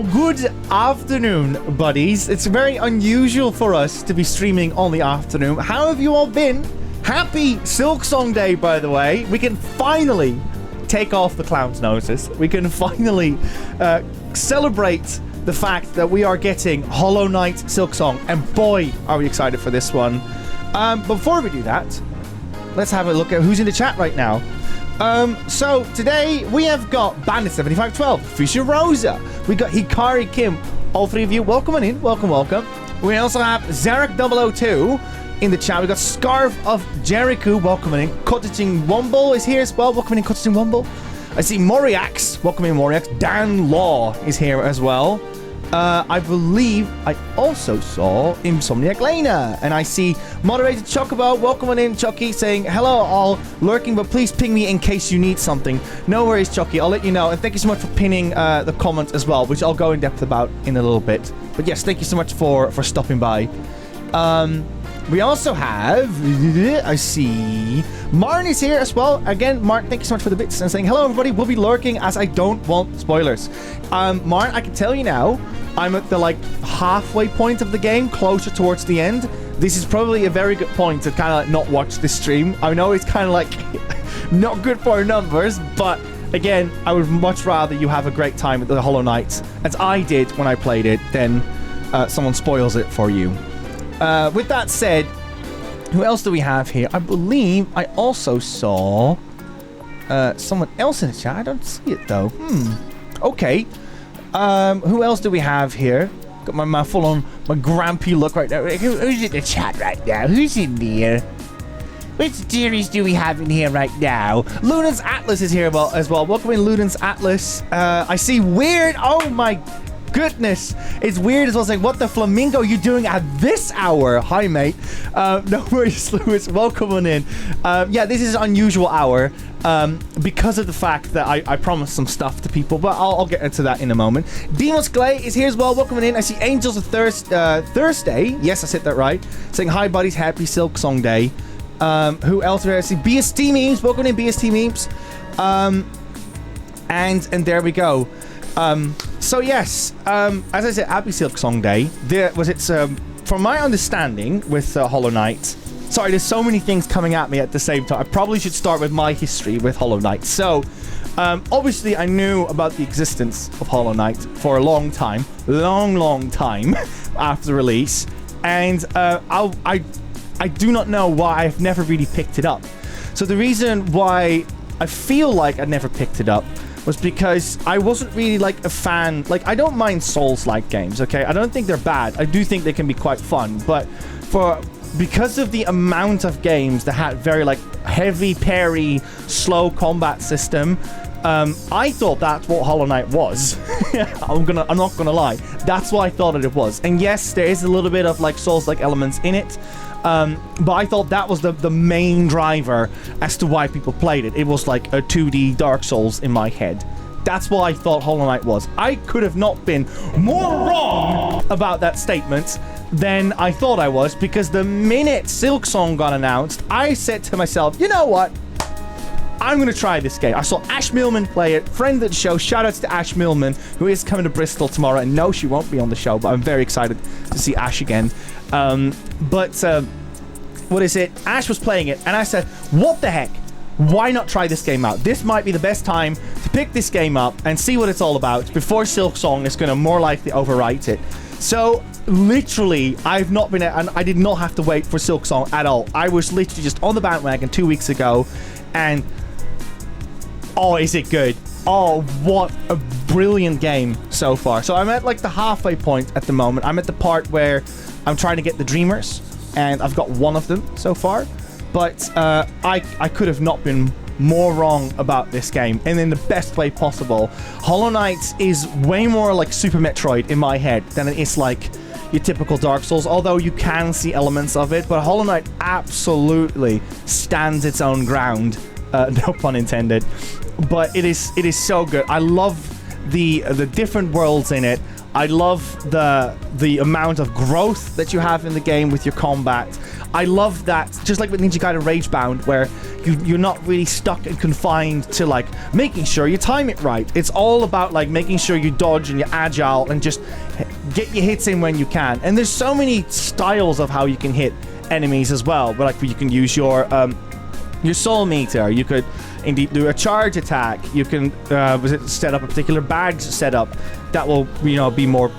Good afternoon, buddies. It's very unusual for us to be streaming on the afternoon. How have you all been? Happy Silksong Day, by the way. We can finally take off the clown's noses. We can finally celebrate the fact that we are getting Hollow Knight Silksong. And boy, are we excited for this one. Before we do that, let's have a look at who's in the chat right now. So today we have got Bandit7512, Fisher Rosa, we got Hikari Kim, all three of you, welcome on in, welcome. We also have Zarek002 in the chat. We got Scarf of Jericho, welcome in. Cottaging Womble is here as well, welcome in Cottaging Womble. I see Moriax, welcome in Moriax. Dan Law is here as well. I believe I also saw Insomniac Lena, and I see Moderator Chocobo, welcome on in, Chucky, saying hello all, lurking, but please ping me in case you need something. No worries, Chucky, I'll let you know, and thank you so much for pinning the comment as well, which I'll go in depth about in a little bit. But yes, thank you so much for stopping by. We also have, I see, Martin is here as well. Again, Martin, thank you so much for the bits and saying hello everybody, we'll be lurking as I don't want spoilers. Martin, I can tell you now, I'm at the halfway point of the game, closer towards the end. This is probably a very good point to kind of not watch this stream. I know it's kind of not good for our numbers, but again, I would much rather you have a great time with the Hollow Knight, as I did when I played it, than someone spoils it for you. With that said, who else do we have here? I believe I also saw someone else in the chat. I don't see it though. Okay. Who else do we have here? Got my full on my grumpy look right now. Who's in the chat right now? Who's in there? Which series do we have in here right now? Lunan's Atlas is here as well. Welcome in, Lunan's Atlas. I see Weird. Oh my goodness. It's Weird as well, saying, what the flamingo are you doing at this hour? Hi, mate. No worries, Lewis. Welcome on in. Yeah, this is an unusual hour. Because of the fact that I promised some stuff to people, but I'll get into that in a moment. Demos Clay is here as well, welcome in. I see Angels of Thursday, yes, I said that right, saying hi buddies, happy Silksong Day. Who else here? I see BST Memes, welcome in BST Memes. And there we go. So yes, as I said, happy Silksong Day. From my understanding with Hollow Knight, sorry, there's so many things coming at me at the same time. I probably should start with my history with Hollow Knight. So, obviously I knew about the existence of Hollow Knight for a long time. Long time after release. And I do not know why I've never really picked it up. So the reason why I feel like I never picked it up was because I wasn't really a fan. I don't mind Souls-like games, okay? I don't think they're bad. I do think they can be quite fun. But because of the amount of games that had very heavy parry, slow combat system, I thought that's what Hollow Knight was. I'm not gonna lie. That's what I thought that it was. And yes, there is a little bit of Souls-like elements in it. But I thought that was the main driver as to why people played it. It was like a 2D Dark Souls in my head. That's what I thought Hollow Knight was. I could have not been more wrong about that statement than I thought I was, because the minute Silksong got announced, I said to myself, you know what? I'm going to try this game. I saw Ash Millman play it, friend of the show. Shoutouts to Ash Millman, who is coming to Bristol tomorrow. And no, she won't be on the show, but I'm very excited to see Ash again. What is it? Ash was playing it, and I said, what the heck? Why not try this game out? This might be the best time to pick this game up and see what it's all about before Silksong is going to more likely overwrite it. So, literally, I've not been, and I did not have to wait for Silksong at all. I was literally just on the bandwagon 2 weeks ago, and oh, is it good? Oh, what a brilliant game so far. So I'm at the halfway point at the moment. I'm at the part where I'm trying to get the Dreamers, and I've got one of them so far. But I could have not been more wrong about this game, and in the best way possible. Hollow Knight is way more like Super Metroid in my head than it is like your typical Dark Souls, although you can see elements of it. But Hollow Knight absolutely stands its own ground, no pun intended. But it is so good. I love the different worlds in it. I love the amount of growth that you have in the game with your combat. I love that, just like with Ninja Gaiden Ragebound, where you're not really stuck and confined to like making sure you time it right. It's all about like making sure you dodge and you're agile and just get your hits in when you can. And there's so many styles of how you can hit enemies as well. But like you can use your soul meter. You could indeed do a charge attack. You can set up a particular badge setup that will be more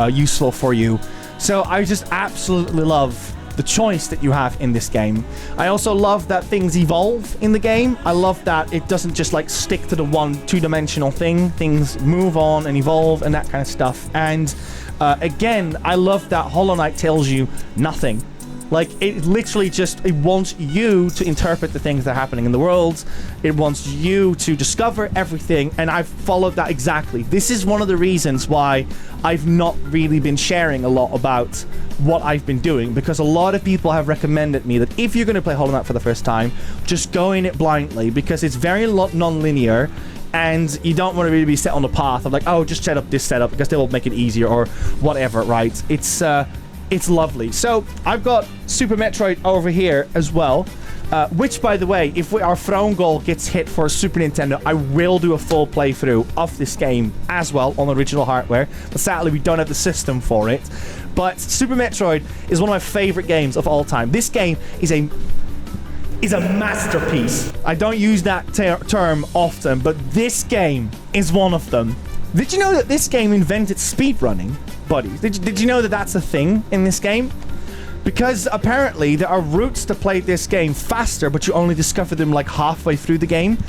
useful for you. So I just absolutely love the choice that you have in this game. I also love that things evolve in the game. I love that it doesn't just like stick to the one two-dimensional thing. Things move on and evolve and that kind of stuff. And again, I love that Hollow Knight tells you nothing. Like, it literally it wants you to interpret the things that are happening in the world. It wants you to discover everything, and I've followed that exactly. This is one of the reasons why I've not really been sharing a lot about what I've been doing, because a lot of people have recommended me that if you're going to play Hollow Knight for the first time, just go in it blindly, because it's very non-linear, and you don't want to really be set on the path of like, oh, just set up this setup because they will make it easier or whatever, right? It's lovely. So I've got Super Metroid over here as well, which, by the way, if our throne goal gets hit for Super Nintendo, I will do a full playthrough of this game as well on original hardware, but sadly we don't have the system for it. But Super Metroid is one of my favorite games of all time. This game is a masterpiece. I don't use that term often, but this game is one of them. Did you know that this game invented speedrunning, buddies? Did you know that that's a thing in this game? Because apparently there are routes to play this game faster, but you only discover them like halfway through the game.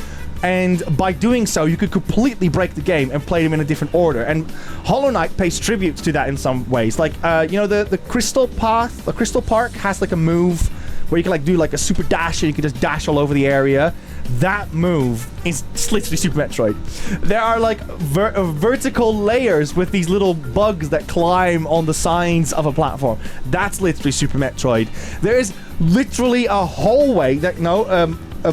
And by doing so, you could completely break the game and play them in a different order. And Hollow Knight pays tribute to that in some ways. Like, the Crystal Path, the Crystal Park has like a move where you can like do like a super dash and you can just dash all over the area. That move is literally Super Metroid. There are like vertical layers with these little bugs that climb on the sides of a platform. That's literally Super Metroid. There is literally a hallway that a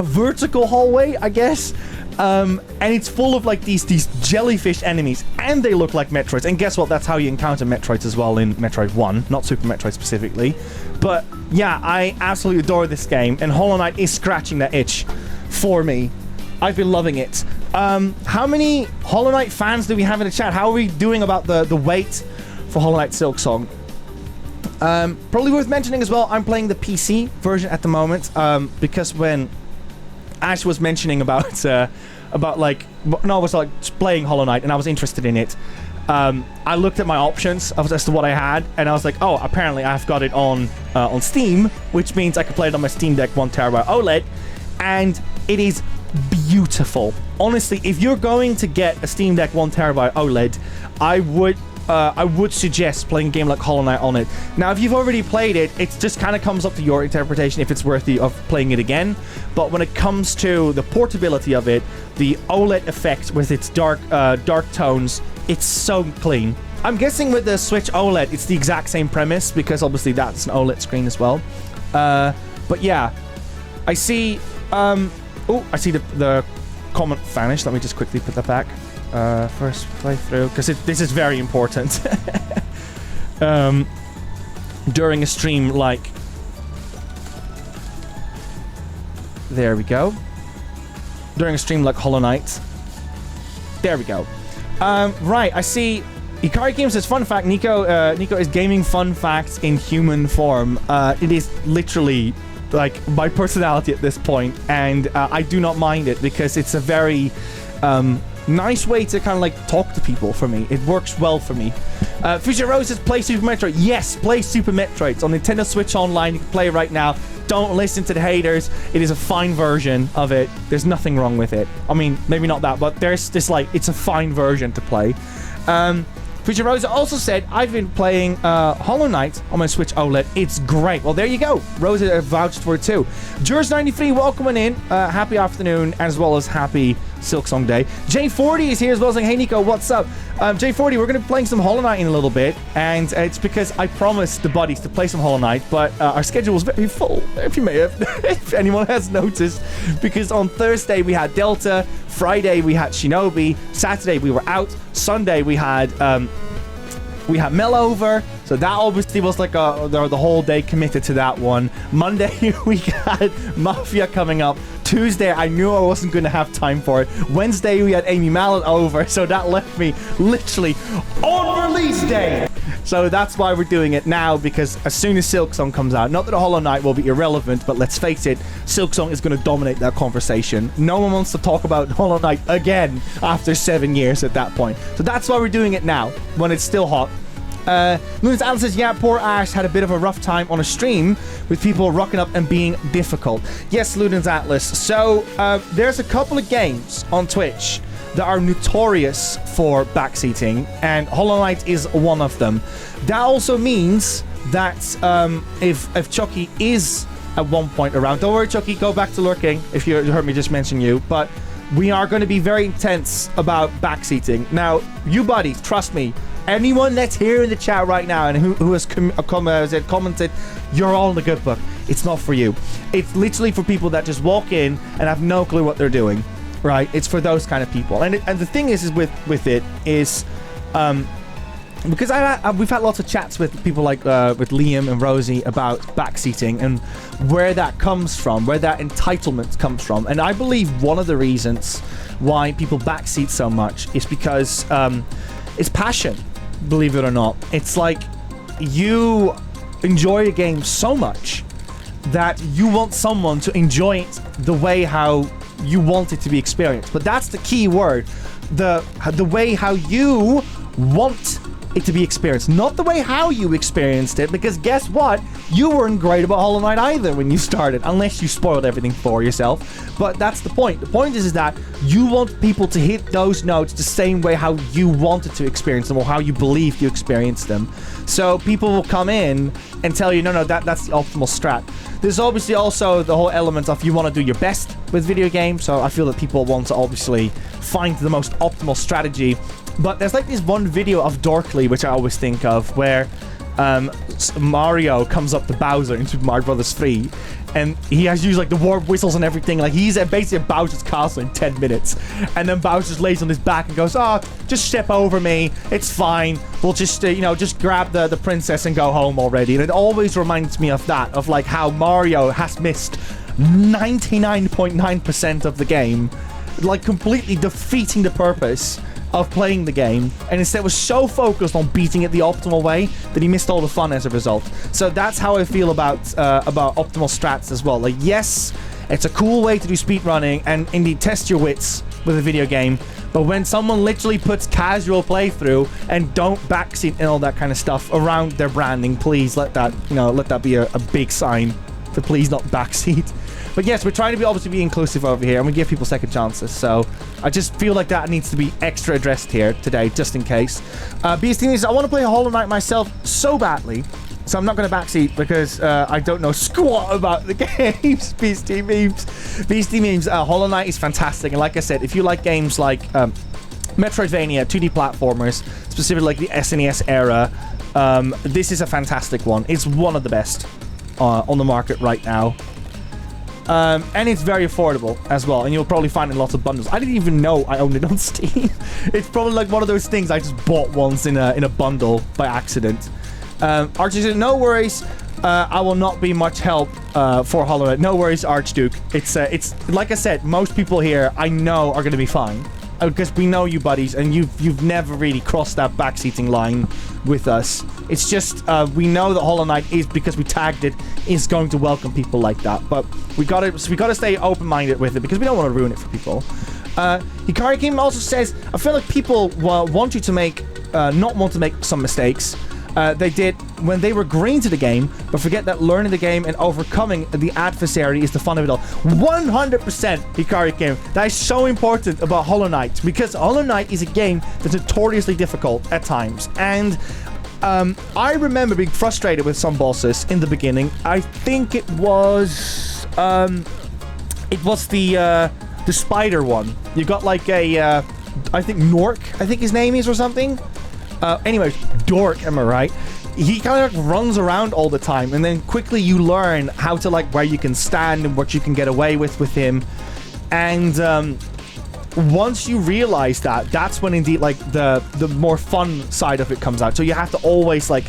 vertical hallway, I guess. And it's full of like these jellyfish enemies, and they look like Metroids. And guess what? That's how you encounter Metroids as well in Metroid 1, not Super Metroid specifically. But yeah, I absolutely adore this game, and Hollow Knight is scratching that itch for me. I've been loving it. How many Hollow Knight fans do we have in the chat? How are we doing about the wait for Hollow Knight Silksong? Probably worth mentioning as well, I'm playing the PC version at the moment, because when Ash was mentioning about playing Hollow Knight and I was interested in it, I looked at my options as to what I had, and I was like, oh, apparently I've got it on Steam, which means I can play it on my Steam Deck 1TB OLED, and it is beautiful. Honestly, if you're going to get a Steam Deck 1TB OLED, I would suggest playing a game like Hollow Knight on it. Now, if you've already played it, it just kind of comes up to your interpretation if it's worthy of playing it again. But when it comes to the portability of it, the OLED effect with its dark tones, it's so clean. I'm guessing with the Switch OLED, it's the exact same premise, because obviously that's an OLED screen as well. But yeah, I see... I see the comment vanished. Let me just quickly put that back. First playthrough, because this is very important. During a stream like... There we go. During a stream like Hollow Knight. There we go. Right, I see... Ikari Games says, fun fact, Nico is gaming fun facts in human form. It is literally like my personality at this point, and I do not mind it, because it's a very nice way to kind of like talk to people for me. It works well for me. Future Rose says, play Super Metroid. Yes, play Super Metroid. It's on Nintendo Switch Online. You can play it right now. Don't listen to the haters. It is a fine version of it. There's nothing wrong with it. I mean, maybe not that, but there's this like, it's a fine version to play. Future Rosa also said, I've been playing Hollow Knight on my Switch OLED. It's great. Well, there you go. Rosa vouched for it too. Jurs93, welcoming in. Happy afternoon, as well as happy Silksong Day. J40 is here as well, saying, hey, Nico, what's up? J40, we're going to be playing some Hollow Knight in a little bit, and it's because I promised the buddies to play some Hollow Knight, but our schedule was very full, if you may have, if anyone has noticed, because on Thursday we had Delta, Friday we had Shinobi, Saturday we were out, Sunday we had We had Mel over, so that obviously was like the whole day committed to that one. Monday, we had Mafia coming up. Tuesday, I knew I wasn't going to have time for it. Wednesday, we had Amy Mallet over, so that left me literally on release day. So that's why we're doing it now, because as soon as Silksong comes out, not that Hollow Knight will be irrelevant, but let's face it, Silksong is going to dominate that conversation. No one wants to talk about Hollow Knight again after 7 years at that point. So that's why we're doing it now, when it's still hot. Lunens Atlas says, yeah, poor Ash had a bit of a rough time on a stream with people rocking up and being difficult. Yes, Lunens Atlas. So, there's a couple of games on Twitch that are notorious for backseating, and Hollow Knight is one of them. That also means that if Chucky is at one point around, don't worry, Chucky, go back to lurking if you heard me just mention you, but we are going to be very intense about backseating. Now, you buddies, trust me, anyone that's here in the chat right now and who has commented, you're all in the good book. It's not for you. It's literally for people that just walk in and have no clue what they're doing, right? It's for those kind of people. And the thing is with it is, because we've had lots of chats with people like with Liam and Rosie about backseating and where that comes from, where that entitlement comes from. And I believe one of the reasons why people backseat so much is because it's passion. Believe it or not, it's like you enjoy a game so much that you want someone to enjoy it the way how you want it to be experienced. But that's the key word, the way how you want it to be experienced, not the way how you experienced it, because guess what? You weren't great about Hollow Knight either when you started, unless you spoiled everything for yourself. But that's the point. The point is that you want people to hit those notes the same way how you wanted to experience them or how you believed you experienced them. So people will come in and tell you, no, that's the optimal strat. There's obviously also the whole element of you want to do your best with video games, so I feel that people want to obviously find the most optimal strategy. But there's like this one video of Dorkly, which I always think of, where Mario comes up to Bowser in Super Mario Bros. 3, and he has used like the warp whistles and everything. Like he's basically at Bowser's castle in 10 minutes, and then Bowser just lays on his back and goes, "Oh, just step over me. It's fine. We'll just just grab the princess and go home already." And it always reminds me of that, of like how Mario has missed 99.9% of the game, like completely defeating the purpose of playing the game, and instead was so focused on beating it the optimal way that he missed all the fun as a result. So that's how I feel about optimal strats as well. Like, yes, it's a cool way to do speedrunning and indeed test your wits with a video game, but when someone literally puts casual playthrough and don't backseat and all that kind of stuff around their branding, please let that be a big sign to please not backseat. But yes, we're trying to obviously be inclusive over here, and we give people second chances. So I just feel like that needs to be extra addressed here today, just in case. BST Memes, I want to play Hollow Knight myself so badly, so I'm not going to backseat because I don't know squat about the games. BST Memes. BST Memes, Hollow Knight is fantastic. And like I said, if you like games like Metroidvania, 2D platformers, specifically like the SNES era, this is a fantastic one. It's one of the best on the market right now. And it's very affordable as well, and you'll probably find it in lots of bundles. I didn't even know I owned it on Steam. It's probably like one of those things I just bought once in a bundle by accident. Archie said, no worries, I will not be much help for Hollow Knight. No worries, Archduke. It's like I said, most people here I know are going to be fine. Because we know you buddies, and you've never really crossed that backseating line with us. It's just we know that Hollow Knight is, because we tagged it, is going to welcome people like that. But we gotta stay open-minded with it because we don't want to ruin it for people. Hikari Kim also says, I feel like people want you to not want to make some mistakes. They did when they were green to the game, but forget that learning the game and overcoming the adversary is the fun of it all. 100% Hikari Kim. That is so important about Hollow Knight, because Hollow Knight is a game that's notoriously difficult at times. And I remember being frustrated with some bosses in the beginning. I think it was the spider one. You got like a I think Nork, I think his name is, or something. Anyways, Dork, am I right? He kind of runs around all the time, and then quickly you learn how to, like, where you can stand and what you can get away with him. And once you realize that, that's when indeed like the more fun side of it comes out. So you have to always like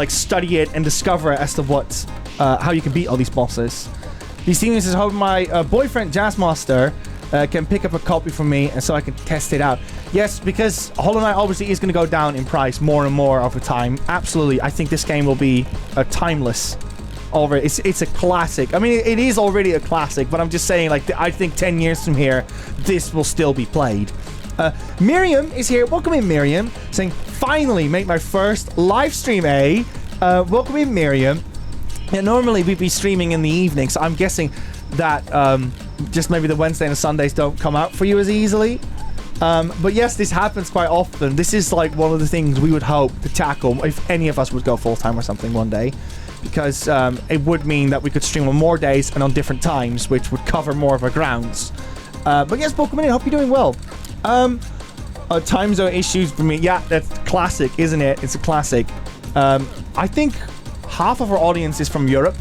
study it and discover as to what how you can beat all these bosses. These things is how my boyfriend Jazzmaster can pick up a copy from me, and so I can test it out. Yes, because Hollow Knight obviously is going to go down in price more and more over time. Absolutely, I think this game will be timeless. Already, it's a classic. I mean, it is already a classic, but I'm just saying, like, I think 10 years from here, this will still be played. Miriam is here. Welcome in, Miriam. Saying, finally, make my first live stream, eh? Welcome in, Miriam. Yeah, normally we'd be streaming in the evening, so I'm guessing that just maybe the Wednesday and the Sundays don't come out for you as easily. But yes, this happens quite often. This is like one of the things we would hope to tackle if any of us would go full-time or something one day. Because it would mean that we could stream on more days and on different times, which would cover more of our grounds. But yes, Pokemon, I hope you're doing well. Time zone issues for me. Yeah, that's classic, isn't it? It's a classic. I think half of our audience is from Europe.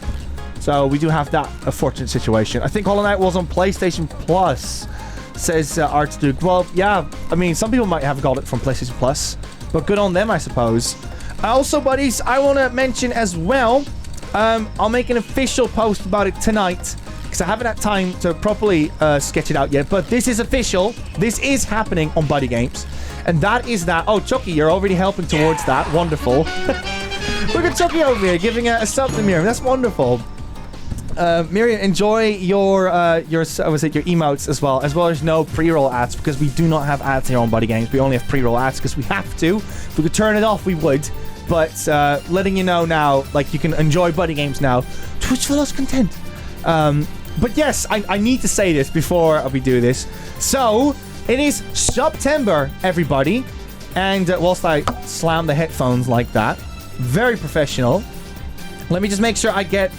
So we do have that fortunate situation. I think Hollow Knight was on PlayStation Plus, says Archduke. Well, yeah, I mean, some people might have got it from PlayStation Plus, but good on them, I suppose. Also, buddies, I want to mention as well, I'll make an official post about it tonight, because I haven't had time to properly sketch it out yet, but this is official. This is happening on BuddyGames, and that is that... Oh, Chucky, you're already helping towards that. Wonderful. Look at Chucky over here, giving a sub to Miriam. That's wonderful. Miriam, enjoy your emotes as well as no pre-roll ads, because we do not have ads here on BuddyGames. We only have pre-roll ads because we have to. If we could turn it off, we would. But letting you know now, like, you can enjoy BuddyGames now. Twitch fellows content. But yes, I need to say this before we do this. So, it is September, everybody. And whilst I slam the headphones like that, very professional. Let me just make sure I get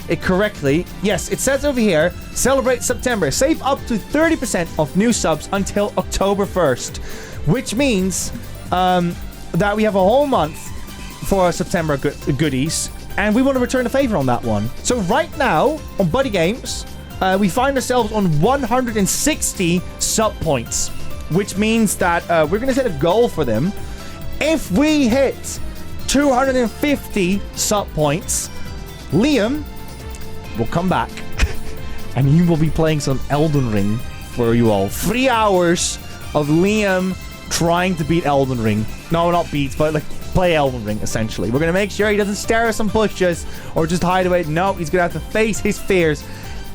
it correctly. Yes, it says over here, celebrate September. Save up to 30% of new subs until October 1st. Which means that we have a whole month for September goodies. And we want to return a favor on that one. So right now, on BuddyGames, we find ourselves on 160 sub points. Which means that we're going to set a goal for them. If we hit 250 sub points, Liam will come back and he will be playing some Elden Ring for you all. 3 hours of Liam trying to beat Elden Ring. No, not beat, but like play Elden Ring, essentially. We're going to make sure he doesn't stare at some bushes or just hide away. No, he's going to have to face his fears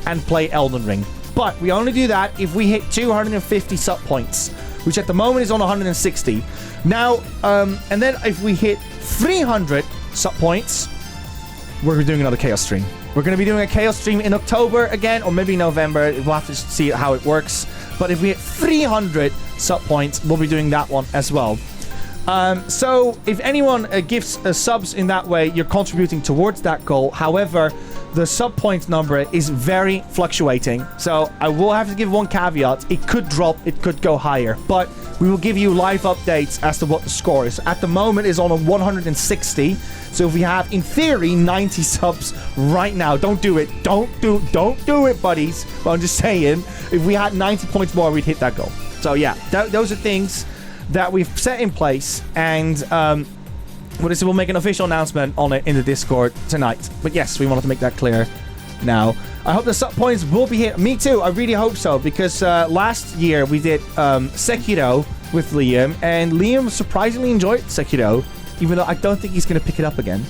and play Elden Ring. But we only do that if we hit 250 sub points, which at the moment is on 160. Now, and then if we hit 300 sub points, we're doing another Chaos stream. We're going to be doing a Chaos stream in October again, or maybe November. We'll have to see how it works. But if we hit 300 sub points, we'll be doing that one as well. So if anyone gives subs in that way, you're contributing towards that goal. However, the sub points number is very fluctuating. So I will have to give one caveat. It could drop, it could go higher, but we will give you live updates as to what the score is. At the moment is on a 160. So if we have, in theory, 90 subs right now, don't do it. Don't do it, buddies. But I'm just saying, if we had 90 points more, we'd hit that goal. So yeah, those are things that we've set in place, and we'll make an official announcement on it in the Discord tonight. But yes, we wanted to make that clear now. I hope the sub points will be hit. Me too, I really hope so, because last year we did Sekiro with Liam, and Liam surprisingly enjoyed Sekiro, even though I don't think he's going to pick it up again.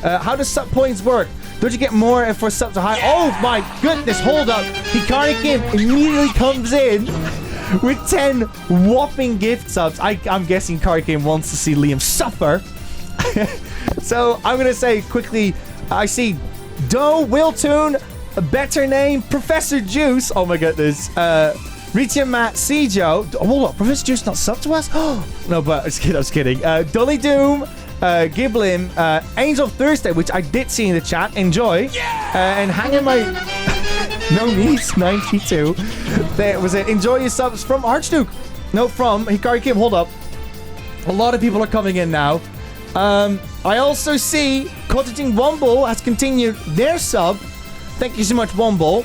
How does sub points work? Don't you get more for sub to high? Oh my goodness, hold up. Hikari Kim immediately comes in with 10 whopping gift subs. I'm guessing Hikari wants to see Liam suffer. So I'm going to say quickly, I see Doe, Wiltoon, a better name, Professor Juice. Oh my goodness. Ritia Matt, Sejo. Hold up, Professor Juice not sub to us? No, but I was kidding. Dolly Doom, Giblin, Angel Thursday, which I did see in the chat. Enjoy. Yeah! And hanging my... No Needs 92. There was it. Enjoy your subs from Archduke. No, from Hikari Kim. Hold up. A lot of people are coming in now. I also see Cottaging Womble has continued their sub. Thank you so much, Womble.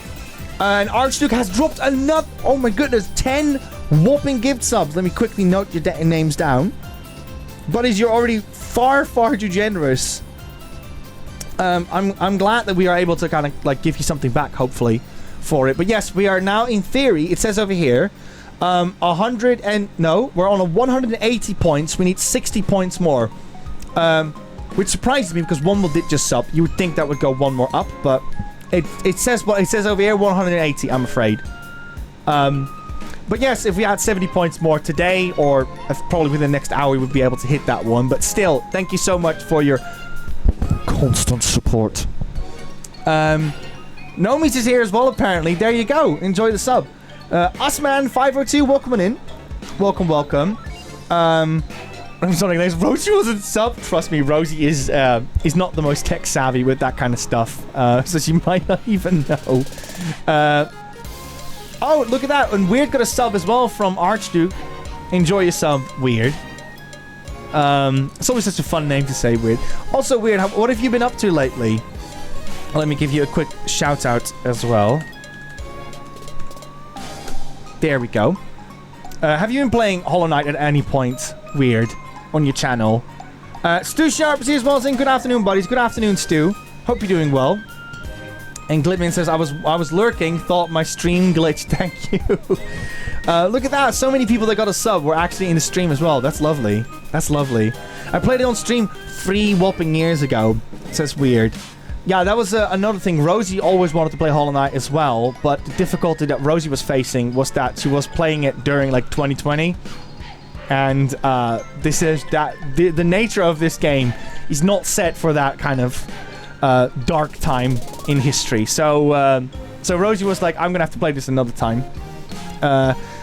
And Archduke has dropped another... Oh my goodness, 10 whopping gift subs. Let me quickly note your names down. Buddies, you're already far, far too generous. I'm glad that we are able to kind of like give you something back, hopefully, for it. But yes, we are now, in theory, it says over here, 100 and... No, we're on a 180 points. We need 60 points more. Which surprises me because one did just sub. You would think that would go one more up, but... It says what it says over here, 180, I'm afraid. But yes, if we had 70 points more today, or probably within the next hour, we would be able to hit that one. But still, thank you so much for your constant support. Nomis is here as well, apparently. There you go. Enjoy the sub. Usman502, welcome on in. Welcome, welcome. I'm sorry, guys. Rosie wasn't sub. Trust me, Rosie is not the most tech savvy with that kind of stuff. So she might not even know. Oh, look at that. And Weird got a sub as well from Archduke. Enjoy your sub, Weird. It's always such a fun name to say, Weird. Also, Weird, what have you been up to lately? Let me give you a quick shout out as well. There we go. Have you been playing Hollow Knight at any point, Weird, on your channel? Stu Sharp is here as well, saying good afternoon, buddies. Good afternoon, Stu. Hope you're doing well. And Glitman says, I was lurking, thought my stream glitched. Thank you. Look at that. So many people that got a sub were actually in the stream as well. That's lovely. That's lovely. I played it on stream 3 whopping years ago. Says Weird. Yeah, that was another thing. Rosie always wanted to play Hollow Knight as well, but the difficulty that Rosie was facing was that she was playing it during like 2020. And this is that the nature of this game is not set for that kind of dark time in history. So so Rosie was like, I'm gonna have to play this another time.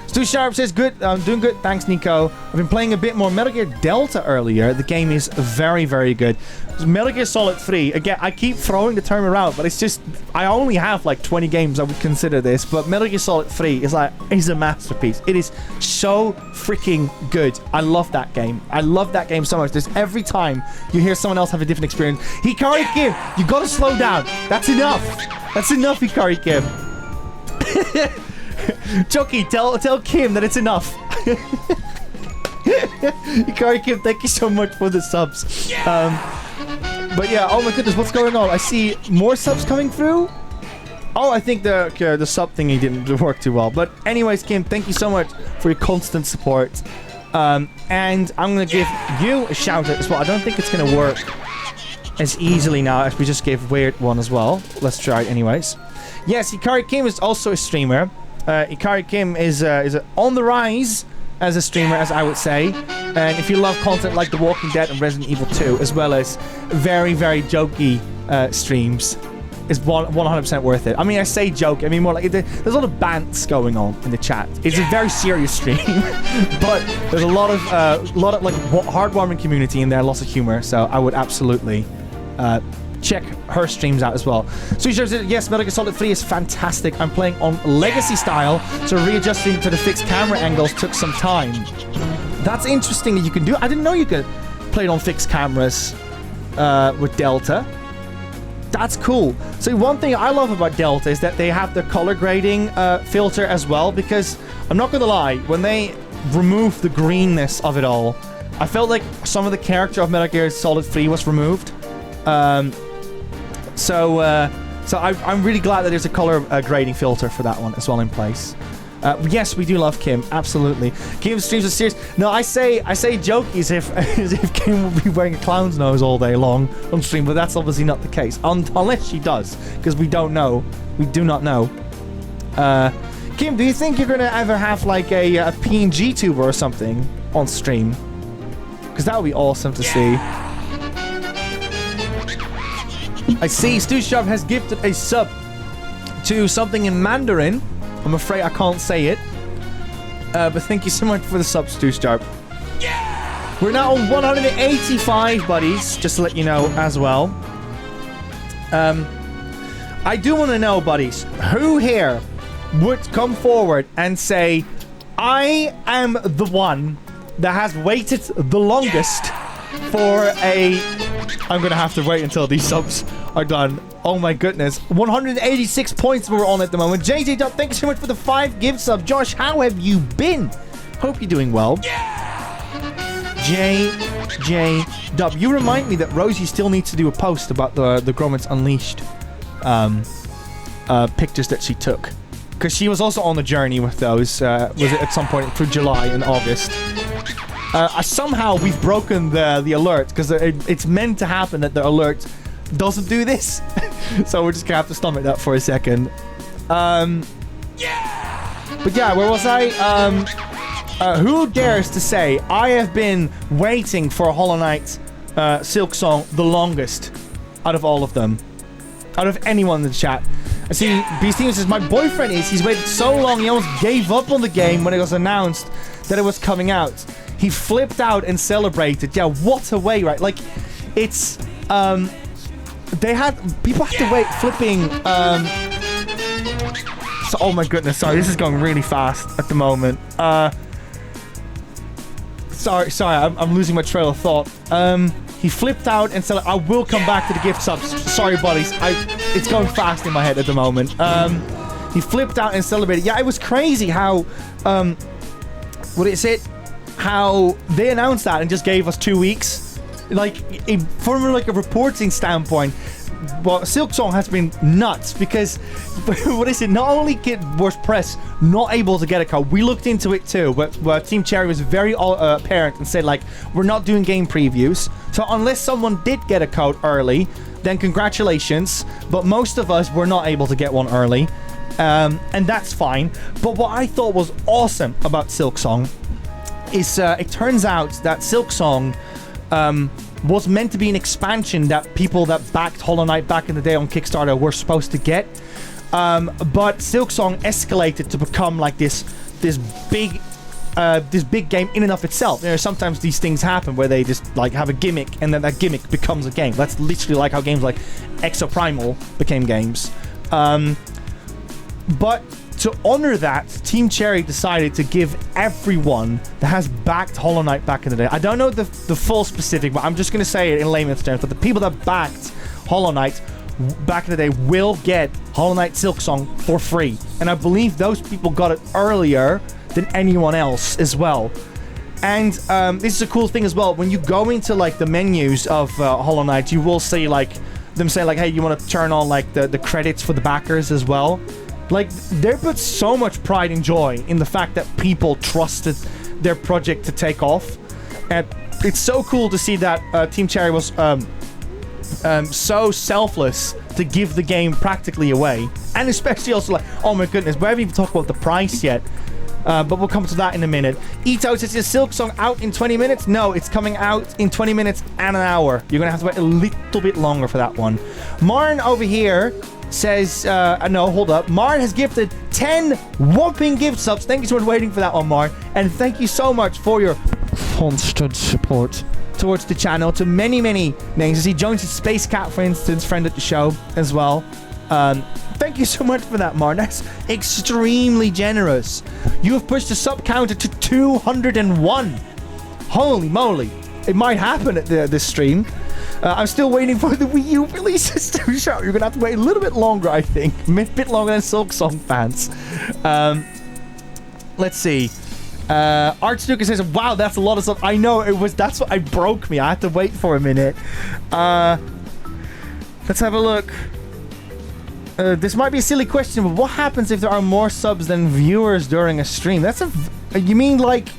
Stu Sharp says, good, I'm doing good, thanks Nico. I've been playing a bit more Metal Gear Delta earlier. The game is very, very good. Metal Gear Solid 3, again, I keep throwing the term around, but it's just, I only have like 20 games I would consider this, but Metal Gear Solid 3 is a masterpiece. It is so freaking good. I love that game. I love that game so much. There's every time you hear someone else have a different experience. Hikari Kim, you gotta slow down. That's enough. That's enough, Hikari Kim. Chucky, tell Kim that it's enough. Hikari Kim, thank you so much for the subs. But yeah, oh my goodness, what's going on? I see more subs coming through. Oh, I think the sub thingy didn't work too well. But anyways, Kim, thank you so much for your constant support. And I'm going to give you a shout out as well. I don't think it's going to work as easily now as we just gave Weird one as well. Let's try it anyways. Yes, Hikari Kim is also a streamer. Hikari Kim is on the rise as a streamer, as I would say. And if you love content like The Walking Dead and Resident Evil 2, as well as very, very jokey streams, is 100% worth it. I mean, I say joke, I mean more like there's a lot of bants going on in the chat. It's a very serious stream, but there's a lot of like heartwarming community in there, lots of humor. So I would absolutely check her streams out as well. So she said, yes, Metal Gear Solid 3 is fantastic. I'm playing on Legacy style, so readjusting to the fixed camera angles took some time. That's interesting that you can do. I didn't know you could play it on fixed cameras with Delta. That's cool. So one thing I love about Delta is that they have the color grading filter as well, because I'm not gonna lie, when they removed the greenness of it all, I felt like some of the character of Metal Gear Solid 3 was removed. So I'm really glad that there's a color grading filter for that one as well in place. Yes, we do love Kim, absolutely. Kim streams are serious. No, I say jokies as if Kim will be wearing a clown's nose all day long on stream, but that's obviously not the case. Unless she does, because we don't know. We do not know. Kim, do you think you're gonna ever have like a PNG tuber or something on stream? Because that would be awesome to see. I see Stu Sharp has gifted a sub to something in Mandarin. I'm afraid I can't say it. But thank you so much for the sub, Stu Sharp. Yeah! We're now on 185, buddies, just to let you know as well. I do want to know, buddies, who here would come forward and say, I am the one that has waited the longest for a... I'm going to have to wait until these subs are done. Oh my goodness. 186 points we're on at the moment. JJ Dub, thank you so much for the 5 gift sub. Josh, how have you been? Hope you're doing well. JJ Dub, you remind me that Rosie still needs to do a post about the Gromits Unleashed pictures that she took. Because she was also on the journey with those. Was it at some point through July and August? Somehow we've broken the alert, because it's meant to happen that the alert doesn't do this. So we're just gonna have to stomach that for a second. But yeah, where was I? Who dares to say I have been waiting for Hollow Knight Silk Song the longest out of all of them? Out of anyone in the chat. I see B-Steven says, my boyfriend he's waited so long he almost gave up on the game when it was announced that it was coming out. He flipped out and celebrated. Yeah, what a way, right? Like, it's, people had to wait flipping, so, oh my goodness, sorry, this is going really fast at the moment. Sorry, I'm losing my trail of thought. He flipped out and said, I will come back to the gift subs. Sorry, buddies. It's going fast in my head at the moment. He flipped out and celebrated. Yeah, it was crazy how, how they announced that and just gave us 2 weeks. Like, from like a reporting standpoint, well, Silk Song has been nuts because, not only get worse press, not able to get a code. We looked into it too, but Team Cherry was very apparent and said, like, we're not doing game previews. So unless someone did get a code early, then congratulations. But most of us were not able to get one early. And that's fine. But what I thought was awesome about Silk Song is it turns out that Silk Song was meant to be an expansion that people that backed Hollow Knight back in the day on Kickstarter were supposed to get. But Silk Song escalated to become like this big game in and of itself. You know, sometimes these things happen where they just like have a gimmick and then that gimmick becomes a game. That's literally like how games like Exoprimal became games. But to honor that, Team Cherry decided to give everyone that has backed Hollow Knight back in the day. I don't know the full specific, but I'm just going to say it in layman's terms. But the people that backed Hollow Knight back in the day will get Hollow Knight Silk Song for free. And I believe those people got it earlier than anyone else as well. And this is a cool thing as well. When you go into like the menus of Hollow Knight, you will see like them say like, hey, you want to turn on like the credits for the backers as well. Like, they put so much pride and joy in the fact that people trusted their project to take off. And it's so cool to see that Team Cherry was so selfless to give the game practically away. And especially also like, oh my goodness, we haven't even talked about the price yet. But we'll come to that in a minute. Ito says, is Silk Song out in 20 minutes? No, it's coming out in 20 minutes and an hour. You're going to have to wait a little bit longer for that one. Marn over here says, no, hold up. Marn has gifted 10 whopping gift subs. Thank you so much for waiting for that one, Marn. And thank you so much for your constant support towards the channel. To many, many names. I see Jones' Space Cat, for instance, friend at the show as well. Thank you so much for that, Marn. That's extremely generous. You have pushed the sub counter to 201. Holy moly. It might happen at this stream. I'm still waiting for the Wii U releases to show. You're going to have to wait a little bit longer, I think. A bit longer than Silk Song fans. Let's see. Art Snooker says, wow, that's a lot of stuff. I know, that's what broke me. I had to wait for a minute. Let's have a look. This might be a silly question, but what happens if there are more subs than viewers during a stream? You mean like,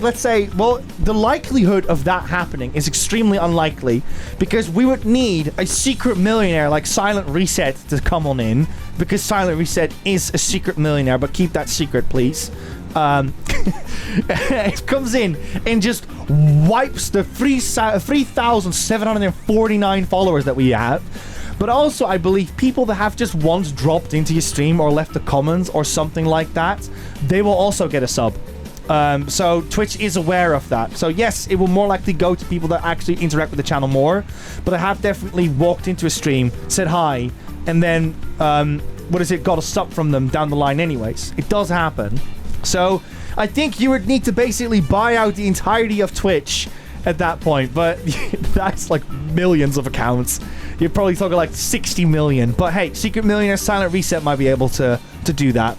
let's say, well, the likelihood of that happening is extremely unlikely because we would need a secret millionaire like Silent Reset to come on in, because Silent Reset is a secret millionaire, but keep that secret, please. It comes in and just wipes the 3,749 followers that we have. But also, I believe people that have just once dropped into your stream or left a comment or something like that, they will also get a sub. So Twitch is aware of that. So yes, it will more likely go to people that actually interact with the channel more. But I have definitely walked into a stream, said hi, and then, got a sub from them down the line anyways. It does happen. So I think you would need to basically buy out the entirety of Twitch at that point. But that's like millions of accounts. You're probably talking like 60 million. But hey, Secret Millionaire Silent Reset might be able to do that.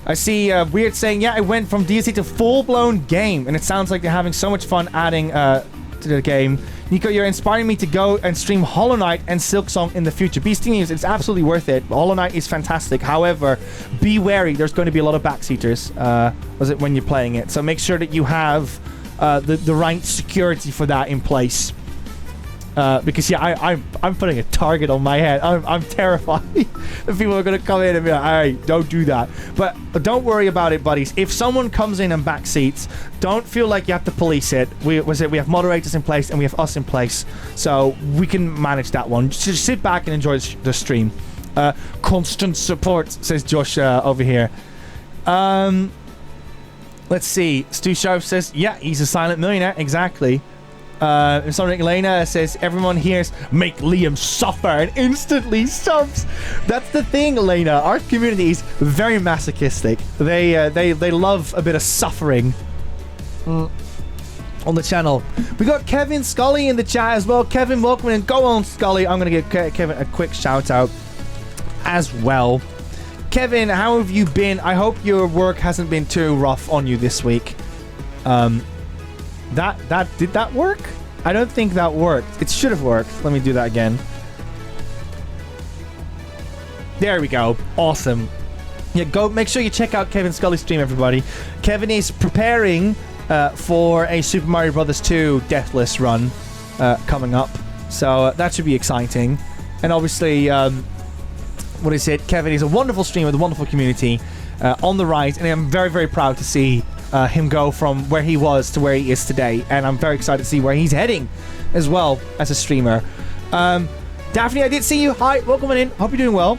I see Weird saying, yeah, it went from DLC to full-blown game, and it sounds like they're having so much fun adding to the game. Nico, you're inspiring me to go and stream Hollow Knight and Silksong in the future. Beast Teams, it's absolutely worth it. Hollow Knight is fantastic. However, be wary. There's going to be a lot of backseaters when you're playing it. So make sure that you have the right security for that in place. Because yeah, I'm putting a target on my head. I'm terrified that people are gonna come in and be like, "Hey, don't do that." But don't worry about it, buddies. If someone comes in and backseats, don't feel like you have to police it. We have moderators in place and we have us in place, so we can manage that one. Just sit back and enjoy the stream. Constant support, says Josh over here. Let's see. Stu Sharp says, "Yeah, he's a silent millionaire." Exactly. Sonic Elena says, everyone hears make Liam suffer and instantly subs. That's the thing, Elena. Our community is very masochistic. They love a bit of suffering on the channel. We got Kevin Scully in the chat as well. Kevin, welcome in. Go on, Scully. I'm going to give Kevin a quick shout out as well. Kevin, how have you been? I hope your work hasn't been too rough on you this week. Did that work? I don't think that worked. It should have worked. Let me do that again. There we go. Awesome. Yeah, go make sure you check out Kevin Scully's stream, everybody. Kevin is preparing for a Super Mario Bros. 2 Deathless run coming up. So that should be exciting. And obviously, what is it? Kevin is a wonderful streamer with a wonderful community on the rise. And I'm very, very proud to see him go from where he was to where he is today, and I'm very excited to see where he's heading as well as a streamer. Daphne, I did see you. Hi, welcome in. Hope you're doing well.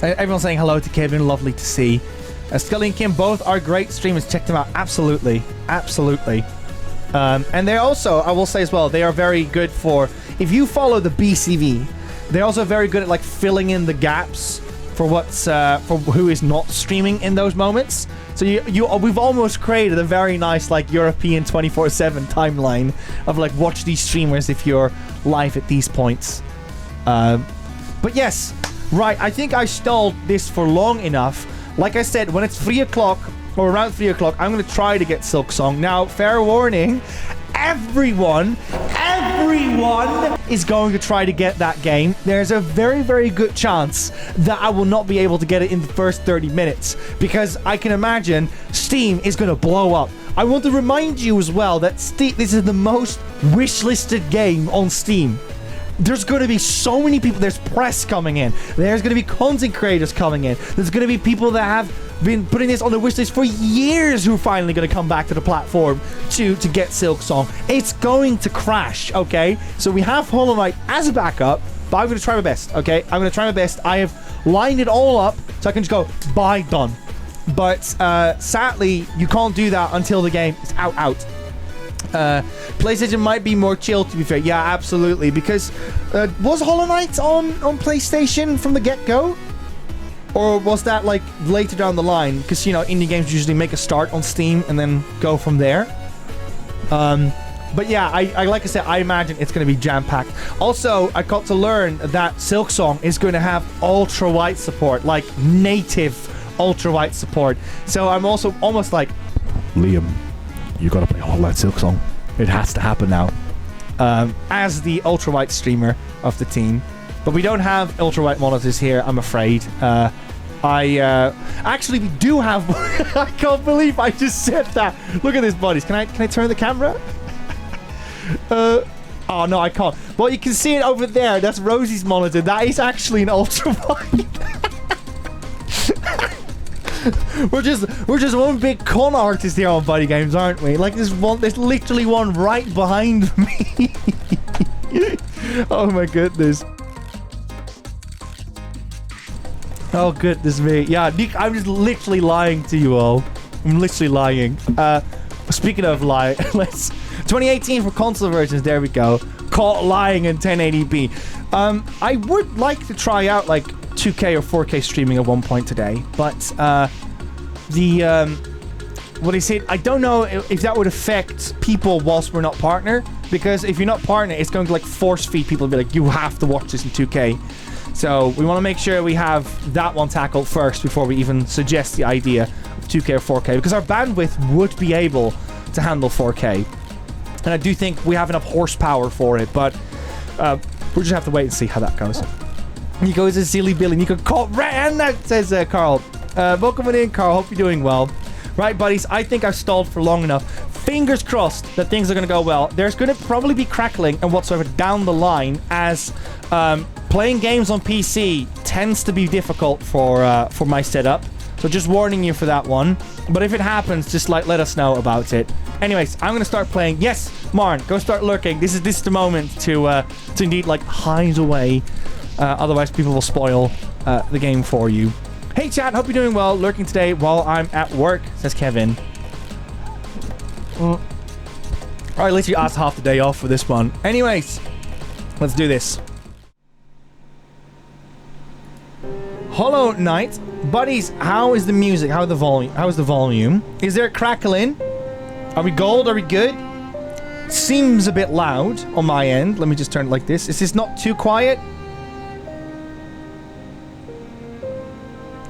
Everyone's saying hello to Kevin. Lovely to see. Scully and Kim both are great streamers. Check them out. Absolutely, absolutely. And they're also, I will say as well, they are very good for, if you follow the BCV, they're also very good at like filling in the gaps for what's for who is not streaming in those moments. So we've almost created a very nice like European 24/7 timeline of like watch these streamers if you're live at these points. But yes, right. I think I stalled this for long enough. Like I said, when it's 3 o'clock or around 3 o'clock, I'm gonna try to get Silksong. Now, fair warning, everyone is going to try to get that game. There's a very, very good chance that I will not be able to get it in the first 30 minutes because I can imagine Steam is going to blow up. I want to remind you as well that this is the most wishlisted game on Steam. There's going to be so many people. There's press coming in. There's going to be content creators coming in. There's going to be people that have been putting this on the wish list for years who are finally going to come back to the platform to get Silksong. It's going to crash, okay? So we have Hollow Knight as a backup, but I'm going to try my best, okay? I'm going to try my best. I have lined it all up so I can just go, bye, done. But sadly, you can't do that until the game is out. PlayStation might be more chill, to be fair. Yeah, absolutely. Because was Hollow Knight on PlayStation from the get-go? Or was that like later down the line? Because, you know, indie games usually make a start on Steam and then go from there. But yeah, I like I said, I imagine it's going to be jam-packed. Also, I got to learn that Silksong is going to have ultra-wide support, like native ultra-wide support. So I'm also almost like, Liam, you gotta play Hollow Knight Silksong. It has to happen now. As the ultra-wide streamer of the team. But we don't have ultra-wide monitors here, I'm afraid. Actually, we do have... I can't believe I just said that. Look at this, buddies. Can I turn the camera? Oh, no, I can't. Well, you can see it over there. That's Rosie's monitor. That is actually an ultra-wide. We're just one big con artist here on BuddyGames, aren't we? Like there's literally one right behind me. Oh my goodness. Oh goodness me. Yeah, Nick, I'm just literally lying to you all. I'm literally lying. Speaking of lie, 2018 for console versions. There we go. Caught lying in 1080p. I would like to try out like 2K or 4K streaming at one point today, but what he said, I don't know if that would affect people whilst we're not partner, because if you're not partner, it's going to like force feed people to be like, you have to watch this in 2K. So we want to make sure we have that one tackled first before we even suggest the idea of 2K or 4K, because our bandwidth would be able to handle 4K. And I do think we have enough horsepower for it, but we'll just have to wait and see how that goes. Nico is a silly Billy. Nico, and that says Carl. Welcome in, Carl. Hope you're doing well. Right, buddies, I think I've stalled for long enough. Fingers crossed that things are going to go well. There's going to probably be crackling and whatsoever down the line, as playing games on PC tends to be difficult for my setup. So just warning you for that one. But if it happens, just like let us know about it. Anyways, I'm gonna start playing. Yes, Marn, go start lurking. This is the moment to indeed like hide away. Otherwise, people will spoil the game for you. Hey chat, hope you're doing well. Lurking today while I'm at work, says Kevin. I literally asked half the day off for this one. Anyways, let's do this. Hollow Knight. Buddies, how is the music? How is the volume? Is there crackling? Are we gold? Are we good? Seems a bit loud on my end. Let me just turn it like this. Is this not too quiet?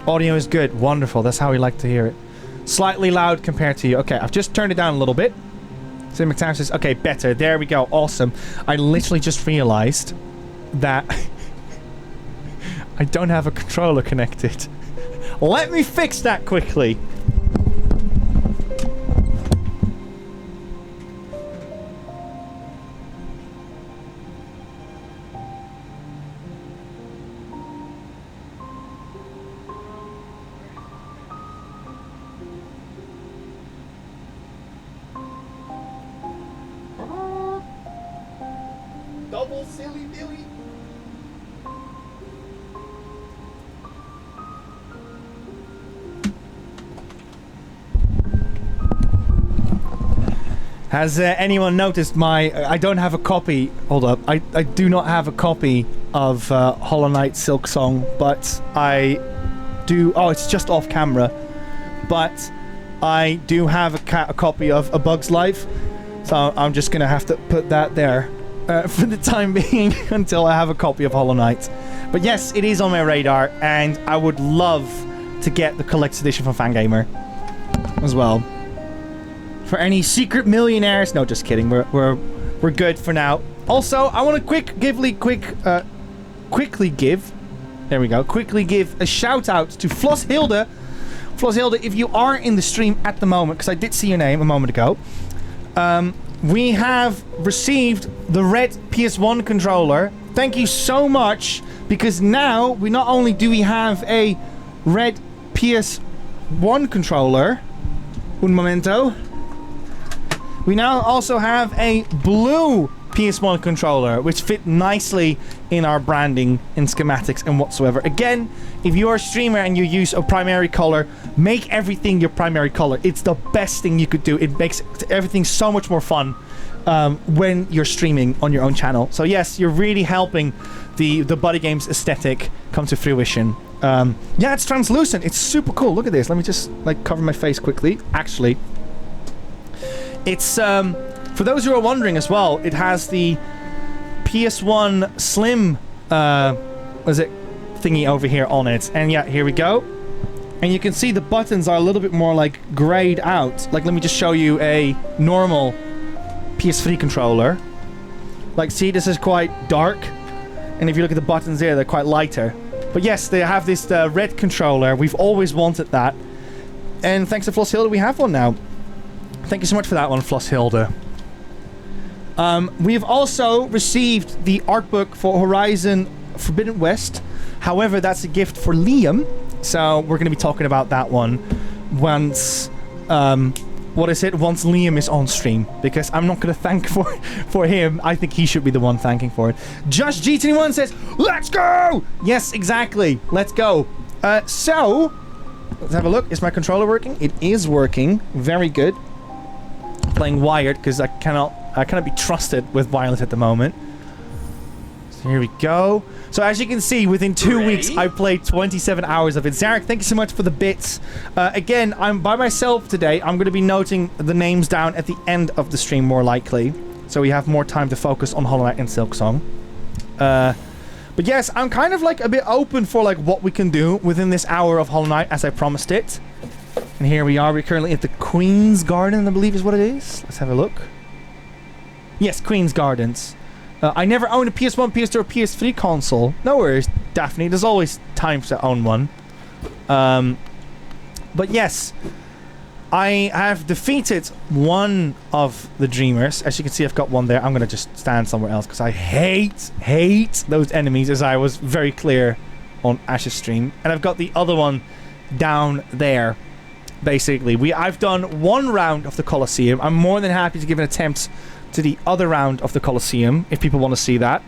Audio is good. Wonderful. That's how we like to hear it. Slightly loud compared to you. Okay, I've just turned it down a little bit. So McTown says, okay, better. There we go. Awesome. I literally just realized that I don't have a controller connected. Let me fix that quickly. Double silly Billy. Has anyone noticed my... I don't have a copy... Hold up. I do not have a copy of Hollow Knight Silk Song, but I do... Oh, it's just off camera. But I do have a copy of A Bug's Life, so I'm just going to have to put that there for the time being until I have a copy of Hollow Knight. But yes, it is on my radar, and I would love to get the collector's edition from Fangamer as well. For any secret millionaires... No, just kidding. We're good for now. Also, I want to quickly give... There we go. Quickly give a shout out to Floss Hilde. Floss Hilde, if you are in the stream at the moment, because I did see your name a moment ago, we have received the red PS1 controller. Thank you so much, because now we not only do we have a red PS1 controller, un momento, we now also have a blue PS1 controller, which fit nicely in our branding and schematics and whatsoever. Again, if you're a streamer and you use a primary color, make everything your primary color. It's the best thing you could do. It makes everything so much more fun when you're streaming on your own channel. So yes, you're really helping the BuddyGames aesthetic come to fruition. Yeah, it's translucent. It's super cool. Look at this. Let me just like cover my face quickly. Actually, it's for those who are wondering as well, it has the PS1 Slim was it thingy over here on it. And yeah, here we go. And you can see the buttons are a little bit more like grayed out. Like, let me just show you a normal PS3 controller. Like, see, this is quite dark. And if you look at the buttons there, they're quite lighter. But yes, they have this red controller. We've always wanted that. And thanks to Floss Hilde, we have one now. Thank you so much for that one, Floss Hilde. We've also received the art book for Horizon Forbidden West. However, that's a gift for Liam. So we're going to be talking about that one once, once Liam is on stream. Because I'm not going to thank for him. I think he should be the one thanking for it. Josh G21 says, let's go! Yes, exactly. Let's go. So, let's have a look. Is my controller working? It is working. Very good. Playing wired because I cannot be trusted with wireless at the moment. So here we go. So as you can see, within 2 weeks, I played 27 hours of it. Zarek, thank you so much for the bits. Again, I'm by myself today. I'm going to be noting the names down at the end of the stream, more likely. So we have more time to focus on Hollow Knight and Silksong. But yes, I'm kind of like a bit open for like what we can do within this hour of Hollow Knight, as I promised it. And here we are. We're currently at the Queen's Garden, I believe is what it is. Let's have a look. Yes, Queen's Gardens. I never owned a PS1, PS2, or PS3 console. No worries, Daphne. There's always time to own one. But yes, I have defeated one of the Dreamers. As you can see, I've got one there. I'm going to just stand somewhere else because I hate those enemies, as I was very clear on Ash's stream. And I've got the other one down there, basically. I've done one round of the Colosseum. I'm more than happy to give an attempt to the other round of the Colosseum, if people want to see that.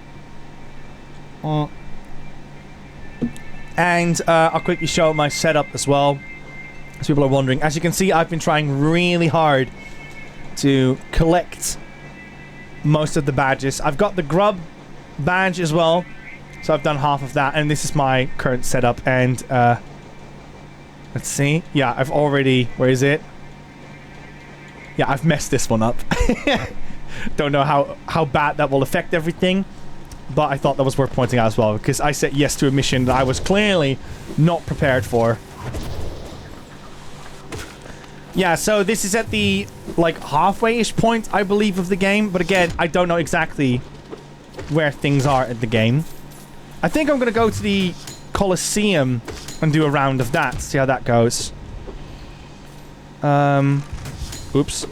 And I'll quickly show my setup as well, as people are wondering. As you can see, I've been trying really hard to collect most of the badges. I've got the grub badge as well, so I've done half of that, and this is my current setup. And let's see. Yeah, I've already... Where is it? Yeah, I've messed this one up. Don't know how bad that will affect everything, but I thought that was worth pointing out as well, because I said yes to a mission that I was clearly not prepared for. Yeah, so this is at the, like, halfway-ish point, I believe, of the game, but again, I don't know exactly where things are at the game. I think I'm gonna go to the Colosseum and do a round of that, see how that goes. Oops.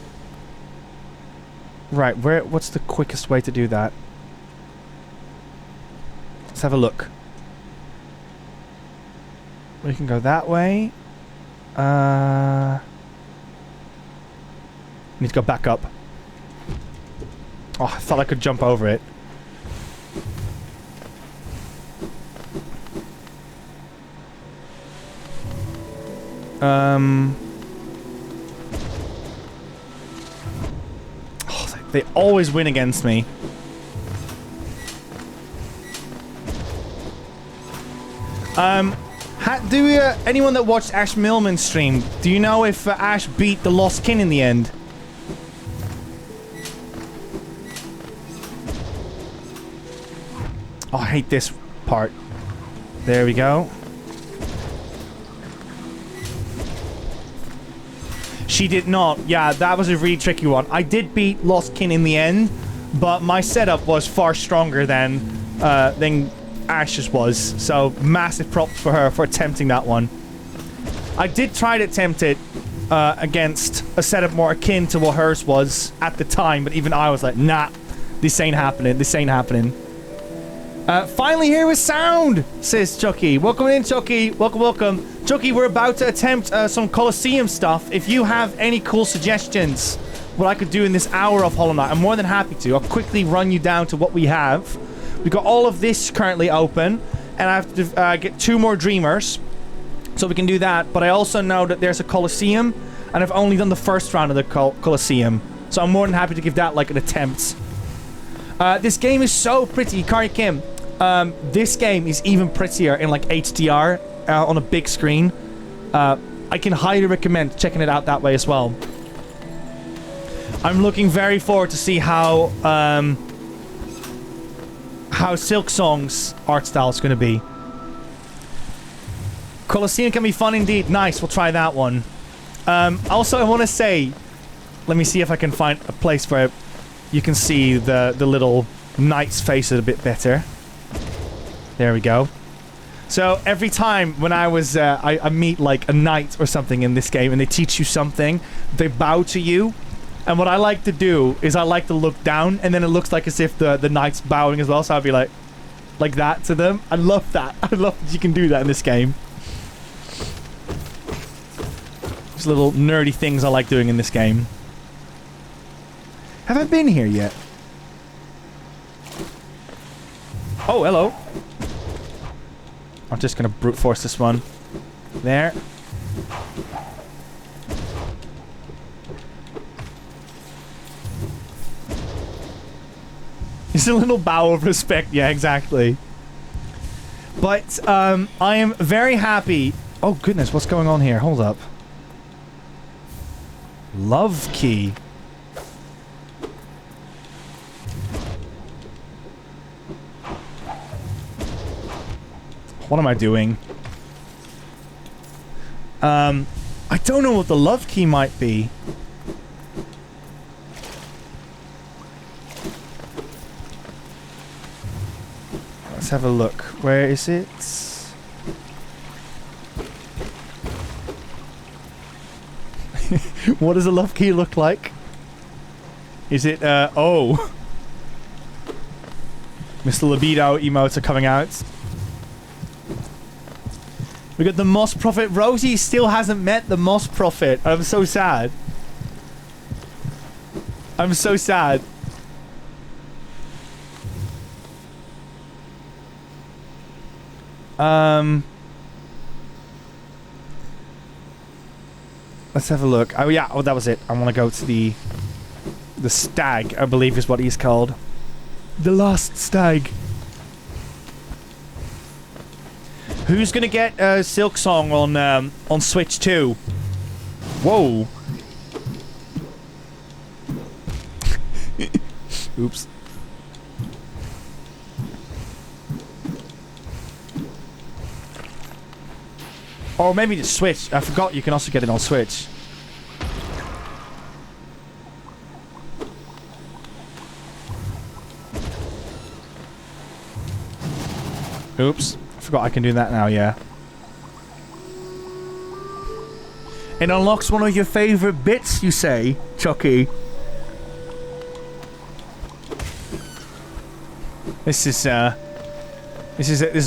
Right, what's the quickest way to do that? Let's have a look. We can go that way. Need to go back up. Oh, I thought I could jump over it. They always win against me. Anyone that watched Ash Millman's stream, do you know if Ash beat the Lost Kin in the end? Oh, I hate this part. There we go. She did not. Yeah, that was a really tricky one. I did beat Lost Kin in the end, but my setup was far stronger than Ash's was. So massive props for her for attempting that one. I did try to attempt it against a setup more akin to what hers was at the time, but even I was like, nah, this ain't happening. This ain't happening. Finally here with sound, says Chucky. Welcome in, Chucky. Welcome, welcome. Chucky, we're about to attempt some Colosseum stuff. If you have any cool suggestions what I could do in this hour of Hollow Knight, I'm more than happy to. I'll quickly run you down to what we have. We've got all of this currently open, and I have to get 2 more Dreamers, so we can do that. But I also know that there's a Colosseum, and I've only done the first round of the Colosseum, so I'm more than happy to give that like an attempt. This game is so pretty, Kari Kim. This game is even prettier in like HDR on a big screen. I can highly recommend checking it out that way as well. I'm looking very forward to see how Silksong's art style is going to be. Colosseum can be fun indeed. Nice, we'll try that one. Also, I want to say, let me see if I can find a place where you can see the little knight's face a bit better. There we go. So every time when I was I meet like a knight or something in this game and they teach you something, they bow to you. And what I like to do is I like to look down, and then it looks like as if the knight's bowing as well. So I'll be like that to them. I love that. I love that you can do that in this game. Just little nerdy things I like doing in this game. Have I been here yet? Oh, hello. I'm just gonna brute force this one. There. Just a little bow of respect. Yeah, exactly. But I am very happy. Oh goodness, what's going on here? Hold up. Love key. What am I doing? I don't know what the love key might be. Let's have a look. Where is it? What does a love key look like? Is it, oh. Mr. Libido emotes are coming out. We got the Moss Prophet. Rosie still hasn't met the Moss Prophet. I'm so sad. I'm so sad. Let's have a look. Oh yeah, oh that was it. I want to go to the stag, I believe is what he's called. The last stag. Who's gonna get Silk Song on Switch 2? Whoa. Oops. Or maybe the Switch. I forgot you can also get it on Switch. Oops. I forgot I can do that now, yeah. It unlocks one of your favorite bits, you say, Chucky. This is a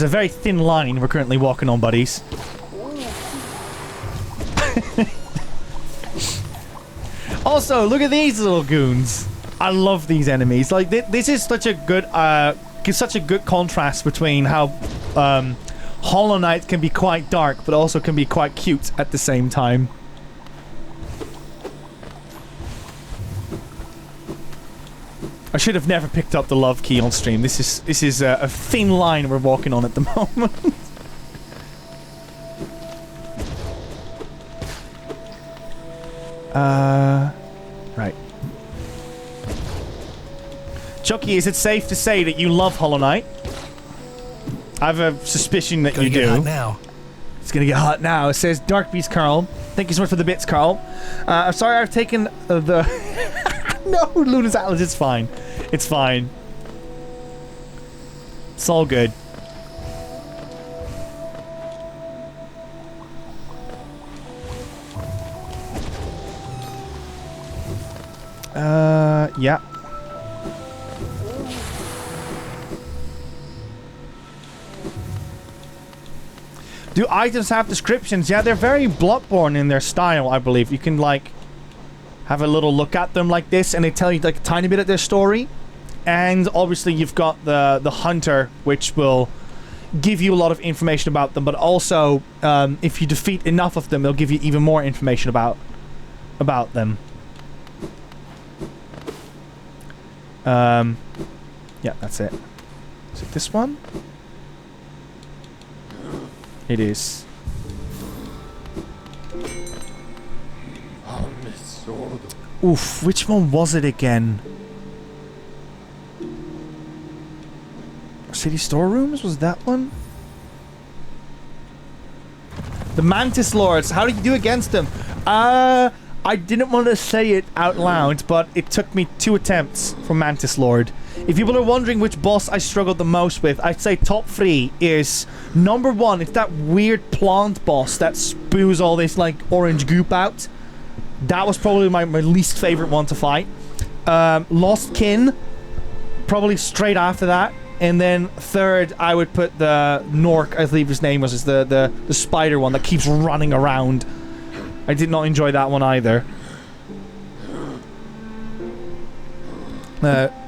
very thin line we're currently walking on, buddies. Also, look at these little goons. I love these enemies. Like this is such a good gives such a good contrast between how Hollow Knight can be quite dark but also can be quite cute at the same time. I should have never picked up the love key on stream. This is a thin line we're walking on at the moment. Right. Chucky, is it safe to say that you love Hollow Knight? I have a suspicion that you do. Hot now. It's gonna get hot now. It says Dark Beast Carl. Thank you so much for the bits, Carl. I'm sorry I've taken the... No, Luna's Atlas, it's fine. It's fine. It's all good. Yeah. Do items have descriptions? Yeah, they're very Bloodborne in their style, I believe. You can, like, have a little look at them like this, and they tell you, like, a tiny bit of their story. And, obviously, you've got the hunter, which will give you a lot of information about them, but also, if you defeat enough of them, they'll give you even more information about them. Yeah, that's it. Is it this one? It is. Oof, which one was it again? City storerooms? Was that one? The Mantis Lords. How did you do against them? I didn't want to say it out loud, but it took me 2 attempts for Mantis Lord. If people are wondering which boss I struggled the most with, I'd say top 3 is number 1. It's that weird plant boss that spews all this like orange goop out. That was probably my least favorite one to fight. Lost Kin, probably straight after that. And then third, I would put the Nork, I believe his name was, is the spider one that keeps running around. I did not enjoy that one either.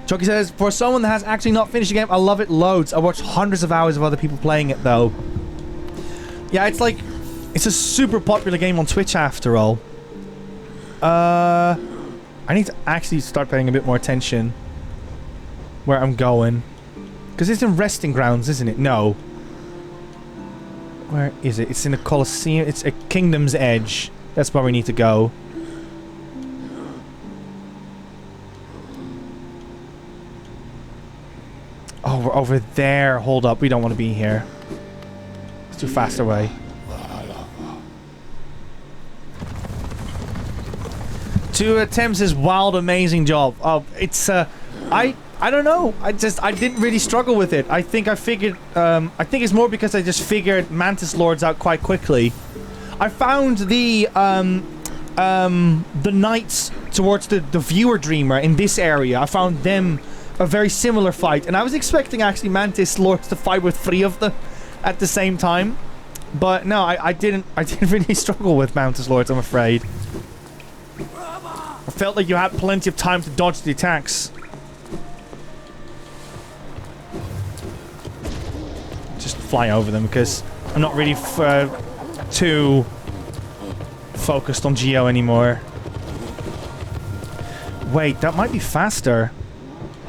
Chucky says, for someone that has actually not finished the game, I love it loads. I watched hundreds of hours of other people playing it though. Yeah, it's like, it's a super popular game on Twitch after all. I need to actually start paying a bit more attention. where I'm going. Because it's in Resting Grounds, isn't it? No. Where is it? It's in a Colosseum. It's a Kingdom's Edge. That's where we need to go. Oh, we're over there. Hold up. We don't want to be here. It's too fast away. To Thames' wild, amazing job. It's, I don't know. I didn't really struggle with it. I think I figured, I think it's more because I just figured Mantis Lords out quite quickly. I found the knights towards the viewer dreamer in this area. I found them a very similar fight, and I was expecting actually Mantis Lords to fight with 3 of them at the same time. But no, I didn't really struggle with Mantis Lords, I'm afraid. I felt like you had plenty of time to dodge the attacks. Just fly over them because I'm not really too focused on Geo anymore. Wait, that might be faster.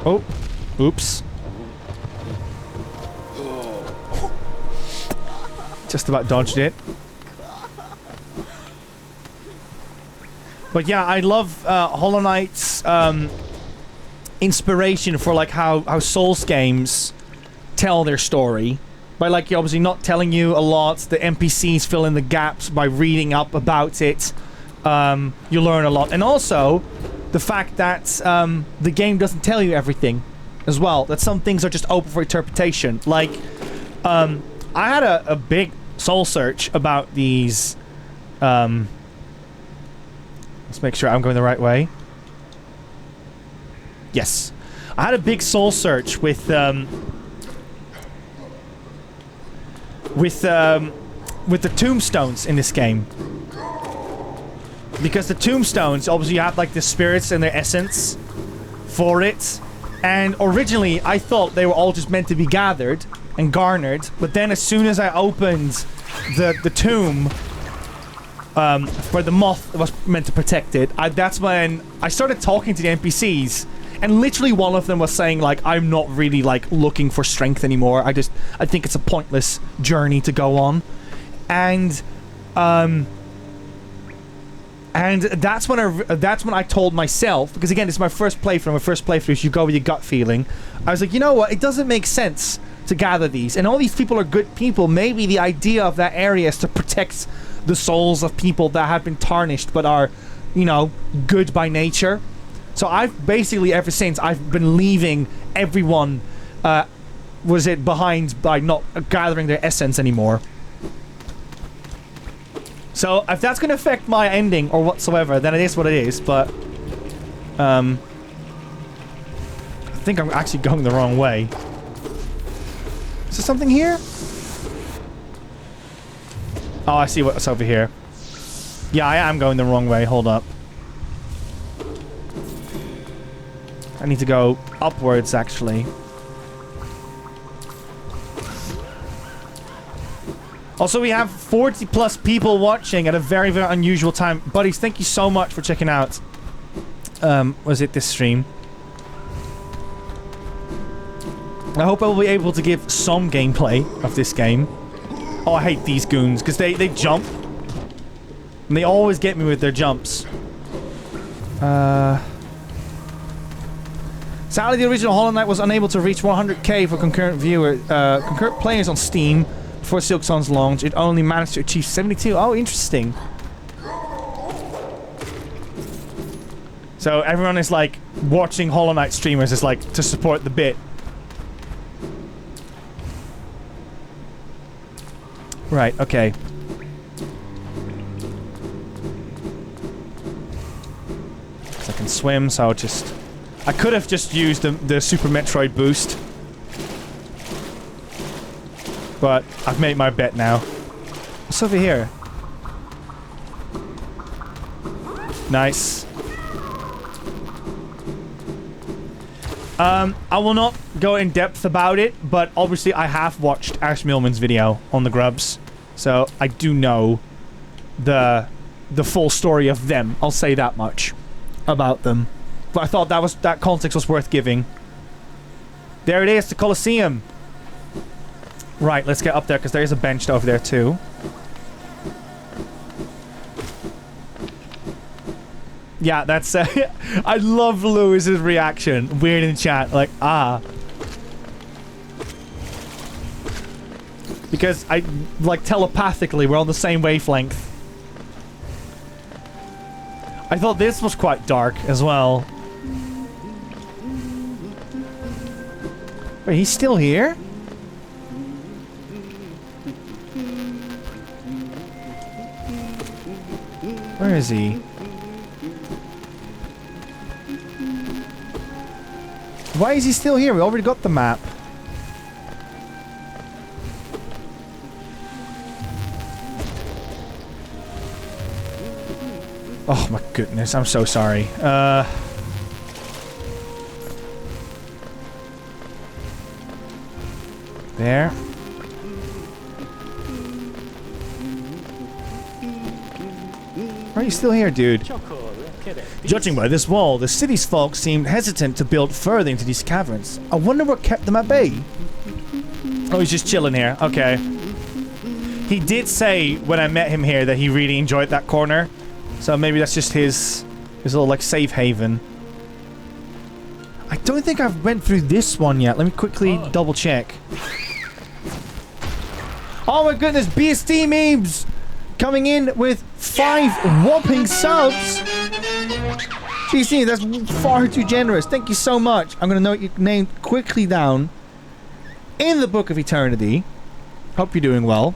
Oh, oops. Just about dodged it. But yeah, I love Hollow Knight's inspiration for like how Souls games tell their story. By like obviously not telling you a lot, the NPCs fill in the gaps by reading up about it. You learn a lot. And also, the fact that the game doesn't tell you everything as well. That some things are just open for interpretation. Like, I had a big soul search about these... let's make sure I'm going the right way. Yes. I had a big soul search with the tombstones in this game. Because the tombstones, obviously you have like the spirits and their essence for it. And originally I thought they were all just meant to be gathered and garnered. But then as soon as I opened the tomb where the moth was meant to protect it, that's when I started talking to the NPCs. And literally one of them was saying like, I'm not really like looking for strength anymore. I think it's a pointless journey to go on. And that's when I told myself, because again, it's my first playthrough. My first playthrough is you go with your gut feeling. I was like, you know what? It doesn't make sense to gather these. And all these people are good people. Maybe the idea of that area is to protect the souls of people that have been tarnished but are, you know, good by nature. So I've basically, ever since, I've been leaving everyone, behind by not gathering their essence anymore. So if that's going to affect my ending or whatsoever, then it is what it is, but... I think I'm actually going the wrong way. Is there something here? Oh, I see what's over here. Yeah, I am going the wrong way. Hold up. I need to go upwards, actually. Also, we have 40 plus people watching at a very, very unusual time. Buddies, thank you so much for checking out, was it this stream? I hope I will be able to give some gameplay of this game. Oh, I hate these goons, because they jump. And they always get me with their jumps. Sadly, the original Hollow Knight was unable to reach 100k for concurrent players on Steam before Silksong's launch. It only managed to achieve 72. Oh, interesting. So everyone is like watching Hollow Knight streamers is like to support the bit. Right, okay. I can swim, so I'll just... I could have just used the Super Metroid boost. But I've made my bet now. What's over here? Nice. I will not go in depth about it, but obviously I have watched Ash Millman's video on the Grubs. So I do know the full story of them. I'll say that much about them. But I thought that context was worth giving. There it is, the Colosseum. Right, let's get up there, because there is a bench over there, too. Yeah, that's... I love Lewis's reaction. Weird in chat. Like, ah. Because I... Like, telepathically, we're on the same wavelength. I thought this was quite dark as well. Wait, he's still here? Where is he? Why is he still here? We already got the map. Oh my goodness, I'm so sorry. There. Why are you still here, dude? Judging by this wall, the city's folk seemed hesitant to build further into these caverns. I wonder what kept them at bay. Oh, he's just chilling here. Okay. He did say when I met him here that he really enjoyed that corner. So maybe that's just his little, like, safe haven. I don't think I've went through this one yet. Let me quickly double check. Oh my goodness, BST memes! Coming in with 5 whopping subs! GC, that's far too generous. Thank you so much. I'm gonna note your name quickly down in the Book of Eternity. Hope you're doing well.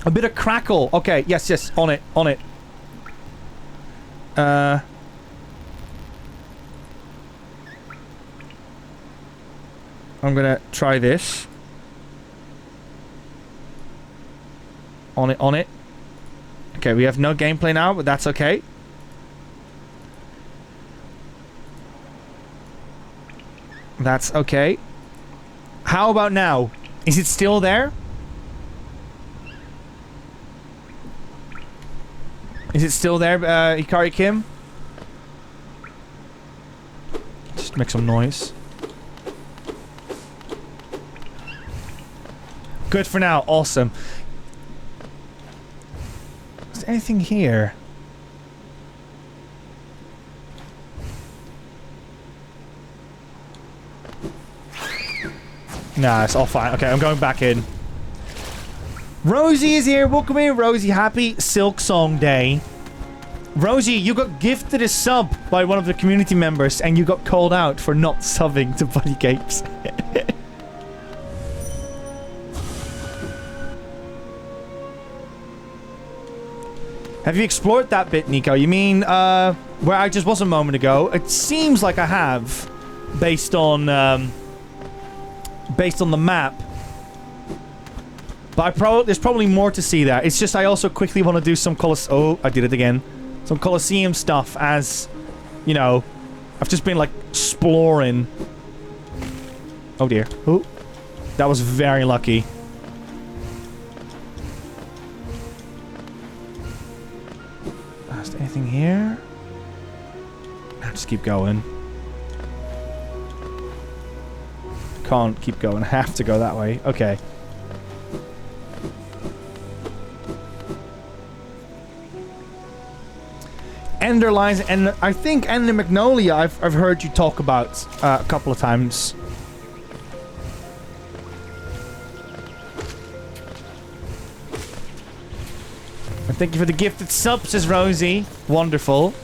A bit of crackle. Okay, yes, yes, on it, on it. I'm gonna try this. On it, on it. Okay, we have no gameplay now, but that's okay. That's okay. How about now? Is it still there? Is it still there, Hikari Kim? Just make some noise. Good for now. Awesome. Is there anything here? Nah, it's all fine. Okay, I'm going back in. Rosie is here. Welcome in, Rosie. Happy Silk Song Day. Rosie, you got gifted a sub by one of the community members, and you got called out for not subbing to BuddyGames. Have you explored that bit, Nico? You mean, where I just was a moment ago? It seems like I have, based on the map. But there's probably more to see there. It's just I also quickly want to do some oh, I did it again. Some Colosseum stuff as, you know, I've just been like exploring. Oh dear. Oh, that was very lucky. Is there anything here? Nah, just keep going. Can't keep going. I have to go that way. Okay. Ender lines, and I think Ender Magnolia I've heard you talk about a couple of times. And thank you for the gifted sub, says Rosie. Wonderful.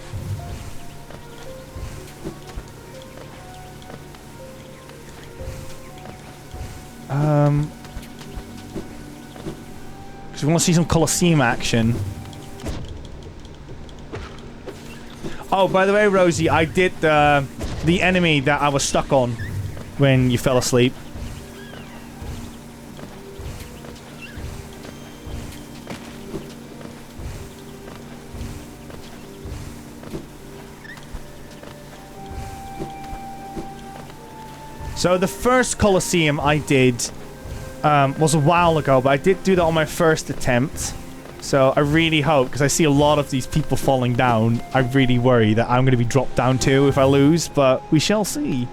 Because we want to see some Colosseum action. Oh, by the way, Rosie, I did the enemy that I was stuck on when you fell asleep. So the first Colosseum I did was a while ago, but I did do that on my first attempt. So I really hope, because I see a lot of these people falling down, I really worry that I'm going to be dropped down too if I lose, but we shall see.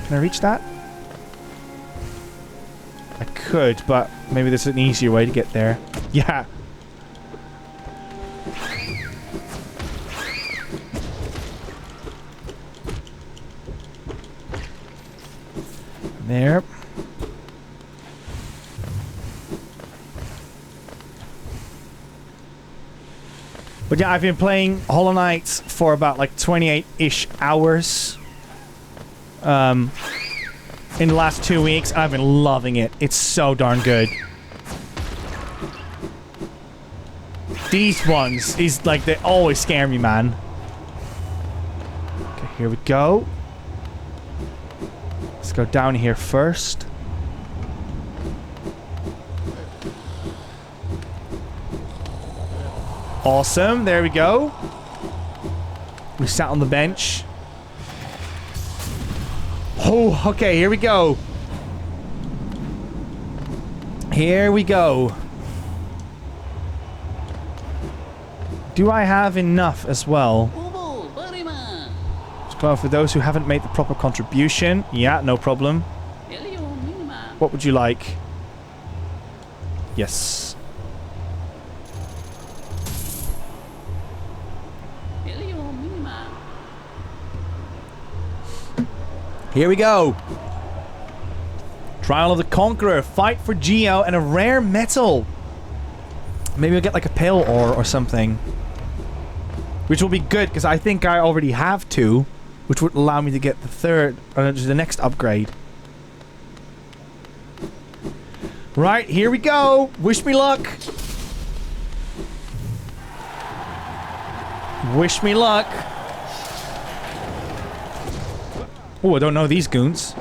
Can I reach that? I could, but maybe there's an easier way to get there. Yeah. There. But yeah, I've been playing Hollow Knight for about like 28-ish hours. In the last 2 weeks, I've been loving it. It's so darn good. These ones, is like, they always scare me, man. Okay, here we go. Let's go down here first. Awesome, there we go. We sat on the bench. Oh, okay, here we go. Here we go. Do I have enough as well? For those who haven't made the proper contribution. Yeah, no problem. What would you like? Yes. Here we go. Trial of the Conqueror. Fight for Geo and a rare metal. Maybe we'll get like a pale ore or something. Which will be good because I think I already have two. Which would allow me to get the third, or the next upgrade. Right, here we go. Wish me luck. Wish me luck. Oh, I don't know these goons.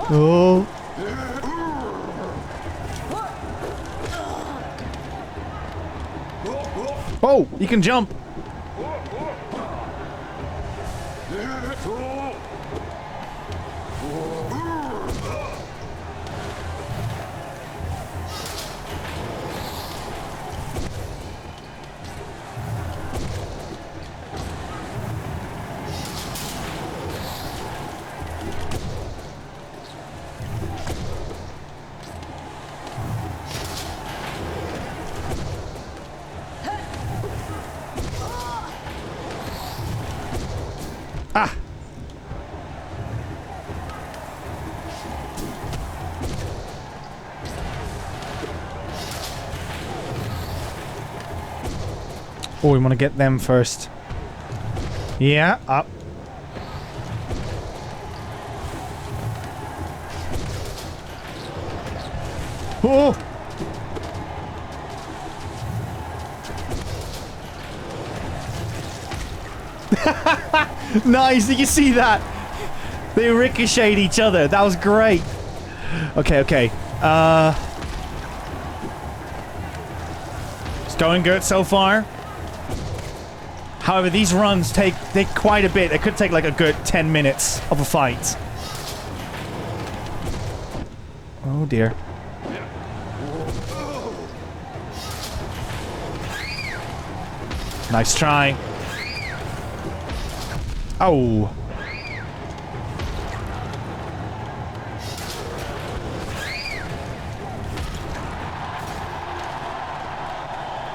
Oh. Oh, you can jump. Ah! Oh, we want to get them first. Yeah, up. Oh! Nice, did you see that? They ricocheted each other. That was great. Okay, okay. It's going good so far. However, these runs take quite a bit. It could take like a good 10 minutes of a fight. Oh dear. Nice try. Oh.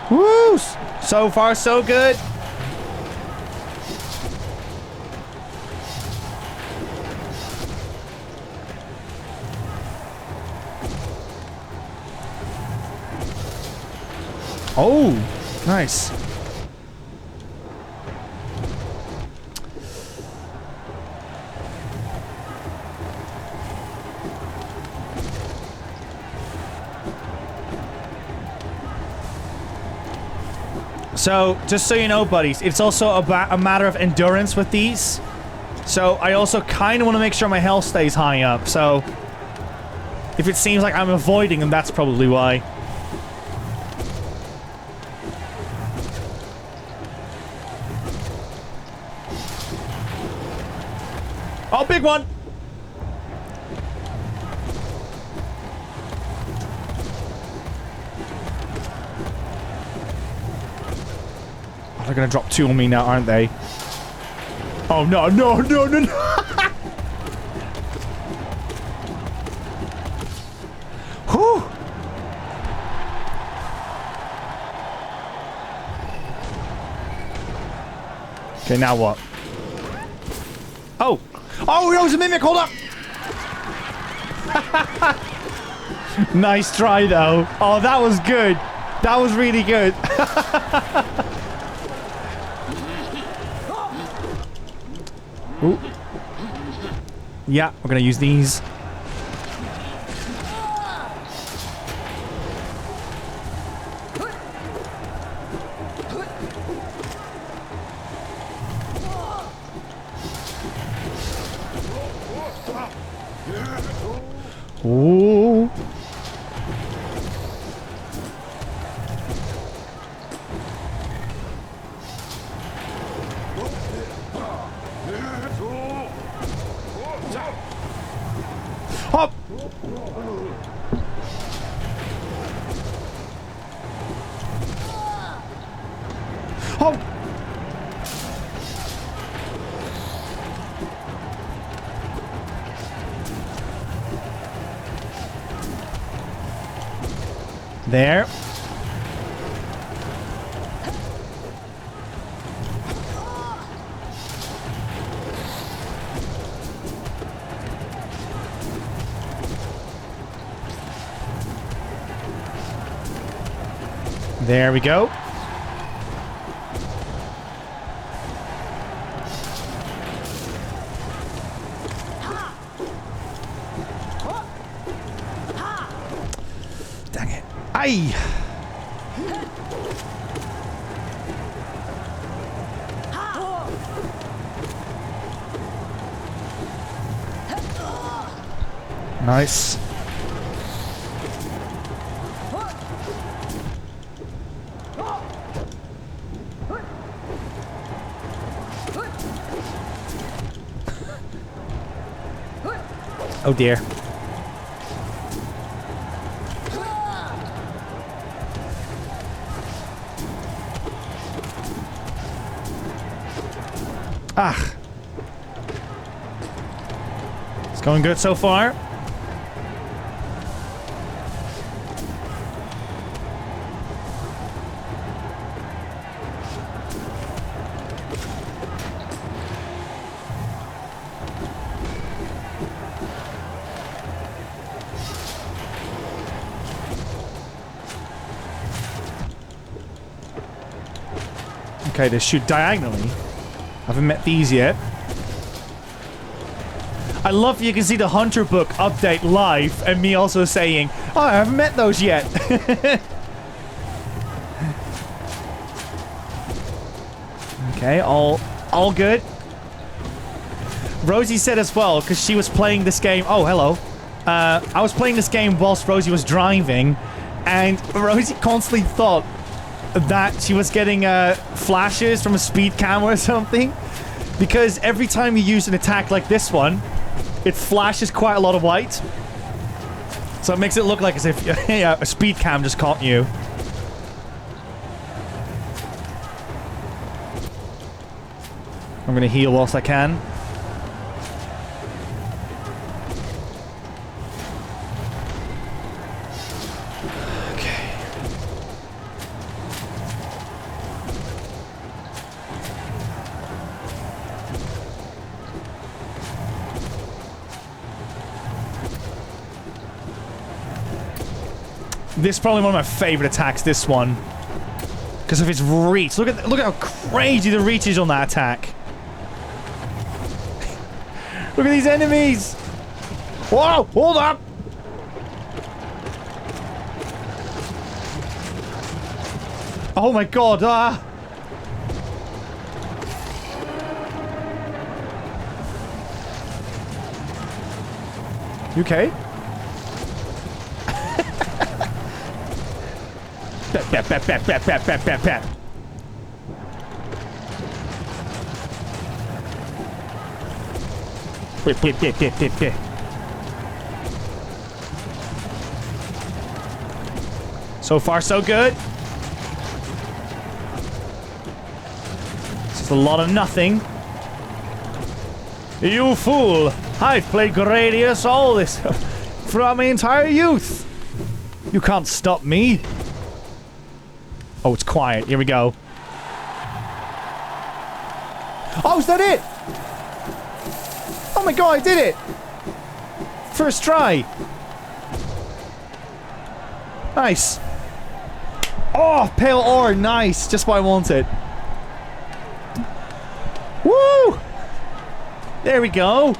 Woo! So far, so good. Oh, nice. So, just so you know, buddies, it's also a matter of endurance with these. So, I also kind of want to make sure my health stays high up. So, if it seems like I'm avoiding them, that's probably why. big one. Oh, they're gonna drop 2 on me now, aren't they? Oh, no, no, no, no, no. Whew. Okay, now what? Oh! Oh, no, it's a mimic! Hold up! Nice try, though. Oh, that was good. That was really good. Ooh. Yeah, we're gonna use these. Ooh. Hop. Hop. There. There we go. Dang it. Aye. Nice. Oh dear. Ah. It's going good so far. Okay, they shoot diagonally. I haven't met these yet. I love you can see the Hunter book update live and me also saying, oh, I haven't met those yet. Okay, all good. Rosie said as well, because she was playing this game. Oh, hello. I was playing this game whilst Rosie was driving, and Rosie constantly thought that she was getting flashes from a speed camera or something, because every time you use an attack like this one, it flashes quite a lot of white, so it makes it look like as if yeah, a speed cam just caught you. I'm gonna heal whilst I can. This is probably one of my favorite attacks, this one. Because of its reach. Look at how crazy the reach is on that attack. Look at these enemies! Whoa! Hold up! Oh my god, You okay? Pat, pat, pat, pat, pat, pat, pat, pat. So far, so good. It's just a lot of nothing. You fool! I've played Gradius all this throughout my entire youth. You can't stop me. Oh, it's quiet. Here we go. Oh, is that it? Oh my god, I did it! First try. Nice. Oh, pale ore, nice. Just what I wanted. Woo! There we go.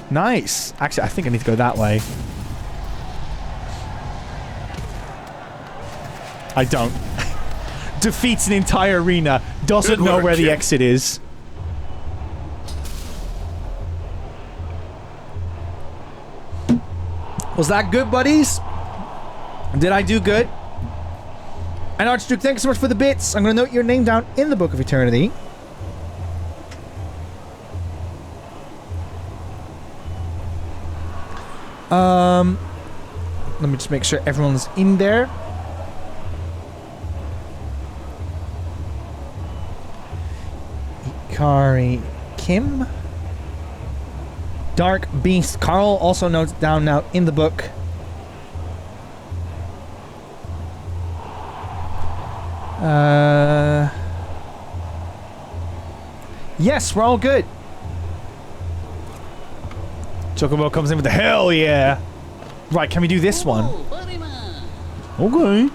Nice. Actually, I think I need to go that way. I don't. Defeats an entire arena. Doesn't know where the exit is. Was that good, buddies? Did I do good? And Archduke, thanks so much for the bits. I'm going to note your name down in the Book of Eternity. Let me just make sure everyone's in there. Ikari Kim. Dark Beast. Carl also notes down now in the book. Yes, we're all good. Chocobo comes in with the hell yeah. Right, can we do this one? Okay.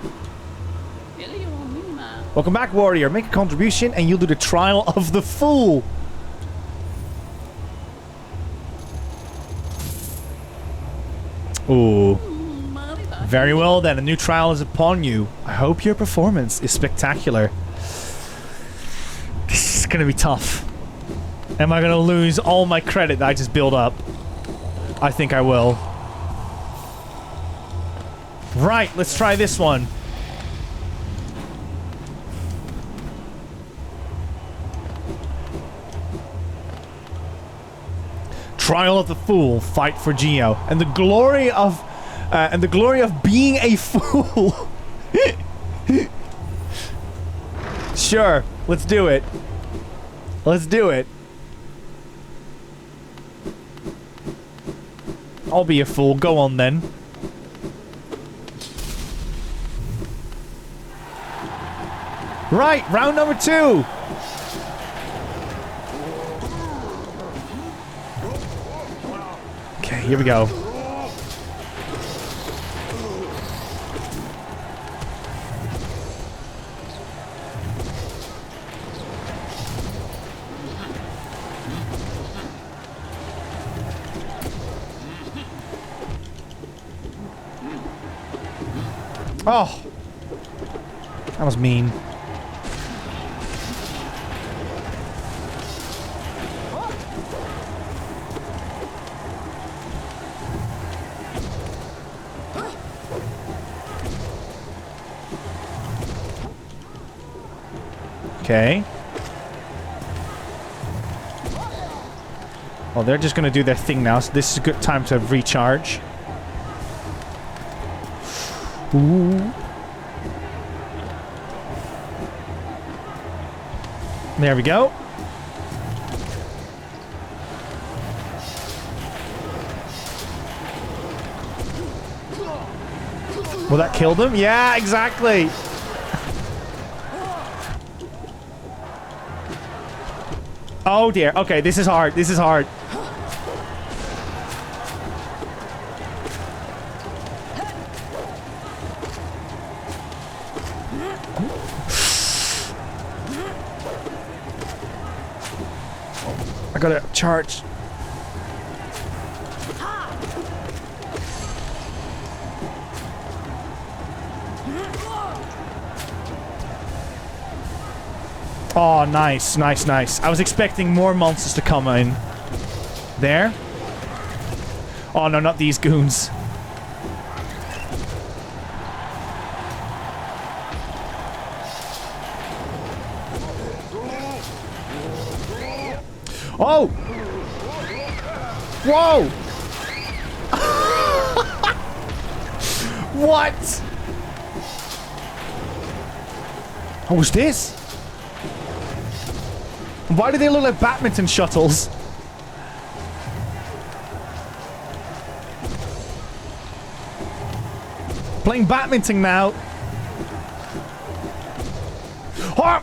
Welcome back, warrior. Make a contribution and you'll do the trial of the fool. Ooh. Very well then, a new trial is upon you. I hope your performance is spectacular. This is gonna be tough. Am I gonna lose all my credit that I just built up? I think I will. Right, let's try this one. Trial of the Fool, fight for Geo, and the glory of being a fool. Sure, let's do it. Let's do it. I'll be a fool. Go on then. Right, round number 2. Okay, here we go. Oh, that was mean. Okay. Well, they're just gonna do their thing now, so this is a good time to recharge. Ooh. There we go. Will that kill them? Yeah, exactly. Oh dear. Okay, this is hard. This is hard. I gotta charge. Oh, nice, nice, nice. I was expecting more monsters to come in. There. Oh, no, not these goons. Oh! Whoa! What? What was this? Why do they look like badminton shuttles? Playing badminton now. Oh!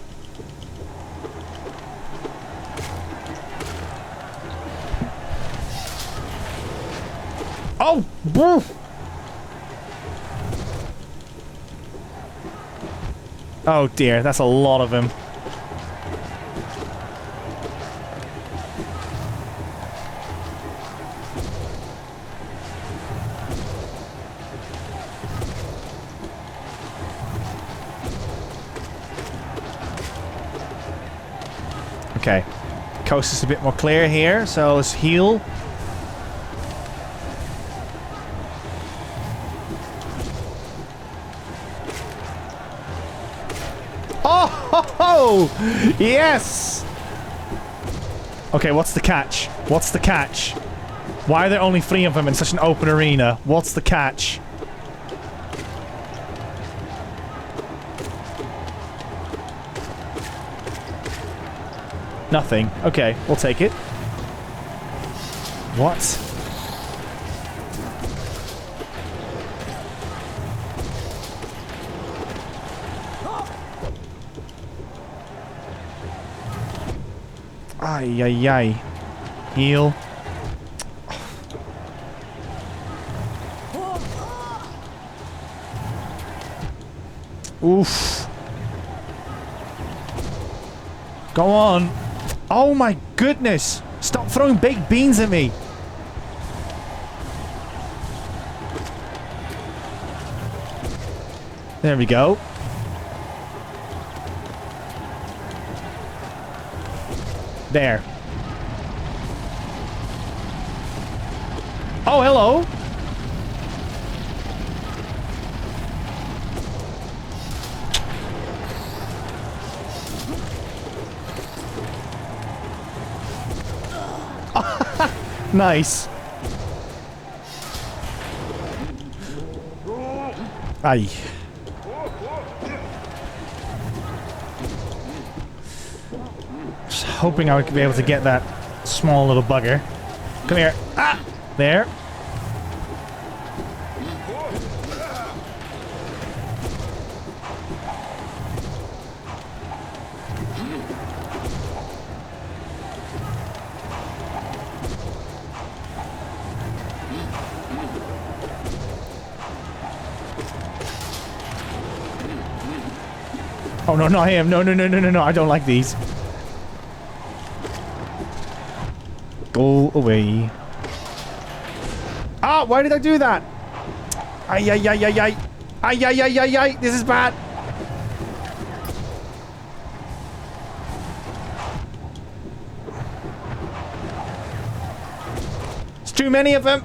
Oh! Boo! Oh dear, that's a lot of him. Okay. Coast is a bit more clear here, so let's heal. Oh! Yes! Okay, what's the catch? What's the catch? Why are there only 3 of them in such an open arena? What's the catch? Nothing. Okay, we'll take it. What? Ay, ay, ay. Heal. Oof. Go on. Oh my goodness. Stop throwing baked beans at me. There we go. There. Oh, hello. Nice. Aye. Just hoping I would be able to get that small little bugger. Come here. Ah! There. Oh no, not him. No, no, no, no, no, no. I don't like these. Go away. Ah, why did I do that? Ay, ay, ay, ay, ay. Ay, ay, ay, ay, ay. This is bad. It's too many of them.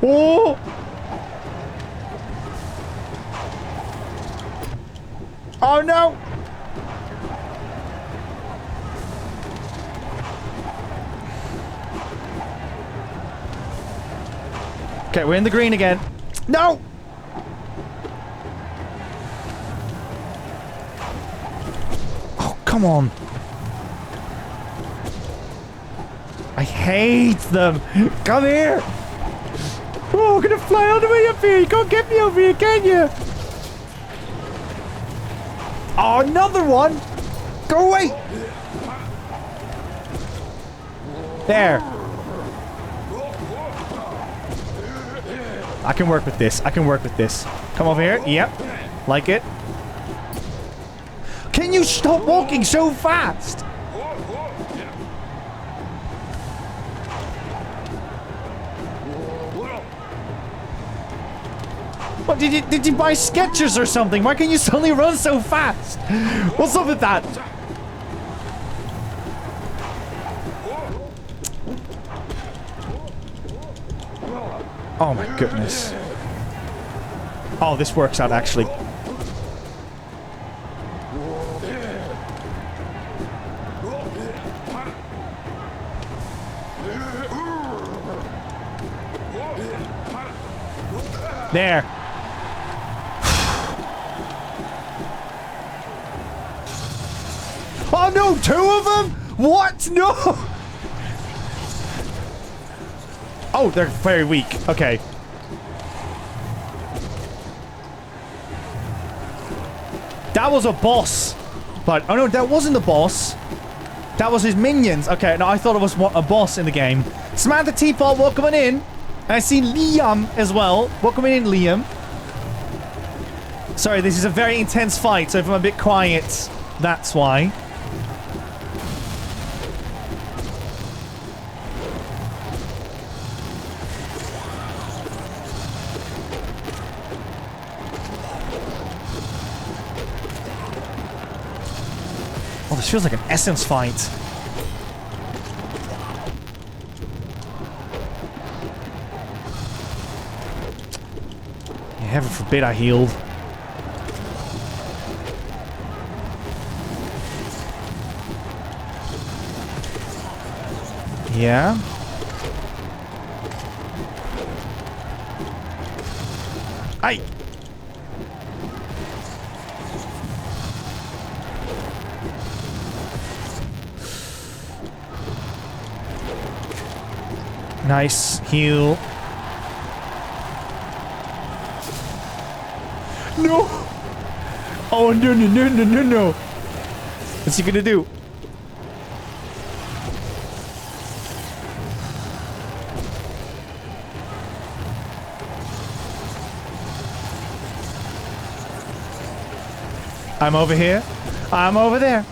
Oh! Oh no! Okay, we're in the green again. No! Oh, come on. I hate them. Come here. Oh, I'm gonna fly all the way up here. You can't get me over here, can you? Oh, another one! Go away! There. I can work with this. I can work with this. Come over here. Yep. Like it. Can you stop walking so fast? What, did you buy Skechers or something? Why can you suddenly run so fast? What's up with that? Oh my goodness. Oh, this works out actually. There. Oh no, 2 of them? What? No! Oh, they're very weak. Okay. That was a boss. But, oh no, that wasn't the boss. That was his minions. Okay, no, I thought it was a boss in the game. Samantha Teapot, welcome on in. And I see Liam as well. Welcome in, Liam. Sorry, this is a very intense fight, so if I'm a bit quiet, that's why. Oh, this feels like an essence fight. Yeah, heaven forbid I healed. Yeah. Aye. Nice heal. No! Oh, no, no, no, no, no, no. What's he gonna do? I'm over here. I'm over there.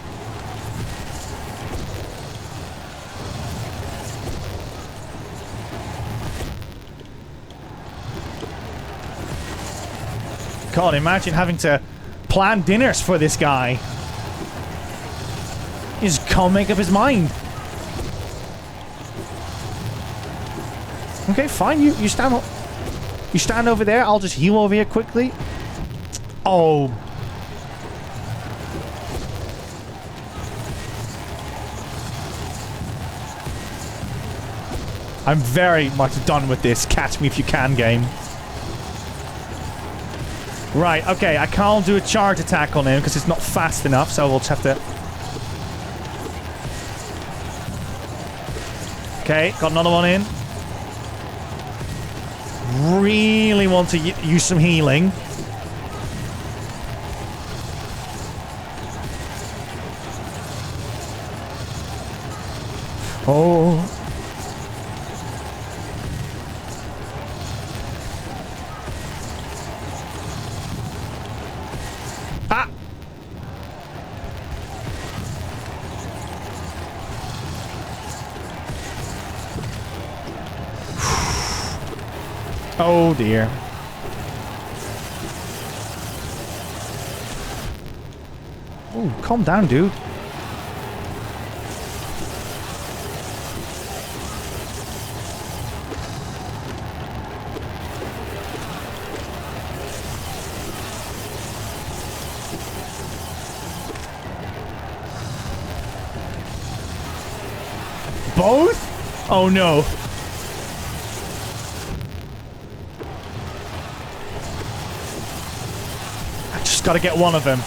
God, imagine having to plan dinners for this guy. He just can't make up his mind. Okay, fine. You stand over there. I'll just heal over here quickly. Oh. I'm very much done with this catch me if you can game. Right, okay, I can't do a charge attack on him because it's not fast enough, so we'll just have to... Okay, got another one in. Really want to use some healing. Oh... Oh dear. Oh, calm down, dude. Both? Oh no. Gotta get one of them.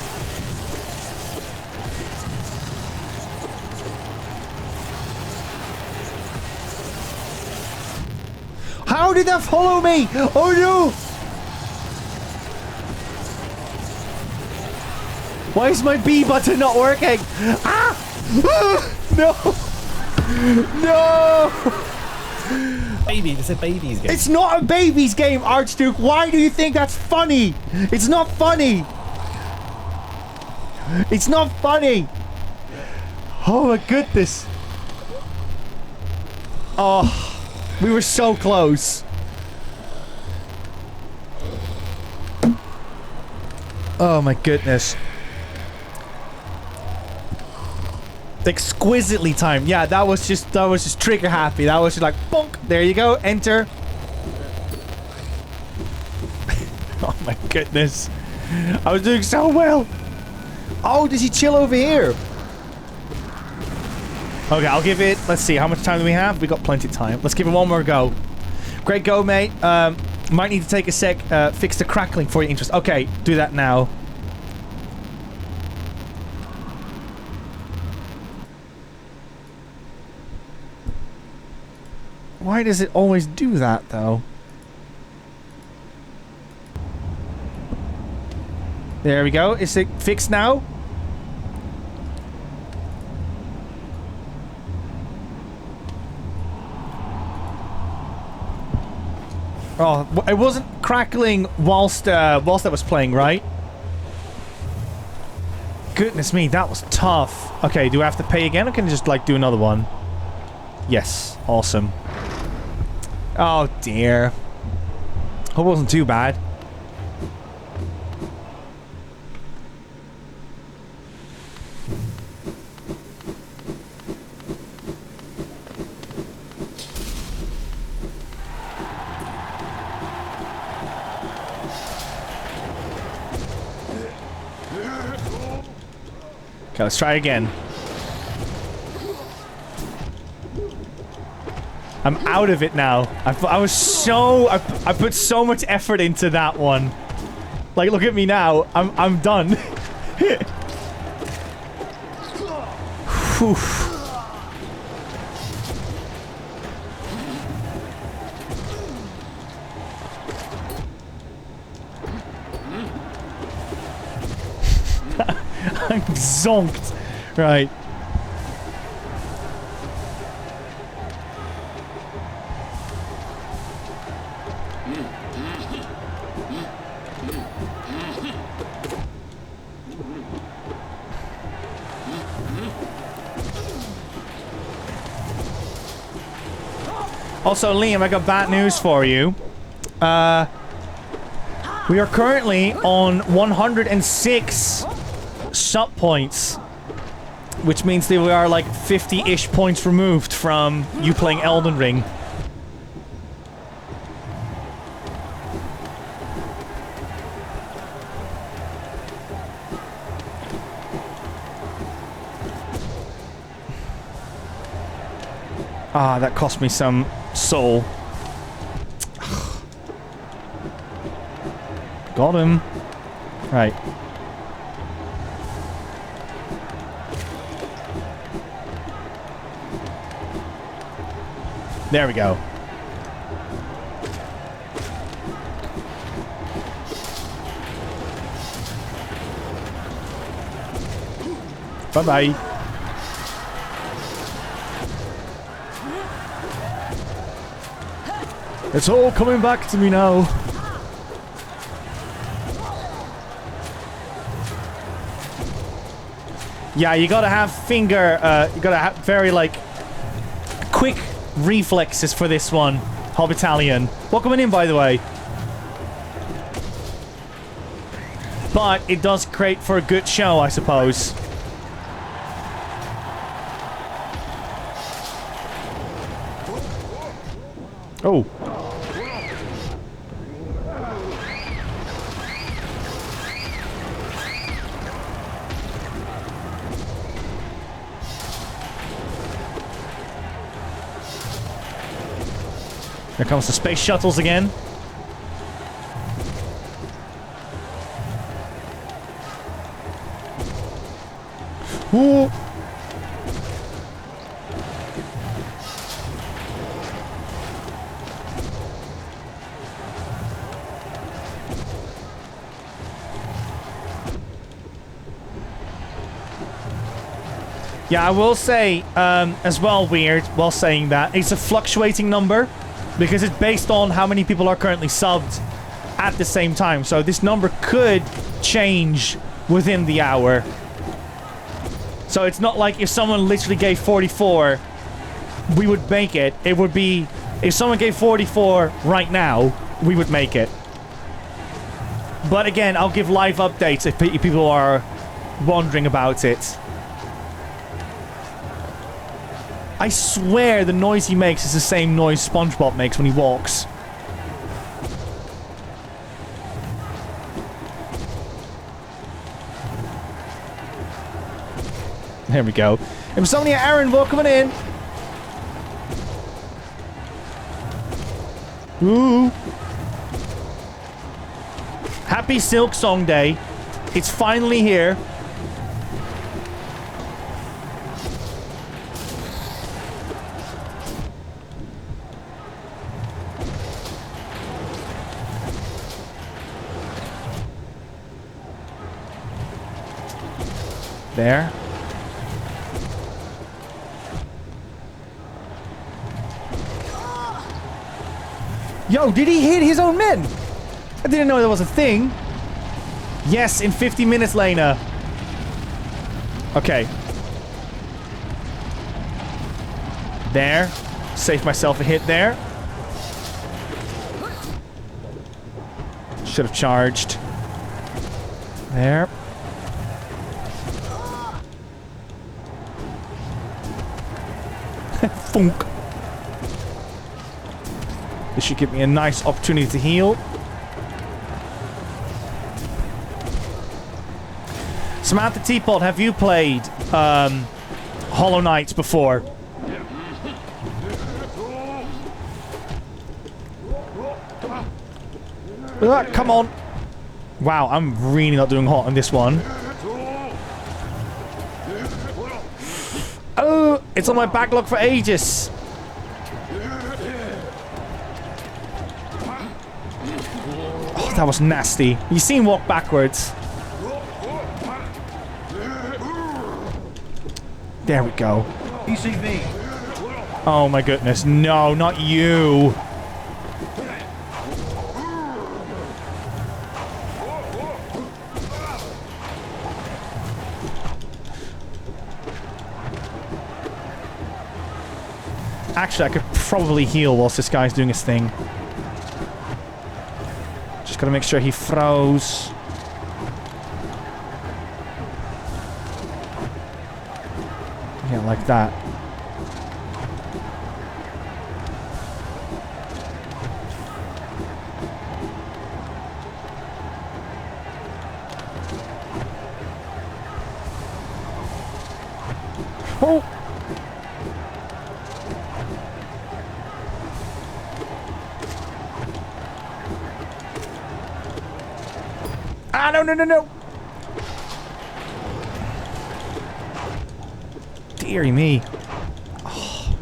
How did that follow me? Oh no! Why is my B button not working? Ah! No! No! Baby, it's a baby's game. It's not a baby's game, Archduke. Why do you think that's funny? It's not funny. It's not funny. Oh my goodness. Oh, we were so close. Oh my goodness. Exquisitely timed. Yeah, that was just trigger happy. That was just like bonk. There you go. Enter. Oh my goodness. I was doing so well. Oh, does he chill over here? Okay, I'll give it... Let's see, how much time do we have? We got plenty of time. Let's give it one more go. Great go, mate. Might need to take a sec, fix the crackling for your interest. Okay, do that now. Why does it always do that, though? There we go. Is it fixed now? Oh, it wasn't crackling whilst I was playing, right? Goodness me, that was tough. Okay, do I have to pay again, or can I just, like, do another one? Yes. Awesome. Oh, dear. Hope it wasn't too bad. Okay, let's try again. I'm out of it now. I put so much effort into that one. Like, look at me now. I'm done. Whew. I'm zonked. Right. Also, Liam, I got bad news for you. We are currently on 106 sub points, which means that we are like 50-ish points removed from you playing Elden Ring. Ah, that cost me some soul. Got him. Right. There we go. Bye-bye. It's all coming back to me now. Yeah, you gotta have you gotta have very, like, quick reflexes for this one, Hobbitalion. Welcome in, by the way. But it does create for a good show, I suppose. Oh. Here comes the space shuttles again. Ooh. Yeah, I will say, as well, weird, while saying that, it's a fluctuating number, because it's based on how many people are currently subbed at the same time. So this number could change within the hour. So it's not like if someone literally gave 44, we would make it. It would be, if someone gave 44 right now, we would make it. But again, I'll give live updates if people are wondering about it. I swear the noise he makes is the same noise SpongeBob makes when he walks. There we go. Insomnia Aaron, welcome in. Ooh. Happy Silk Song Day. It's finally here. There. Yo, did he hit his own men? I didn't know there was a thing. Yes, in 50 minutes, Lena. Okay. There. Save myself a hit there. Should have charged. There. Funk. This should give me a nice opportunity to heal. Samantha Teapot, have you played Hollow Knight before? Come on. Wow, I'm really not doing hot on this one. Oh, it's on my backlog for ages. Oh, that was nasty. You see him walk backwards. There we go. ECV. Oh my goodness. No, not you. Actually, I could probably heal whilst this guy's doing his thing. Just gotta make sure he throws. Yeah, like that. Oh! Ah, no, no, no, no! Deary me. Oh.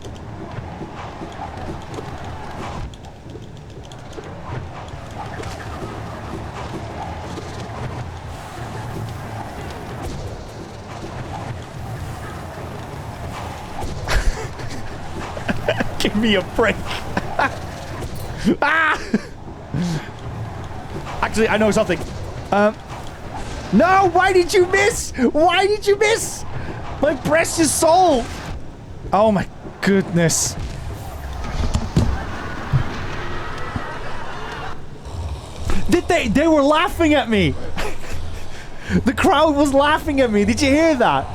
Give me a break. Ah! Actually, I know something. No! Why did you miss? Why did you miss? My precious soul! Oh my goodness. They were laughing at me! The crowd was laughing at me. Did you hear that?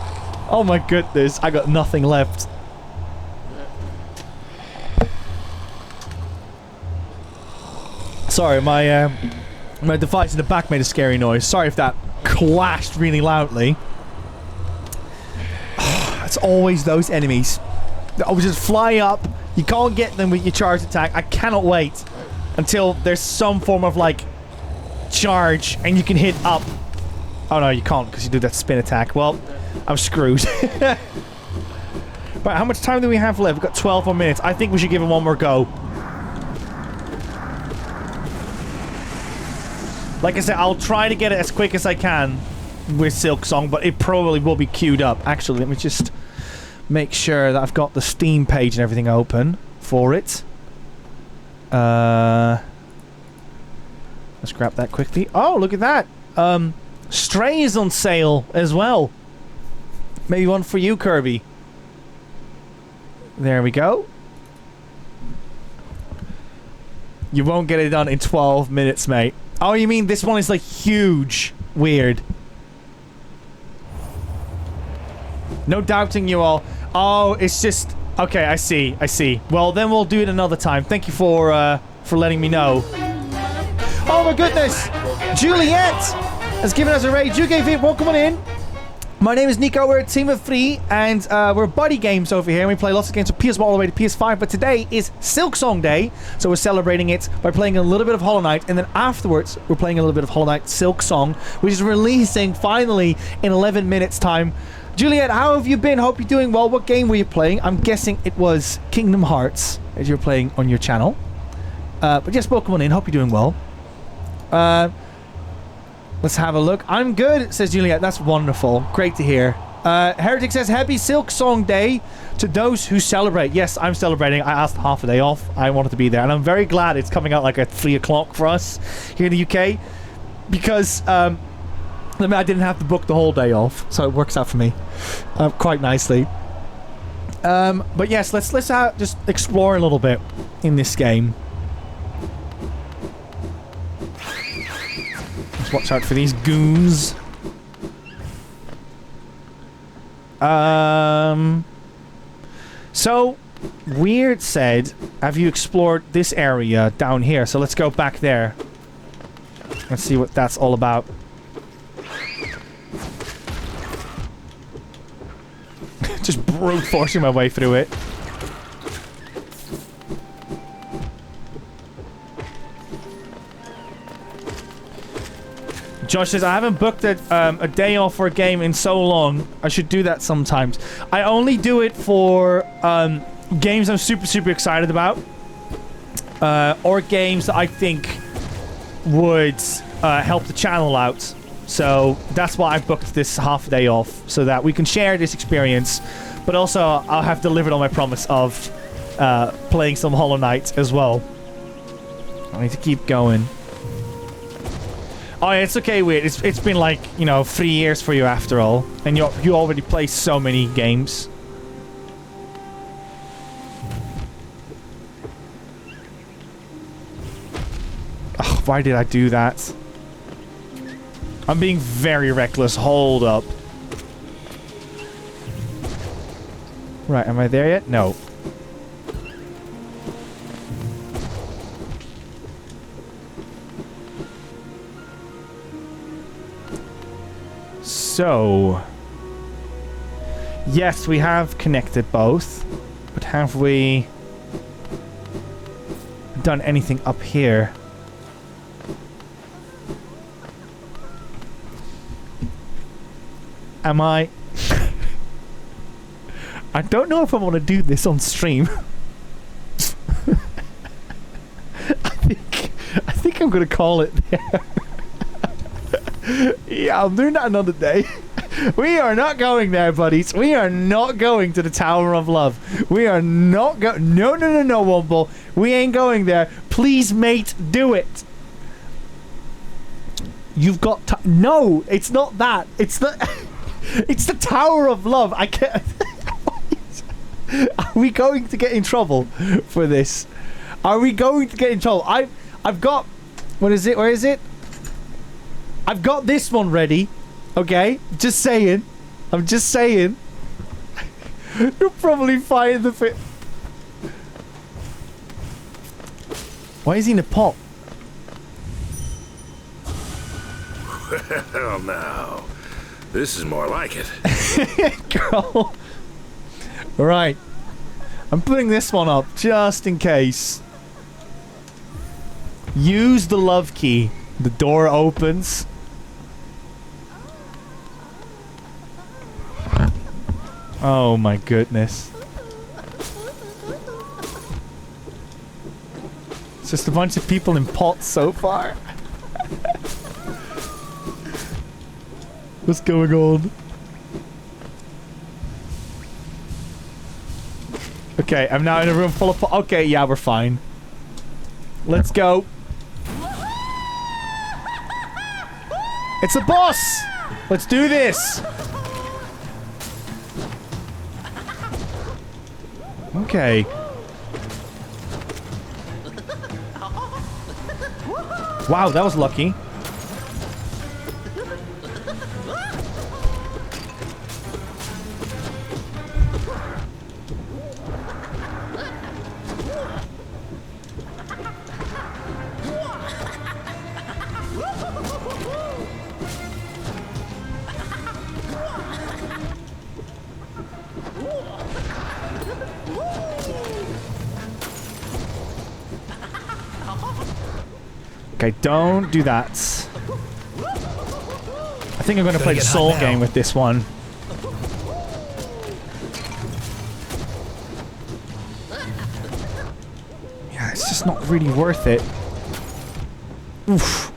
Oh my goodness. I got nothing left. Sorry, my device in the back made a scary noise. Sorry if that clashed really loudly. It's always those enemies that always just fly up. You can't get them with your charge attack. I cannot wait until there's some form of like charge and you can hit up. Oh no, you can't because you do that spin attack. Well, I'm screwed. Right, how much time do we have left? We've got 12 more minutes. I think we should give him one more go. Like I said, I'll try to get it as quick as I can with Silk Song, but it probably will be queued up. Actually, let me just make sure that I've got the Steam page and everything open for it. Let's grab that quickly. Oh, look at that. Stray is on sale as well. Maybe one for you, Kirby. There we go. You won't get it done in 12 minutes, mate. Oh, you mean this one is like huge? Weird. No doubting you all. Oh, it's just... Okay, I see. I see. Well, then we'll do it another time. Thank you for letting me know. Oh my goodness! Juliet has given us a raid. You gave it. Welcome on in. My name is Nico, we're a team of 3, and we're BuddyGames over here, and we play lots of games from PS1 all the way to PS5, but today is Silksong Day, so we're celebrating it by playing a little bit of Hollow Knight, and then afterwards, we're playing a little bit of Hollow Knight Silksong, which is releasing, finally, in 11 minutes time. Juliet, how have you been? Hope you're doing well. What game were you playing? I'm guessing it was Kingdom Hearts, as you're playing on your channel. But yes, welcome on in, hope you're doing well. Let's have a look. I'm good, says Juliet. That's wonderful. Great to hear. Heretic says, Happy Silksong Day to those who celebrate. Yes, I'm celebrating. I asked half a day off. I wanted to be there. And I'm very glad it's coming out like at 3 o'clock for us here in the UK. Because I didn't have to book the whole day off. So it works out for me quite nicely. But yes, let's just explore a little bit in this game. Watch out for these goons. So, Weird said, have you explored this area down here? So let's go back there. Let's see what that's all about. Just brute forcing my way through it. Josh says, I haven't booked a day off for a game in so long. I should do that sometimes. I only do it for games I'm super excited about. Or games that I think would help the channel out. So that's why I booked this half day off. So that we can share this experience. But also, I'll have delivered on my promise of playing some Hollow Knight as well. I need to keep going. Oh, yeah, it's okay, Weird. It's been like, you know, 3 years for you after all. And you already play so many games. Ugh, why did I do that? I'm being very reckless. Hold up. Right, am I there yet? No. So, yes, we have connected both, but have we done anything up here? Am I... I don't know if I want to do this on stream. I think I'm going to call it there. Yeah, I'm doing that another day. We are not going there, buddies. We are not going to the Tower of Love. We are not going... No, Womble. We ain't going there. Please, mate, do it. You've got... No, it's not that. It's the... It's the Tower of Love. I can't... Are we going to get in trouble for this? Are we going to get in trouble? I've got... What is it? Where is it? I've got this one ready. Okay? Just saying. I'm just saying. You'll probably find the fit. Why is he in a pot? Well, now. This is more like it. Girl. Alright. I'm putting this one up just in case. Use the love key. The door opens. Oh my goodness. It's just a bunch of people in pots so far. What's going on? Okay, I'm now in a room full of pots. Okay, yeah, we're fine. Let's go. It's a boss! Let's do this! Okay. Wow, that was lucky. Okay, don't do that. I think I'm going to play the soul game with this one. Yeah, it's just not really worth it. Oof.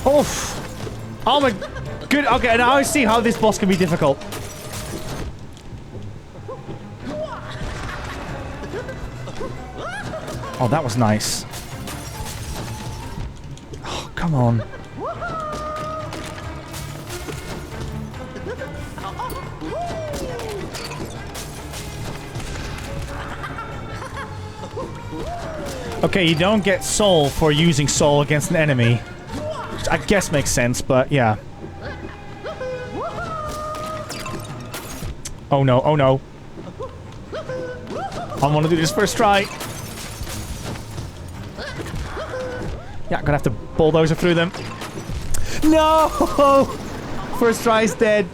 Oof. Oh my good. Okay, now I see how this boss can be difficult. Oh, that was nice. Oh, come on. Okay, you don't get soul for using soul against an enemy. Which I guess makes sense, but yeah. Oh no, oh no. I want to do this first try. Yeah, I'm gonna have to bulldozer through them. No! First try is dead.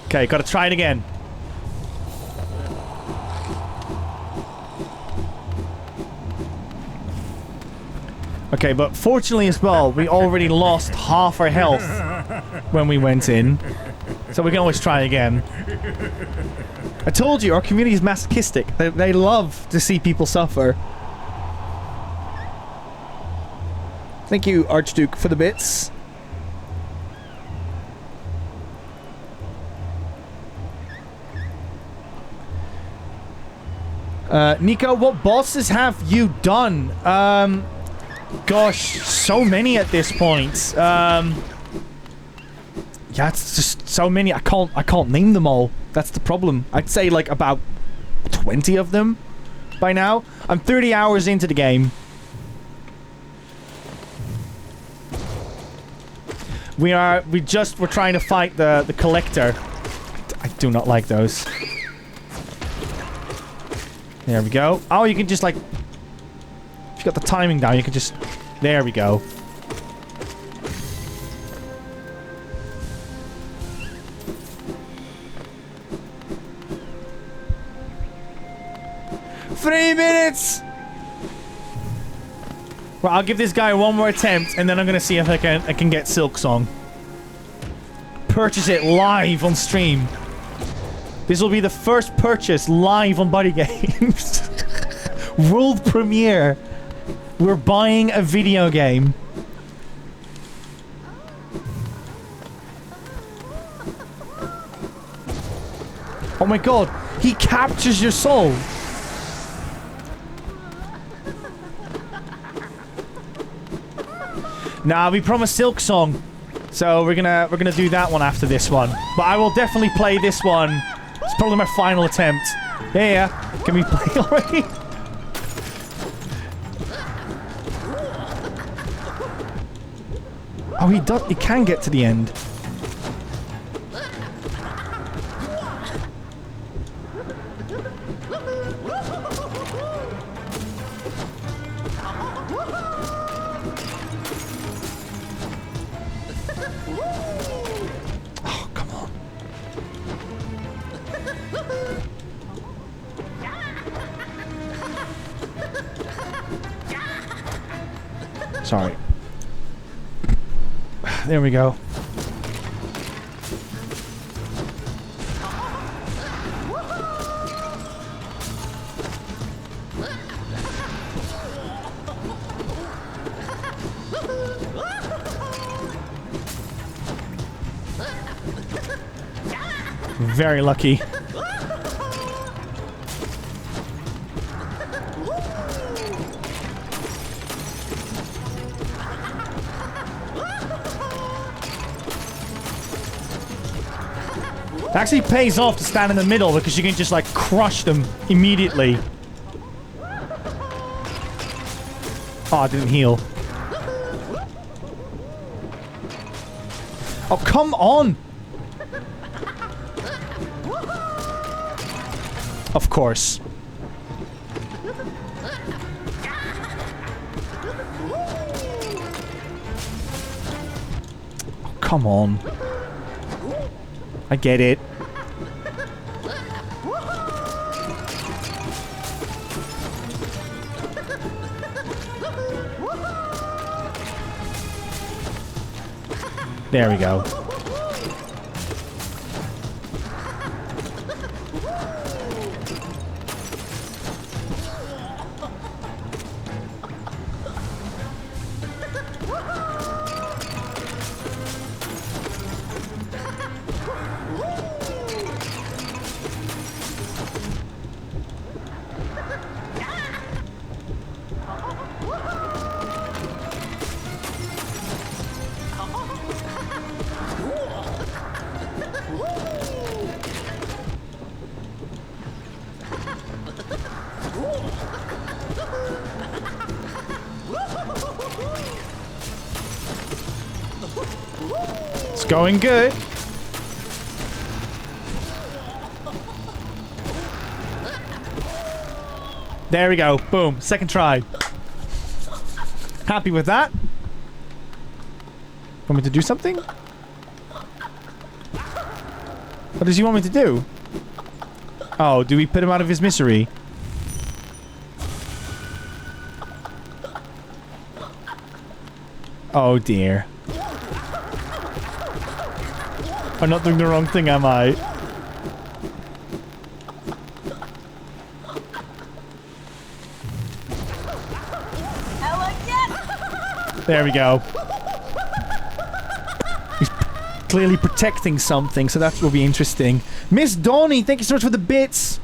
Okay, gotta try it again. Okay, but fortunately as well, we already lost half our health when we went in. So we can always try again. I told you, our community is masochistic. They love to see people suffer. Thank you, Archduke, for the bits. Nico, what bosses have you done? Gosh, so many at this point. Yeah, it's just so many. I can't name them all. That's the problem. I'd say like about 20 of them by now. I'm 30 hours into the game. We're trying to fight the collector. I do not like those. There we go. Oh, you can just like, if you got the timing down, you can just, there we go. Three minutes! Well, I'll give this guy one more attempt, and then I'm gonna see if I can get Silk Song. Purchase it live on stream. This will be the first purchase live on BuddyGames. World premiere. We're buying a video game. Oh my god, he captures your soul. Nah, we promised Silk Song, so we're gonna do that one after this one. But I will definitely play this one. It's probably my final attempt. Yeah. Can we play already? Oh, he does. He can get to the end. Sorry. There we go. Very lucky. It actually pays off to stand in the middle because you can just like crush them immediately. Oh, I didn't heal. Oh, come on! Of course. Oh, come on. I get it. There we go. It's going good. There we go. Boom. Second try. Happy with that. Want me to do something? What does he want me to do? Oh, do we put him out of his misery? Oh dear. I'm not doing the wrong thing, am I? There we go. He's clearly protecting something, so that will be interesting. Miss Donnie, thank you so much for the bits.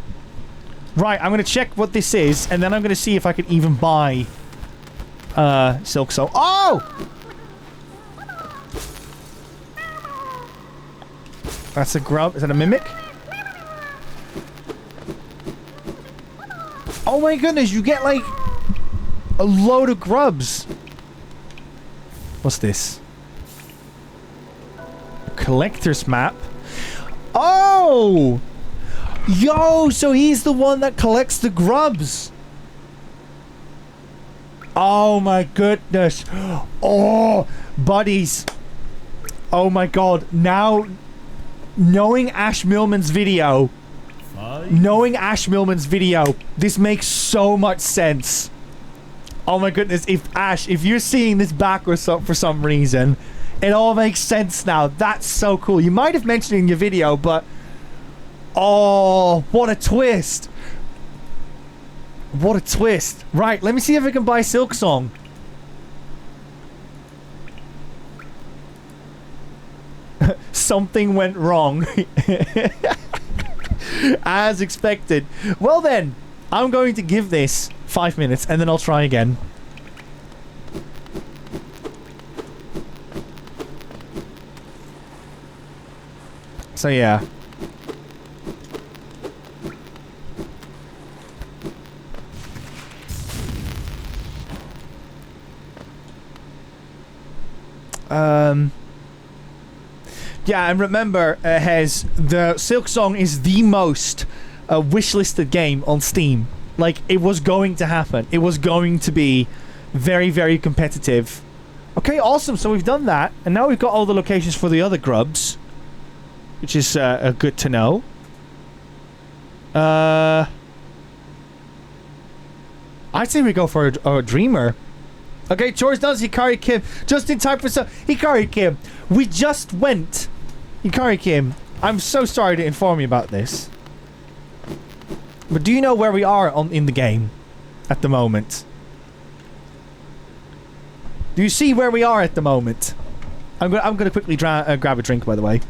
Right, I'm going to check what this is, and then I'm going to see if I can even buy Silk Soul. Oh! That's a grub. Is that a mimic? Oh my goodness, you get like a load of grubs. What's this? Collector's map. Oh! Yo, so he's the one that collects the grubs. Oh my goodness. Oh, buddies. Oh my god. Now, knowing Ash Millman's video, this makes so much sense. Oh my goodness, if Ash, if you're seeing this backwards for some reason, it all makes sense now. That's so cool. You might have mentioned it in your video, but oh, what a twist. What a twist. Right, let me see if I can buy Silk Song. Something went wrong. As expected. Well then, I'm going to give this 5 minutes and then I'll try again. So yeah. Yeah, and remember, Hez, the Silk Song is the most wishlisted game on Steam. Like, it was going to happen. It was going to be very, very competitive. Okay, awesome. So we've done that. And now we've got all the locations for the other grubs. Which is good to know. I'd say we go for a Dreamer. Okay, chores done. Hikari Kim. Just in time for some... Hikari Kim, we just went... Hikari Kim, I'm so sorry to inform you about this. But do you know where we are in the game at the moment? Do you see where we are at the moment? I'm gonna quickly grab a drink, by the way.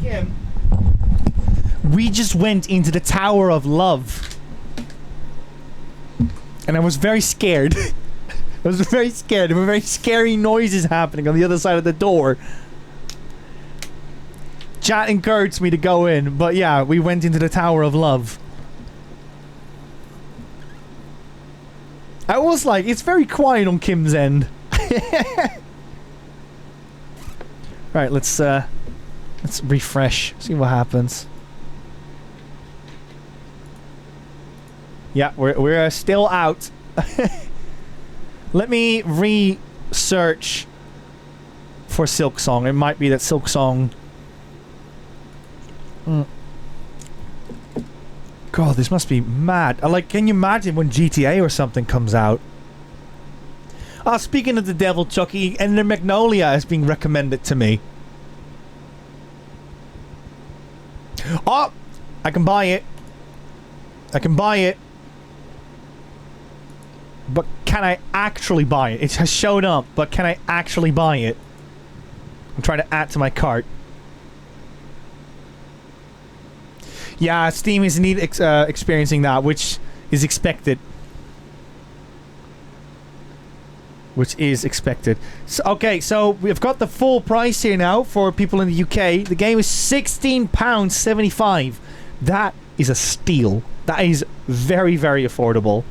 Kim, we just went into the Tower of Love. And I was very scared. I was very scared. There were very scary noises happening on the other side of the door. Chat encouraged me to go in, but yeah, we went into the Tower of Love. I was like, it's very quiet on Kim's end. Right, let's refresh, see what happens. Yeah, we're still out. Let me research for Silksong. It might be that Silksong. God, this must be mad. Like, can you imagine when GTA or something comes out? Ah, speaking of the devil, Chucky, and the Magnolia is being recommended to me. Oh, I can buy it. I can buy it. But can I actually buy it? It has shown up, but can I actually buy it? I'm trying to add to my cart. Yeah, Steam is indeed experiencing that, which is expected. Which is expected. So, okay, so we've got the full price here now for people in the UK. The game is £16.75. That is a steal. That is very, very affordable.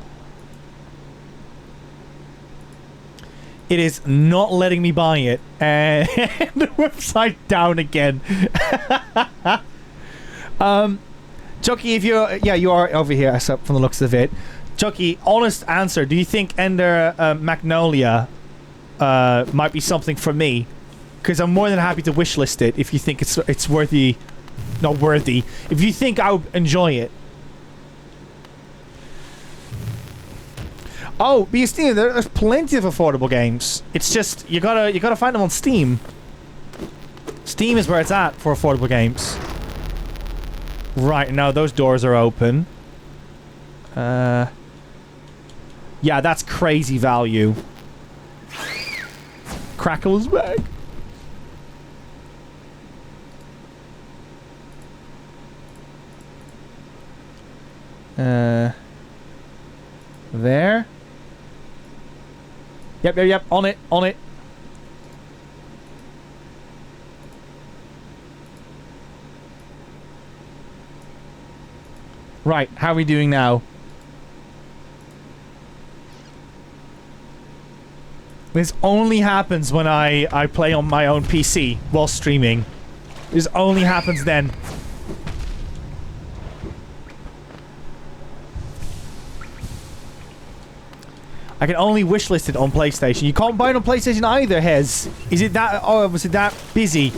It is not letting me buy it. And the website down again. Chucky, if you're... Yeah, you are over here, so from the looks of it. Chucky, honest answer. Do you think Ender Magnolia might be something for me? Because I'm more than happy to wishlist it if you think it's worthy... Not worthy. If you think I would enjoy it. Oh, BSD, there's plenty of affordable games. It's just you gotta find them on Steam. Steam is where it's at for affordable games. Right, now those doors are open. Yeah, that's crazy value. Crackle's back. There. Yep. On it. Right, how are we doing now? This only happens when I play on my own PC while streaming. This only happens then. I can only wishlist it on PlayStation. You can't buy it on PlayStation either, Hez. Is it that... Oh, was it that busy?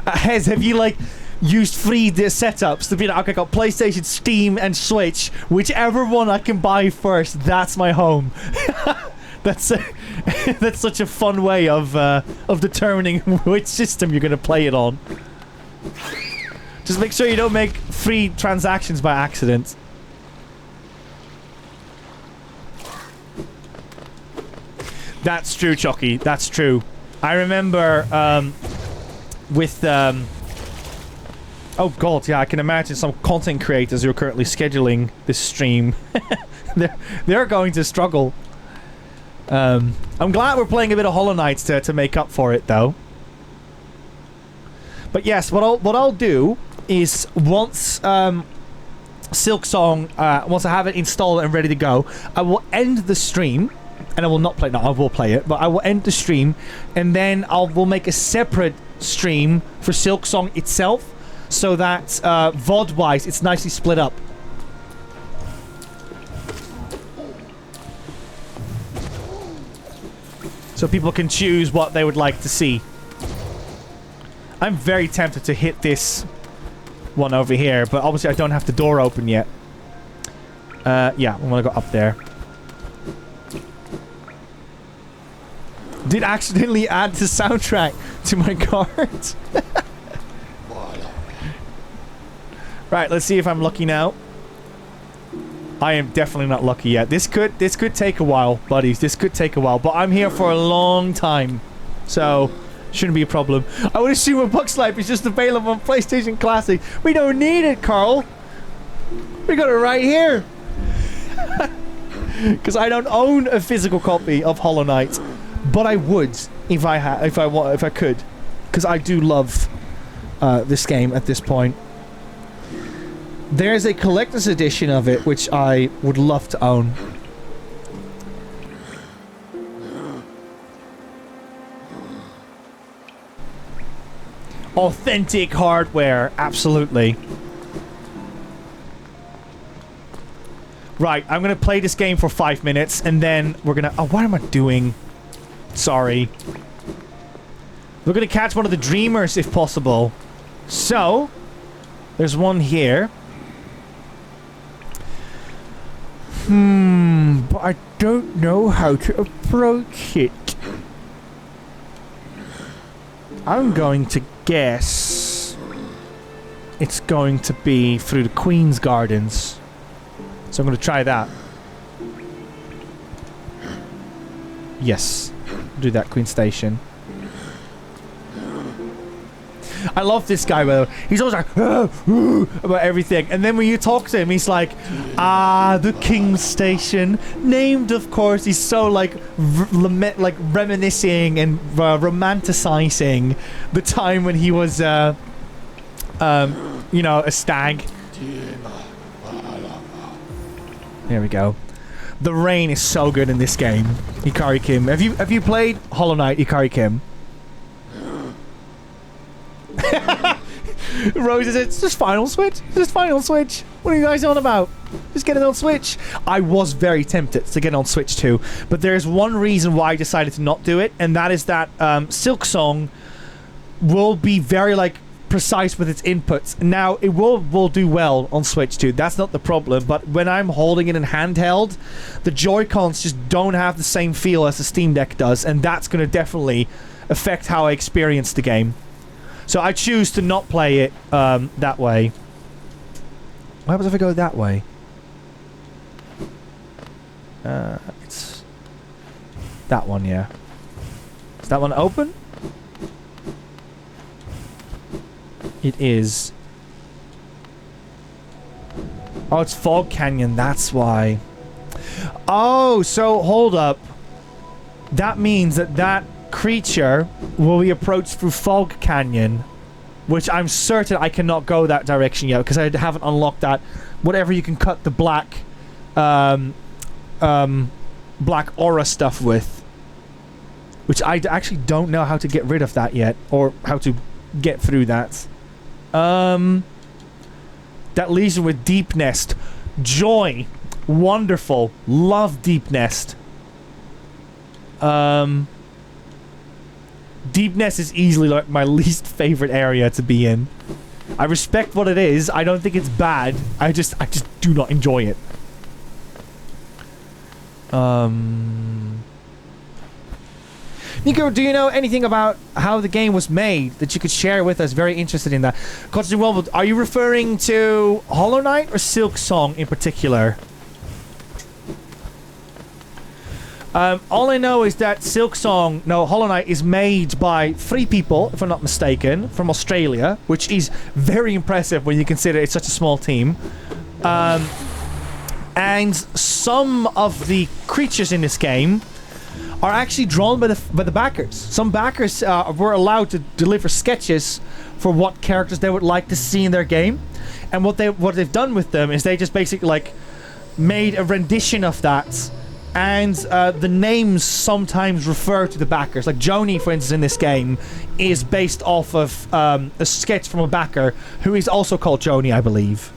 Hez, have you, like, used free setups to be like, okay, I got PlayStation, Steam, and Switch. Whichever one I can buy first, that's my home. That's such a fun way of determining which system you're going to play it on. Just make sure you don't make free transactions by accident. That's true, Chucky. That's true. I remember with oh god, yeah, I can imagine some content creators who are currently scheduling this stream. they're going to struggle. I'm glad we're playing a bit of Hollow Knight to make up for it, though. But yes, what I'll do is once Silksong, once I have it installed and ready to go, I will end the stream. And I will not play... No, I will play it. But I will end the stream. And then we'll make a separate stream for Silksong itself. So that, VOD-wise, it's nicely split up. So people can choose what they would like to see. I'm very tempted to hit this one over here. But obviously I don't have the door open yet. Yeah, I'm gonna go up there. Did accidentally add the soundtrack to my cart. Right, let's see if I'm lucky now. I am definitely not lucky yet. This could take a while, buddies. This could take a while, but I'm here for a long time, so shouldn't be a problem. I would assume a Buck Snipe is just available on PlayStation Classic. We don't need it, Carl. We got it right here. Because I don't own a physical copy of Hollow Knight. But I would if I could, because I do love this game at this point. There's a collector's edition of it, which I would love to own. Authentic hardware, absolutely. Right, I'm gonna play this game for 5 minutes, and then we're gonna... Oh, what am I doing? Sorry. We're gonna catch one of the dreamers, if possible. So, there's one here. But I don't know how to approach it. I'm going to guess it's going to be through the Queen's Gardens. So I'm going to try that. Yes. Do that, Queen Station. I love this guy, though. He's always like, about everything. And then when you talk to him, he's like, the King's Station. Named, of course. He's so, like, reminiscing and romanticizing the time when he was, you know, a stag. There we go. The rain is so good in this game. Ikari Kim. Have you played Hollow Knight, Ikari Kim? Rose says it's just Final Switch. It's just Final Switch. What are you guys on about? Just get it on Switch. I was very tempted to get on Switch too, but there's one reason why I decided to not do it, and that is that Silksong will be very like precise with its inputs. Now it will do well on Switch too. That's not the problem. But when I'm holding it in handheld, the Joy-Cons just don't have the same feel as the Steam Deck does, and that's going to definitely affect how I experience the game. So I choose to not play it that way. What happens if I go that way? It's that one, yeah. Is that one open? It is. Oh, it's Fog Canyon, that's why. Oh, so hold up. That means that creature will be approached through Fog Canyon, which I'm certain I cannot go that direction yet because I haven't unlocked that. Whatever you can cut the black black aura stuff with, which I actually don't know how to get rid of that yet, or how to get through that. That leaves me with Deep Nest. Joy. Wonderful. Love Deep Nest. Deep Nest is easily like my least favorite area to be in. I respect what it is. I don't think it's bad. I just do not enjoy it. Nico, do you know anything about how the game was made that you could share with us? Very interested in that. Constant World, are you referring to Hollow Knight or Silksong in particular? All I know is that Hollow Knight is made by 3 people, if I'm not mistaken, from Australia, which is very impressive when you consider it's such a small team. And some of the creatures in this game are actually drawn by the backers. Some backers were allowed to deliver sketches for what characters they would like to see in their game, and what they've done with them is they just basically like made a rendition of that. And the names sometimes refer to the backers. Like Joni, for instance, in this game, is based off of a sketch from a backer who is also called Joni, I believe.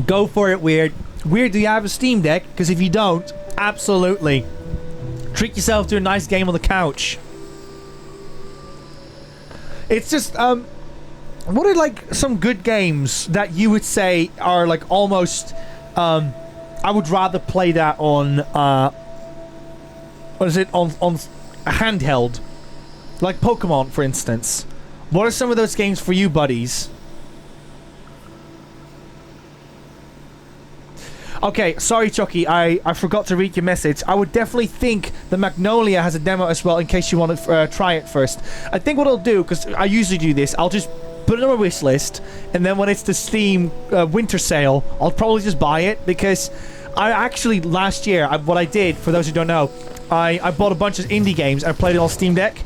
Go for it, Weird. Weird, do you have a Steam Deck? Because if you don't, absolutely. Treat yourself to a nice game on the couch. It's just, what are like some good games that you would say are like almost I would rather play that on what is it on a handheld, like Pokemon for instance. What are some of those games for you, buddies? Okay, sorry Chucky, I forgot to read your message. I would definitely think the Magnolia has a demo as well in case you want to try it first. I think what I'll do, because I usually do this, I'll just put it on my wish list, and then when it's the Steam winter sale, I'll probably just buy it, because I actually, last year, what I did, for those who don't know, I bought a bunch of indie games and I played it on Steam Deck.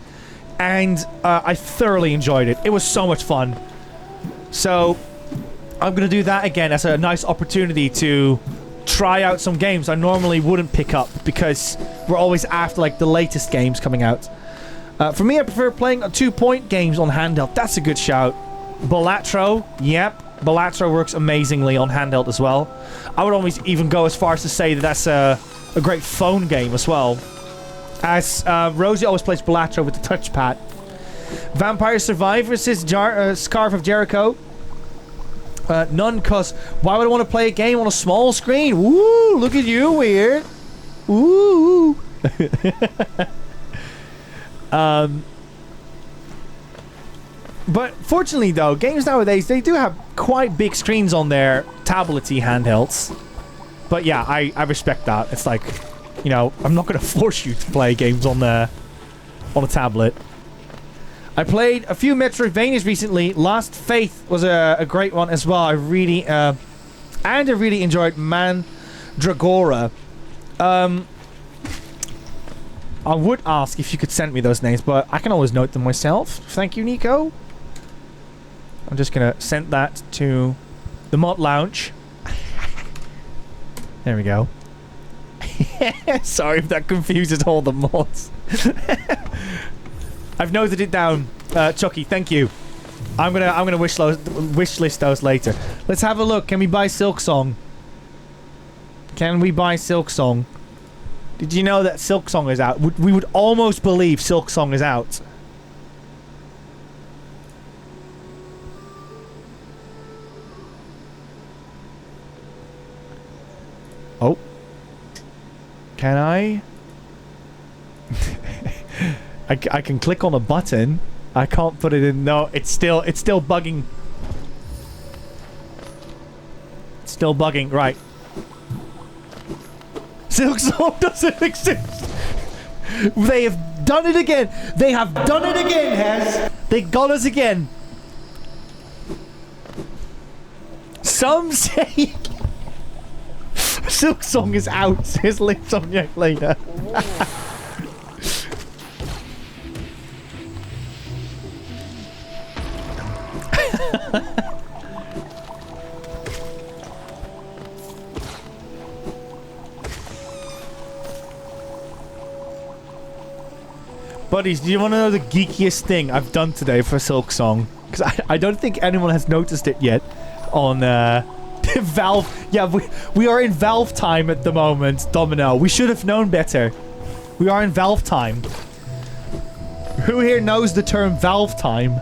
And I thoroughly enjoyed it. It was so much fun. So, I'm going to do that again as a nice opportunity to try out some games I normally wouldn't pick up because we're always after like the latest games coming out. For me, I prefer playing 2-point games on handheld. That's a good shout. Balatro, yep. Balatro works amazingly on handheld as well. I would always even go as far as to say that that's a great phone game as well. As Rosie always plays Balatro with the touchpad. Vampire Survivor says Scarf of Jericho. None, cause why would I want to play a game on a small screen? Woo! Look at you, weird. Woo! But fortunately, though, games nowadays they do have quite big screens on their tablety handhelds. But yeah, I respect that. It's like, you know, I'm not going to force you to play games on a tablet. I played a few Metroidvanias recently. Last Faith was a great one as well. I really enjoyed Mandragora. I would ask if you could send me those names, but I can always note them myself. Thank you, Nico. I'm just gonna send that to the Mod Lounge. There we go. Sorry if that confuses all the mods. I've noted it down, Chucky. Thank you. I'm gonna wish list those later. Let's have a look. Can we buy Silksong? Can we buy Silksong? Did you know that Silksong is out? We would almost believe Silksong is out. Oh. Can I? I can click on a button. I can't put it in. No, it's still bugging. It's still bugging. Right. Silksong doesn't exist. They have done it again. They have done it again, Hez. They got us again. Some say Silksong is out. His lips on later. Buddies, do you want to know the geekiest thing I've done today for Silksong? Because I don't think anyone has noticed it yet on Valve. Yeah, we are in Valve time at the moment, Domino. We should have known better. We are in Valve time. Who here knows the term Valve time?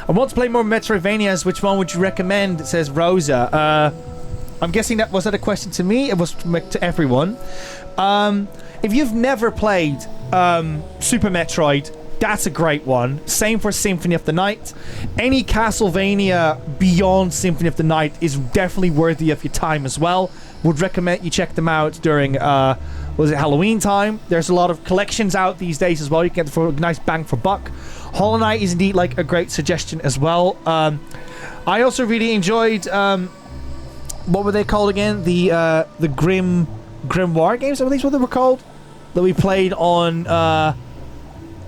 I want to play more Metroidvanias. Which one would you recommend? It says Rosa. I'm guessing that was that a question to me? It was to everyone. If you've never played Super Metroid, that's a great one. Same for Symphony of the Night. Any Castlevania beyond Symphony of the Night is definitely worthy of your time as well. Would recommend you check them out during Halloween time. There's a lot of collections out these days as well. You can get for a nice bang for buck. Hollow Knight is indeed like a great suggestion as well. I also really enjoyed what were they called again? The Grimoire games, I believe is what they were called. That we played on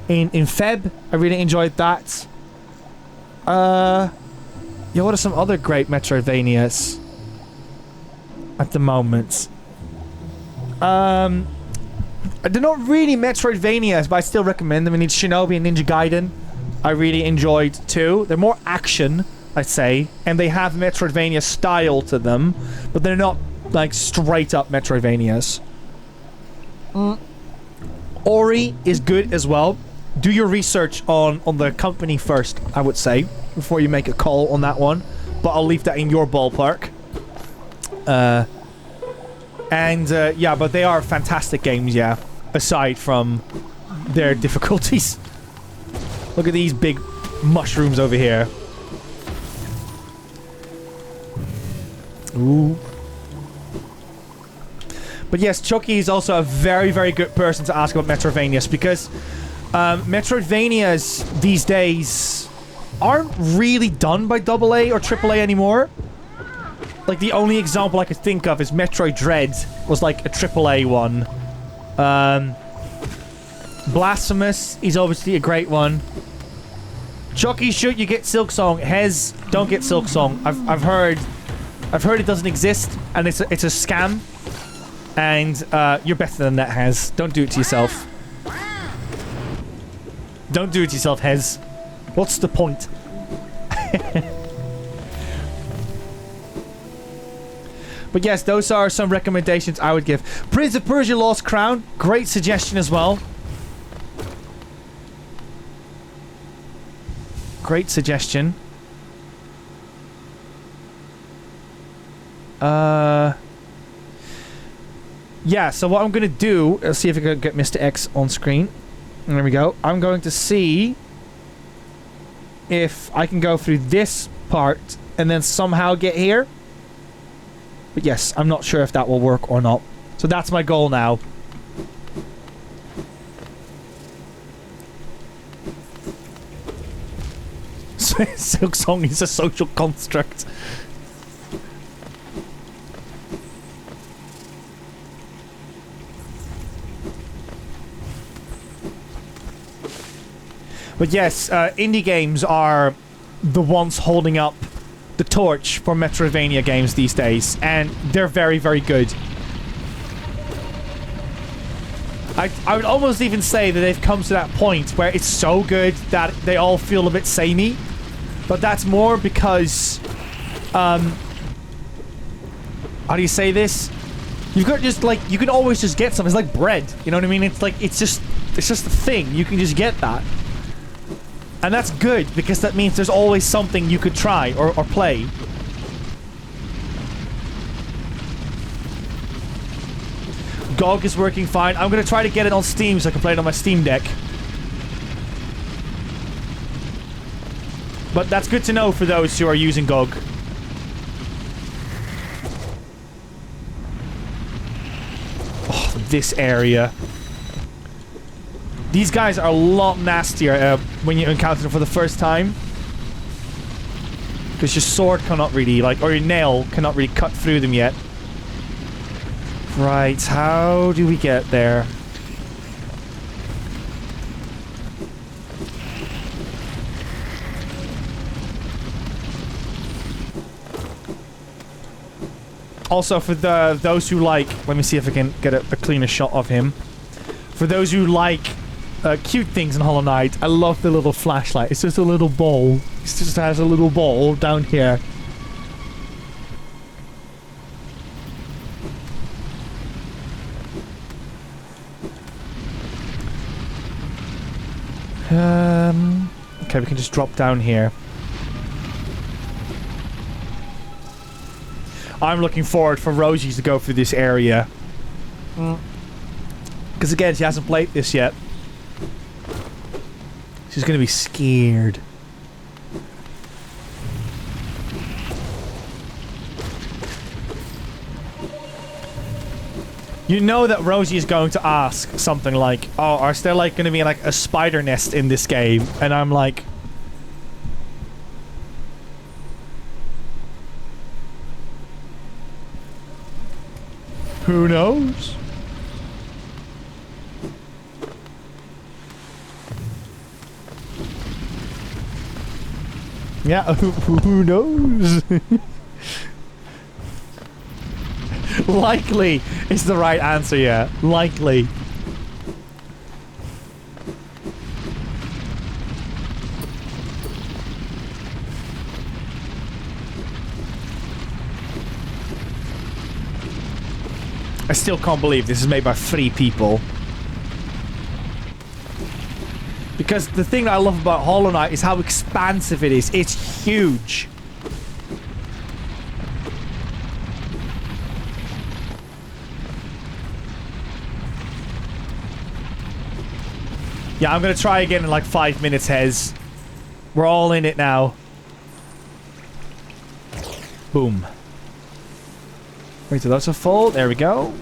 in Feb. I really enjoyed that. Yeah, what are some other great Metroidvanias at the moment? They're not really Metroidvanias, but I still recommend them. I mean, Shinobi and Ninja Gaiden I really enjoyed too. They're more action, I'd say, and they have Metroidvania style to them, but they're not like straight up Metroidvanias. Ori is good as well. Do your research on the company first, I would say, before you make a call on that one, but I'll leave that in your ballpark. Yeah, but they are fantastic games, yeah, aside from their difficulties. Look at these big mushrooms over here. Ooh. But yes, Chucky is also a very, very good person to ask about Metroidvanias, because Metroidvanias these days aren't really done by AA or AAA anymore. Like, the only example I could think of is Metroid Dread was like a AAA one. Blasphemous is obviously a great one. Chucky, shoot, you get Silksong. Hez, don't get Silksong. I've heard it doesn't exist, and it's a scam. And you're better than that, Hez. Don't do it to yourself. Don't do it to yourself, Hez. What's the point? But yes, those are some recommendations I would give. Prince of Persia Lost Crown, great suggestion as well. Great suggestion. Yeah, so what I'm going to do, let's see if I can get Mr. X on screen. There we go. I'm going to see if I can go through this part and then somehow get here. But yes, I'm not sure if that will work or not. So that's my goal now. Silksong is a social construct. But yes, indie games are the ones holding up the torch for Metroidvania games these days, and they're very, very good. I would almost even say that they've come to that point where it's so good that they all feel a bit samey, but that's more because, how do you say this? You've got just like, you can always just get something. It's like bread, you know what I mean? It's like, it's just a thing. You can just get that. And that's good, because that means there's always something you could try or play. GOG is working fine. I'm going to try to get it on Steam so I can play it on my Steam Deck. But that's good to know for those who are using GOG. Oh, this area. These guys are a lot nastier when you encounter them for the first time. Because your sword cannot really, like, or your nail cannot really cut through them yet. Right, how do we get there? Also, for those who like... Let me see if I can get a cleaner shot of him. For those who like cute things in Hollow Knight, I love the little flashlight. It's just a little ball. It just has a little ball down here. Okay, we can just drop down here. I'm looking forward for Rosie to go through this area. Because again, she hasn't played this yet. She's gonna be scared. You know that Rosie is going to ask something like, oh, are there like gonna be like a spider nest in this game? And I'm like... Who knows? Yeah, who knows? Likely is the right answer, yeah. Likely. I still can't believe this is made by 3 people. Because the thing that I love about Hollow Knight is how expansive it is. It's huge. Yeah, I'm gonna try again in like 5 minutes, Hez. We're all in it now. Boom. Wait till that's a full. There we go.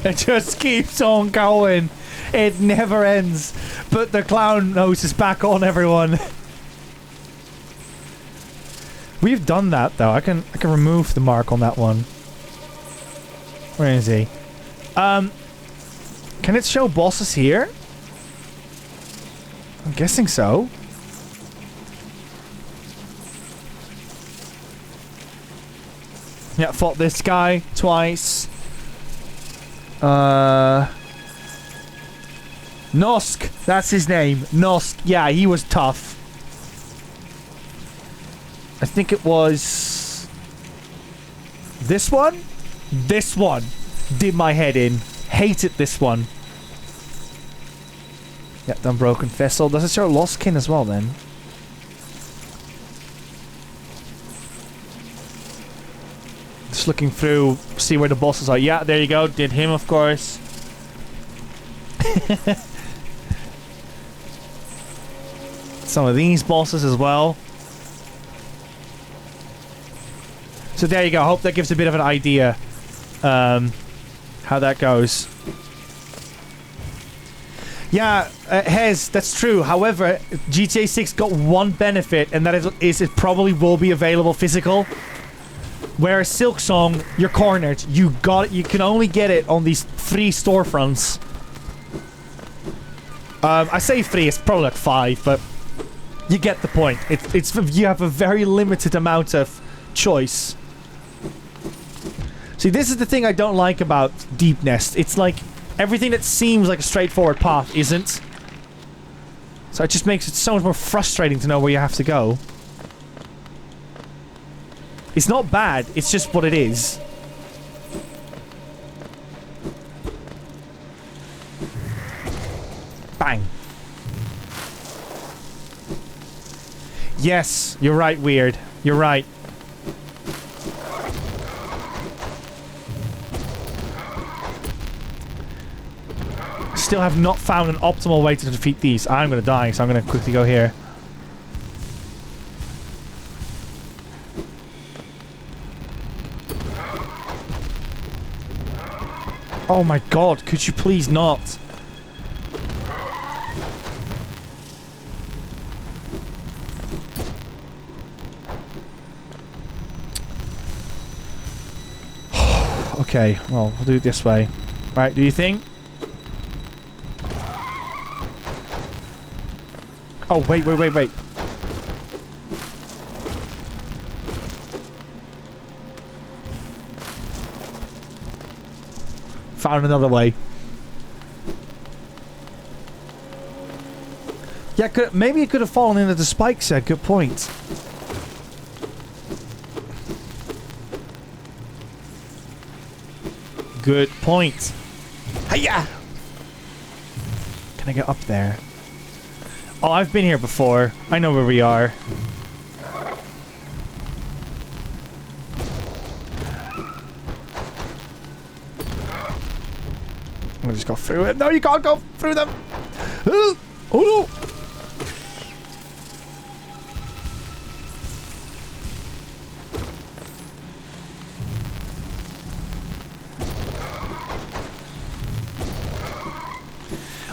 It just keeps on going. It never ends. But the clown nose is back on, everyone. We've done that though. I can remove the mark on that one. Where is he? Can it show bosses here? I'm guessing so. Yeah, fought this guy twice. Nosk, that's his name. Nosk. Yeah, he was tough. I think it was this one? This one did my head in. Hated this one. Yeah, done broken vessel. Does it show lost kin as well then? Just looking through, see where the bosses are. Yeah, there you go. Did him, of course. Some of these bosses as well. So there you go. Hope that gives a bit of an idea how that goes. Yeah, Hez, that's true. However, GTA 6 got one benefit, and that is it probably will be available physical. Whereas Silksong, you're cornered. You can only get it on these 3 storefronts. I say 3, it's probably like 5, but you get the point. You have a very limited amount of choice. See, this is the thing I don't like about Deep Nest. It's like everything that seems like a straightforward path isn't. So it just makes it so much more frustrating to know where you have to go. It's not bad, it's just what it is. Bang. Yes, you're right, Weird. You're right. Still have not found an optimal way to defeat these. I'm gonna die, so I'm gonna quickly go here. Oh my god, could you please not? Okay, well, we'll do it this way. Right, do you think? Oh, wait. Found another way. Yeah, maybe it could have fallen into the spikes there. Good point. Good point. Hiya! Can I get up there? Oh, I've been here before. I know where we are. I'm gonna just go through it. No, you can't go through them! Oh no!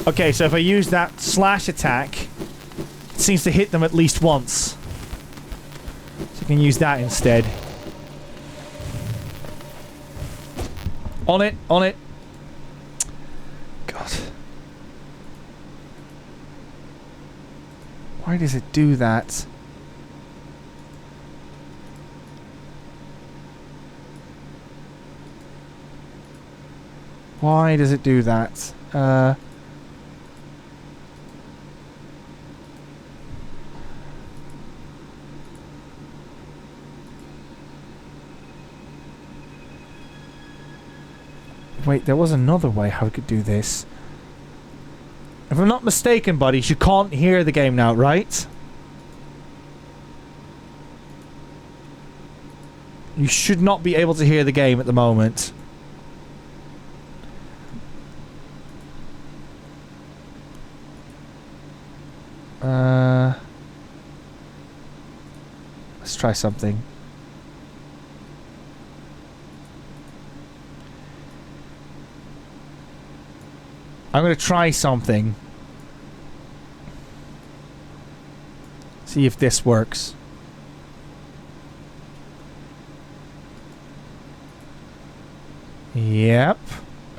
Okay, so if I use that slash attack, it seems to hit them at least once. So I can use that instead. On it, on it. God. Why does it do that? Why does it do that? Wait, there was another way how we could do this. If I'm not mistaken, buddies, you can't hear the game now, right? You should not be able to hear the game at the moment. Let's try something. I'm gonna try something. See if this works. Yep.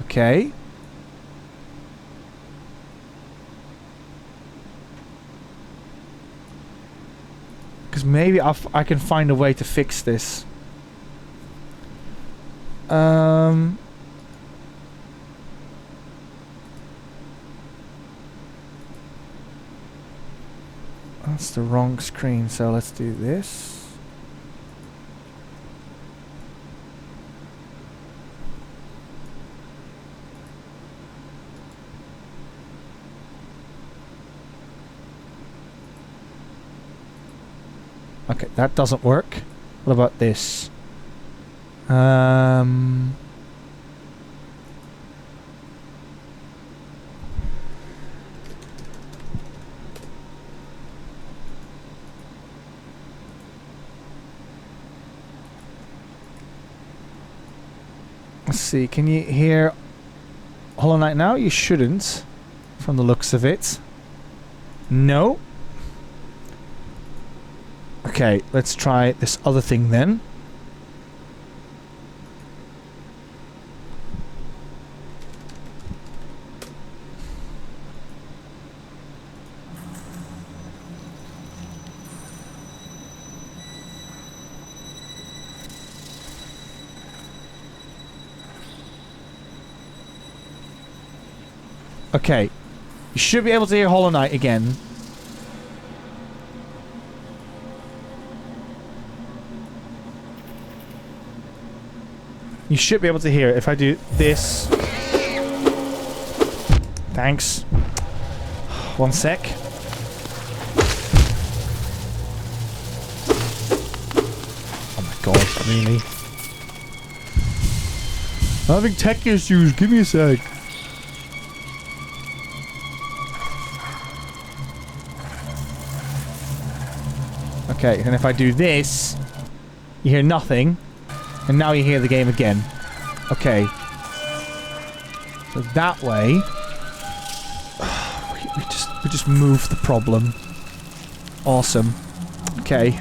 Okay. Because maybe I can find a way to fix this. That's the wrong screen, so let's do this. Okay, that doesn't work. What about this? Let's see, can you hear Hollow Knight now? You shouldn't, from the looks of it. No. Okay, let's try this other thing then. Okay, you should be able to hear Hollow Knight again. You should be able to hear it if I do this. Thanks. One sec. Oh my god, really? I'm having tech issues, give me a sec. Okay, and if I do this, you hear nothing. And now you hear the game again. Okay. So that way... we just moved the problem. Awesome. Okay,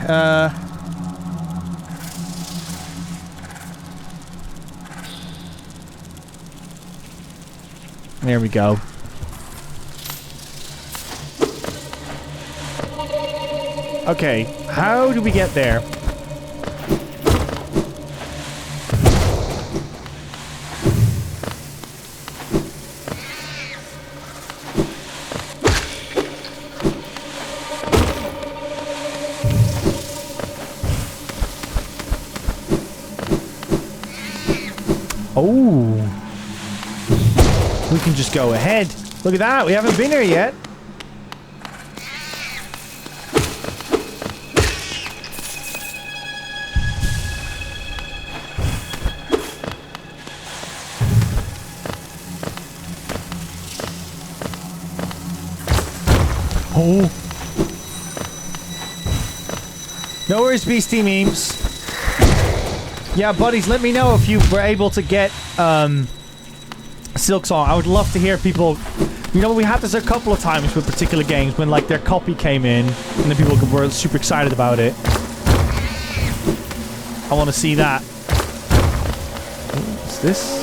there we go. Okay, how do we get there? Oh, we can just go ahead. Look at that, we haven't been here yet. Oh. No worries, Beastie Memes. Yeah, buddies, let me know if you were able to get Silk Song. I would love to hear people... You know, we had this a couple of times with particular games when, like, their copy came in and then people were super excited about it. I want to see that. What's this?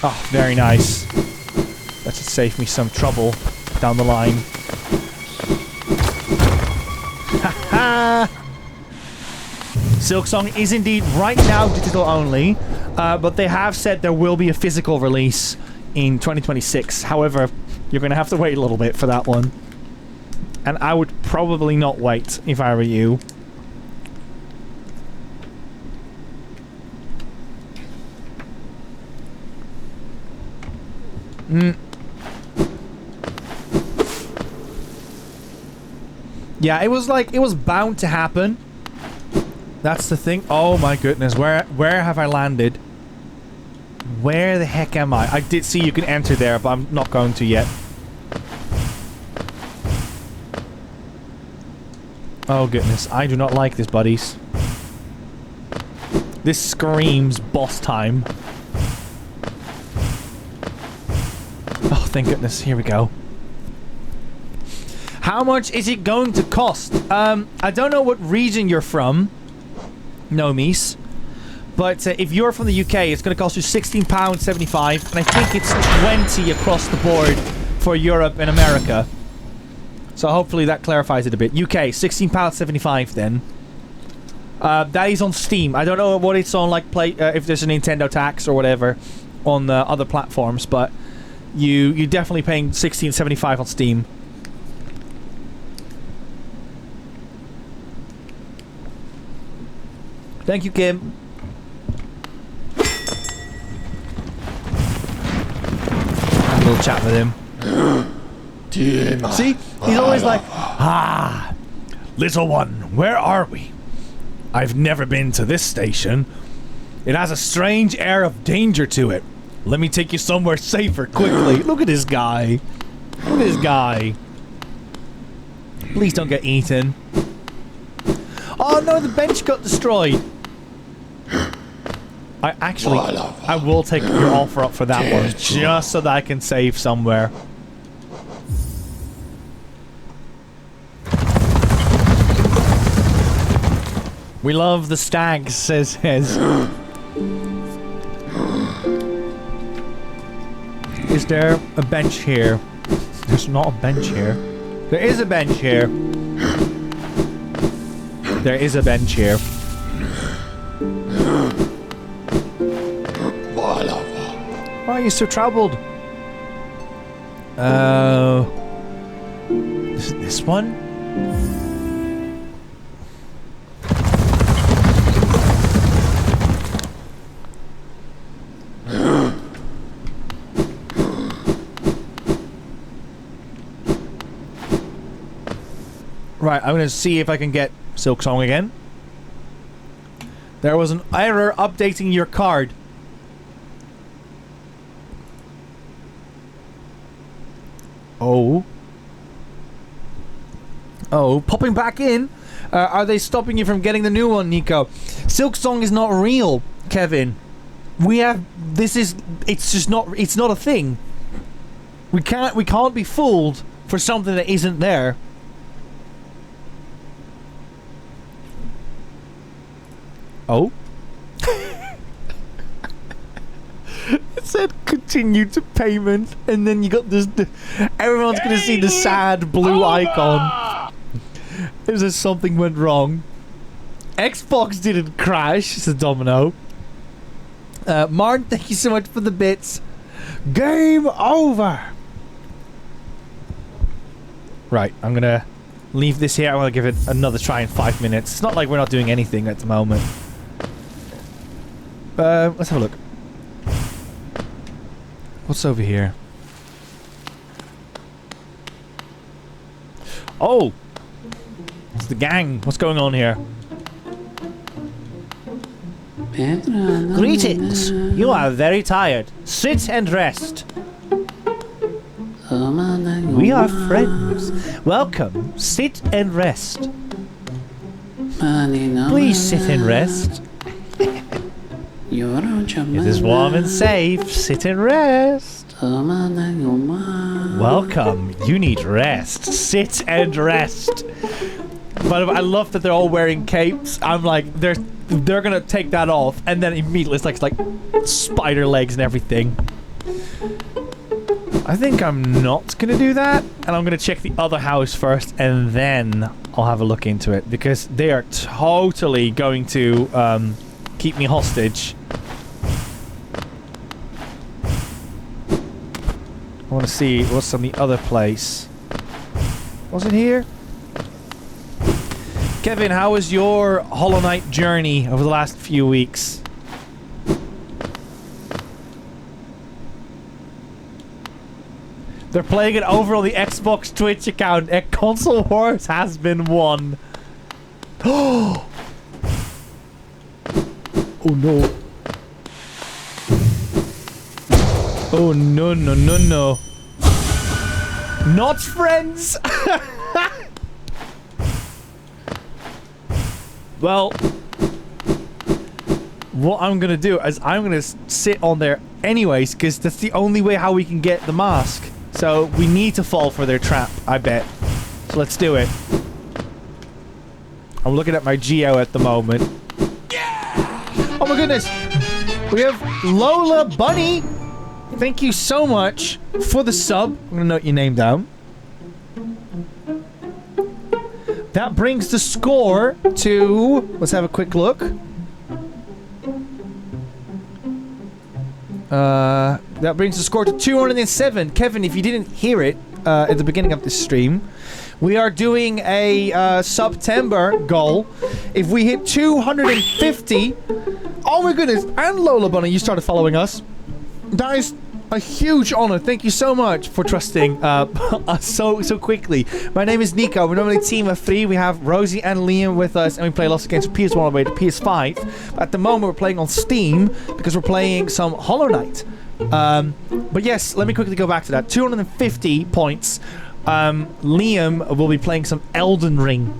Oh, very nice. That should save me some trouble down the line. Haha! Silksong is indeed right now digital only, but they have said there will be a physical release in 2026. However, you're going to have to wait a little bit for that one. And I would probably not wait if I were you. Yeah, it was like, it was bound to happen. That's the thing. Oh my goodness, where have I landed? Where the heck am I? I did see you can enter there, but I'm not going to yet. Oh goodness, I do not like this, buddies. This screams boss time. Oh, thank goodness. Here we go. How much is it going to cost? I don't know what region you're from, Nomis, but if you're from the UK, it's going to cost you £16.75, and I think it's 20 across the board for Europe and America. So hopefully that clarifies it a bit. UK, £16.75 then. That is on Steam. I don't know what it's on, like, if there's a Nintendo tax or whatever on other platforms, but you're definitely paying £16.75 on Steam. Thank you, Kim. Have a little chat with him. See? He's always like, "Ah, little one, where are we? I've never been to this station. It has a strange air of danger to it. Let me take you somewhere safer quickly." Look at this guy. Look at this guy. Please don't get eaten. Oh no, the bench got destroyed. I will take your offer up for that one, just so that I can save somewhere. We love the stags, says Hez. Is there a bench here? There's not a bench here. There is a bench here. There is a bench here. Why are you so troubled? Is it this one? Right, I'm gonna see if I can get Silksong again. There was an error updating your card. Oh. Oh, popping back in? Are they stopping you from getting the new one, Nico? Silksong is not real, Kevin. It's just not, it's not a thing. We can't be fooled for something that isn't there. Oh? It said continue to payment, and then you got this. Everyone's gonna see the sad blue icon. It says something went wrong. Xbox didn't crash, says Domino. Martin, thank you so much for the bits. Game over. Right, I'm gonna leave this here. I want to give it another try in 5 minutes. It's not like we're not doing anything at the moment. Let's have a look. What's over here? Oh! It's the gang. What's going on here? Greetings. You are very tired. Sit and rest. We are friends. Welcome. Sit and rest. Please sit and rest. It is warm and safe. Sit and rest. Welcome. You need rest. Sit and rest. But I love that they're all wearing capes. I'm like, they're gonna take that off, and then immediately it's like spider legs and everything. I think I'm not gonna do that, and I'm gonna check the other house first, and then I'll have a look into it, because they are totally going to keep me hostage. I want to see what's on the other place. Was it here? Kevin, how was your Hollow Knight journey over the last few weeks? They're playing it over on the Xbox Twitch account. A console wars has been won. Oh no. Oh no no no no. Not friends. Well, what I'm gonna do is I'm gonna sit on there anyways, because that's the only way how we can get the mask. So we need to fall for their trap, I bet. So let's do it. I'm looking at my Geo at the moment. Yeah! Oh my goodness! We have Lola Bunny! Thank you so much for the sub. I'm gonna note your name down. That brings the score to... Let's have a quick look. That brings the score to 207. Kevin, if you didn't hear it at the beginning of this stream, we are doing a September goal. If we hit 250... Oh my goodness, and Lola Bunny, you started following us. That is a huge honor. Thank you so much for trusting us so quickly. My name is Nico. We're normally a team of 3. We have Rosie and Liam with us, and we play lots of games from PS1 all the way to PS5. At the moment, we're playing on Steam because we're playing some Hollow Knight. But yes, let me quickly go back to that. 250 points. Liam will be playing some Elden Ring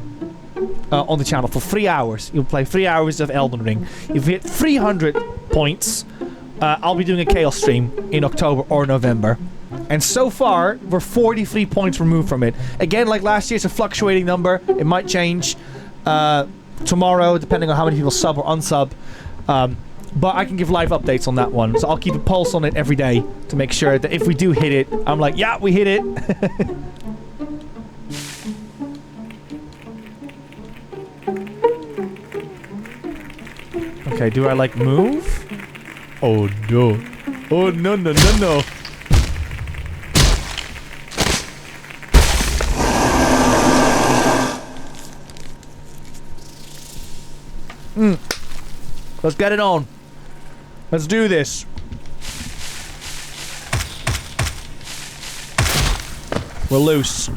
on the channel for 3 hours. You'll play 3 hours of Elden Ring. If you hit 300 points, I'll be doing a Chaos stream in October or November. And so far, we're 43 points removed from it. Again, like last year, it's a fluctuating number. It might change tomorrow, depending on how many people sub or unsub. But I can give live updates on that one. So I'll keep a pulse on it every day to make sure that if we do hit it, I'm like, yeah, we hit it. Okay, do I like move? Oh no. Oh no no no no. Let's get it on. Let's do this. We're loose.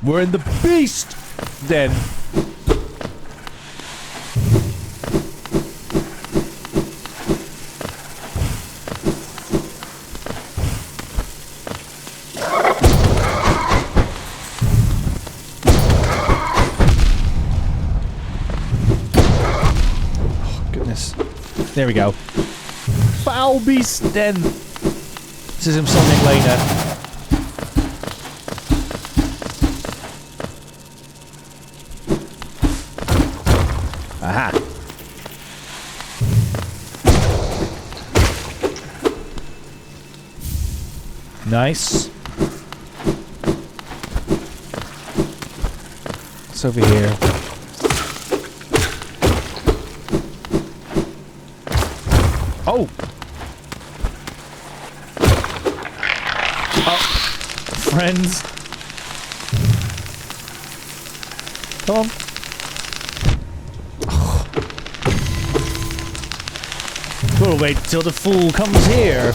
We're in the beast den. There we go. Foul beast den. This is him summoning later. Aha. Nice. What's over here? Oh! Oh. Friends. Come on. Oh. We'll wait till the fool comes here.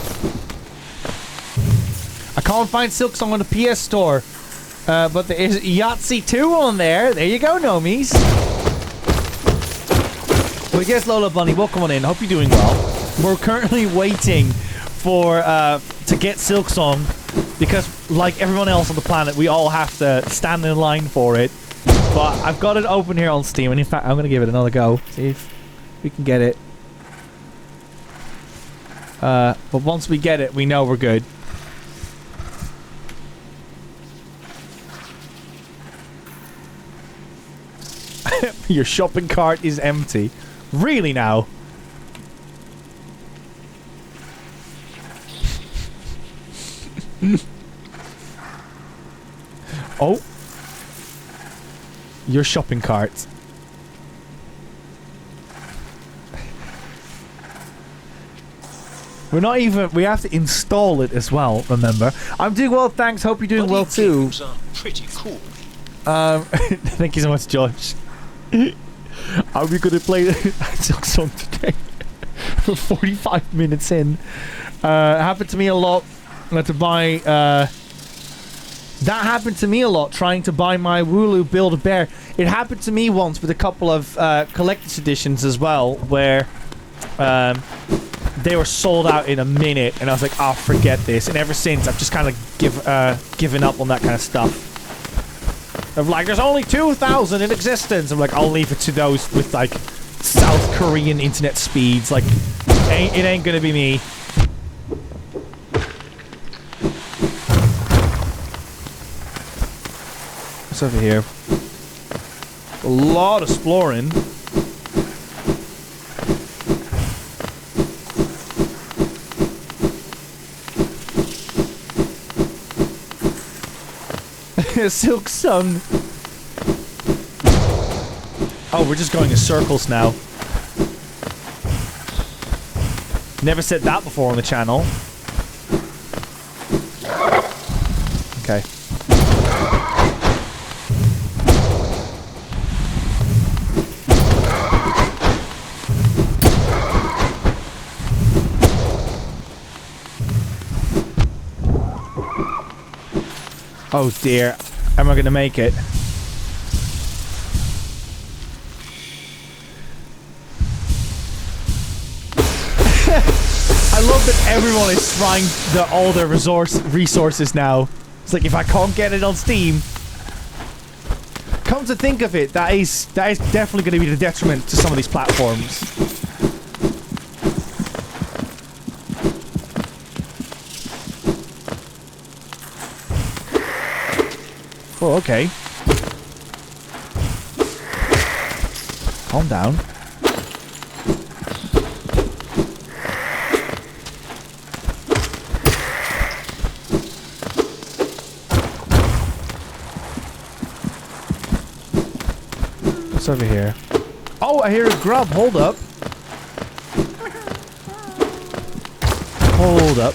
I can't find Silksong on the PS Store. But there is Yahtzee 2 on there. There you go, Nomies. Well, yes, Lola Bunny, welcome on in. Hope you're doing well. We're currently waiting for to get Silksong because, like everyone else on the planet, we all have to stand in line for it. But I've got it open here on Steam, and in fact, I'm going to give it another go. See if we can get it. But once we get it, we know we're good. Your shopping cart is empty. Really now? Oh. Your shopping cart. We're not even... We have to install it as well, remember. I'm doing well, thanks. Hope you're doing well too. BuddyGames are pretty cool. Thank you so much, Josh. Are we going to play the song today? We're 45 minutes in. It happened to me a lot. To buy... that happened to me a lot, trying to buy my Wooloo Build-A-Bear. It happened to me once with a couple of collector's editions as well, where they were sold out in a minute, and I was like, oh, forget this. And ever since, I've just kind of given up on that kind of stuff. Of like, there's only 2,000 in existence. I'm like, I'll leave it to those with like South Korean internet speeds. Like, it ain't gonna be me. What's over here? A lot of exploring. Silk Song. Oh, we're just going in circles now. Never said that before on the channel. Okay. Oh dear. Am I gonna make it? I love that everyone is trying all their resources now. It's like, if I can't get it on Steam. Come to think of it, that is definitely going to be the detriment to some of these platforms. Oh, okay. Calm down. What's over here? Oh, I hear a grub. Hold up. Hold up.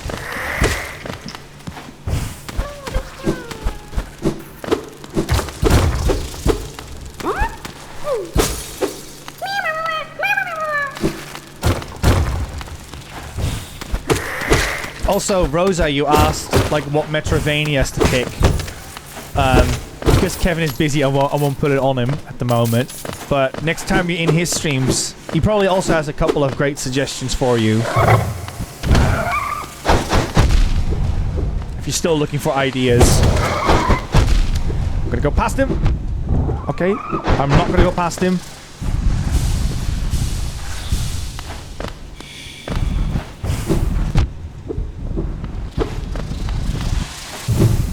Also, Rosa, you asked like what Metrovanias to pick. Because Kevin is busy, I won't put it on him at the moment. But next time you're in his streams, he probably also has a couple of great suggestions for you. If you're still looking for ideas. I'm gonna go past him. Okay, I'm not gonna go past him.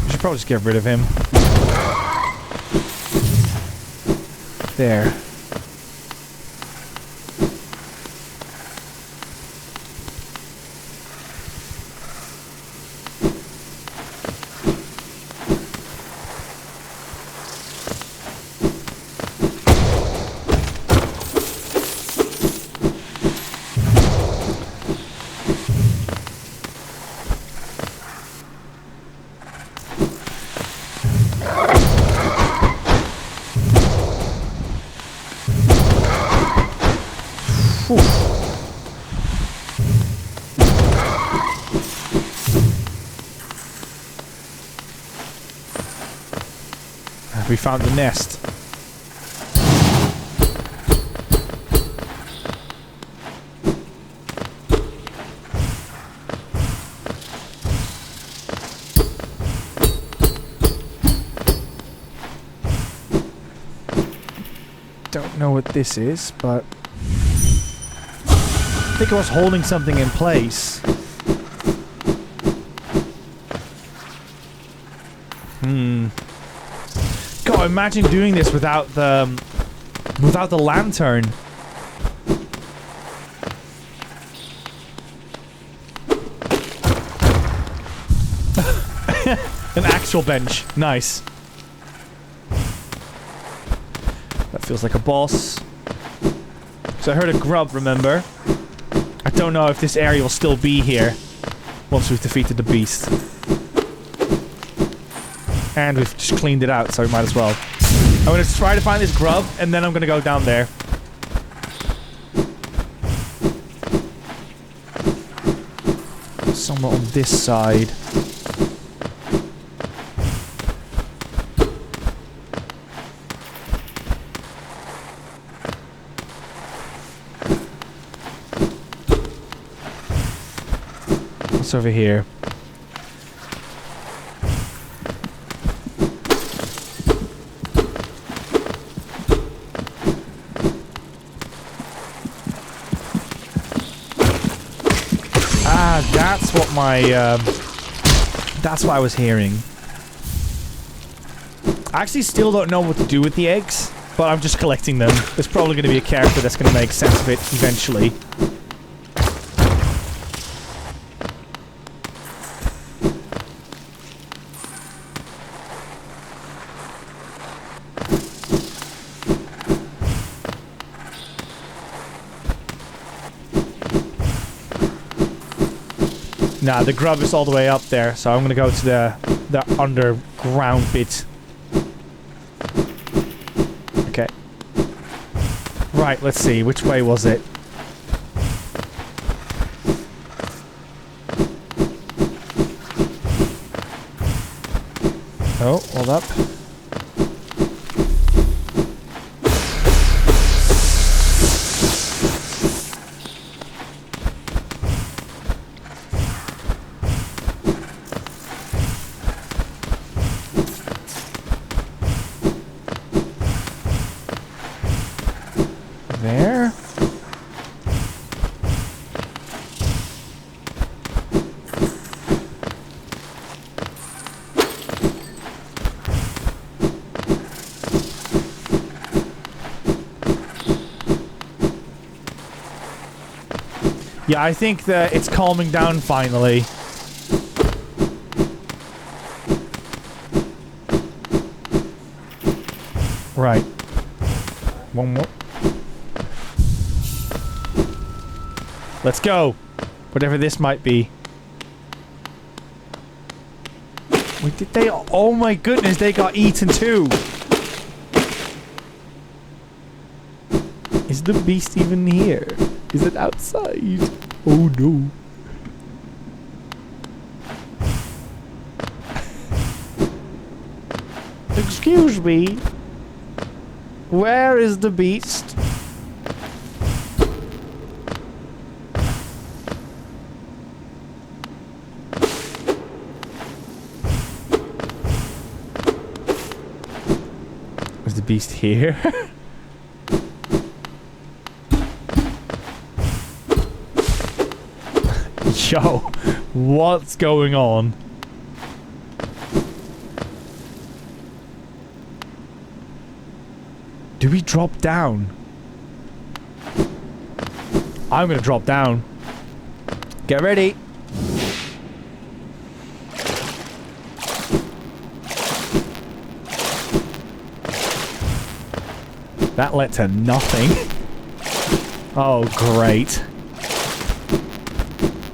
I should probably just get rid of him. There. We found the nest. Don't know what this is, but I think I was holding something in place. God, imagine doing this without the lantern. An actual bench. Nice. That feels like a boss. So I heard a grub, remember? I don't know if this area will still be here once we've defeated the beast. And we've just cleaned it out, so we might as well. I'm going to try to find this grub, and then I'm going to go down there. Somewhere on this side. What's over here? that's what my, that's what I was hearing. I actually still don't know what to do with the eggs, but I'm just collecting them. There's probably going to be a character that's going to make sense of it eventually. Nah, the grub is all the way up there, so I'm gonna go to the underground bit. Okay. Right, let's see. Which way was it? Oh, hold up. There. Yeah, I think that it's calming down finally. Right. One more. Let's go. Whatever this might be. Wait, did they? Oh my goodness, they got eaten too. Is the beast even here? Is it outside? Oh no. Excuse me. Where is the beast? Is the beast here? Yo, what's going on? Do we drop down? I'm gonna drop down. Get ready. That led to nothing. Oh, great.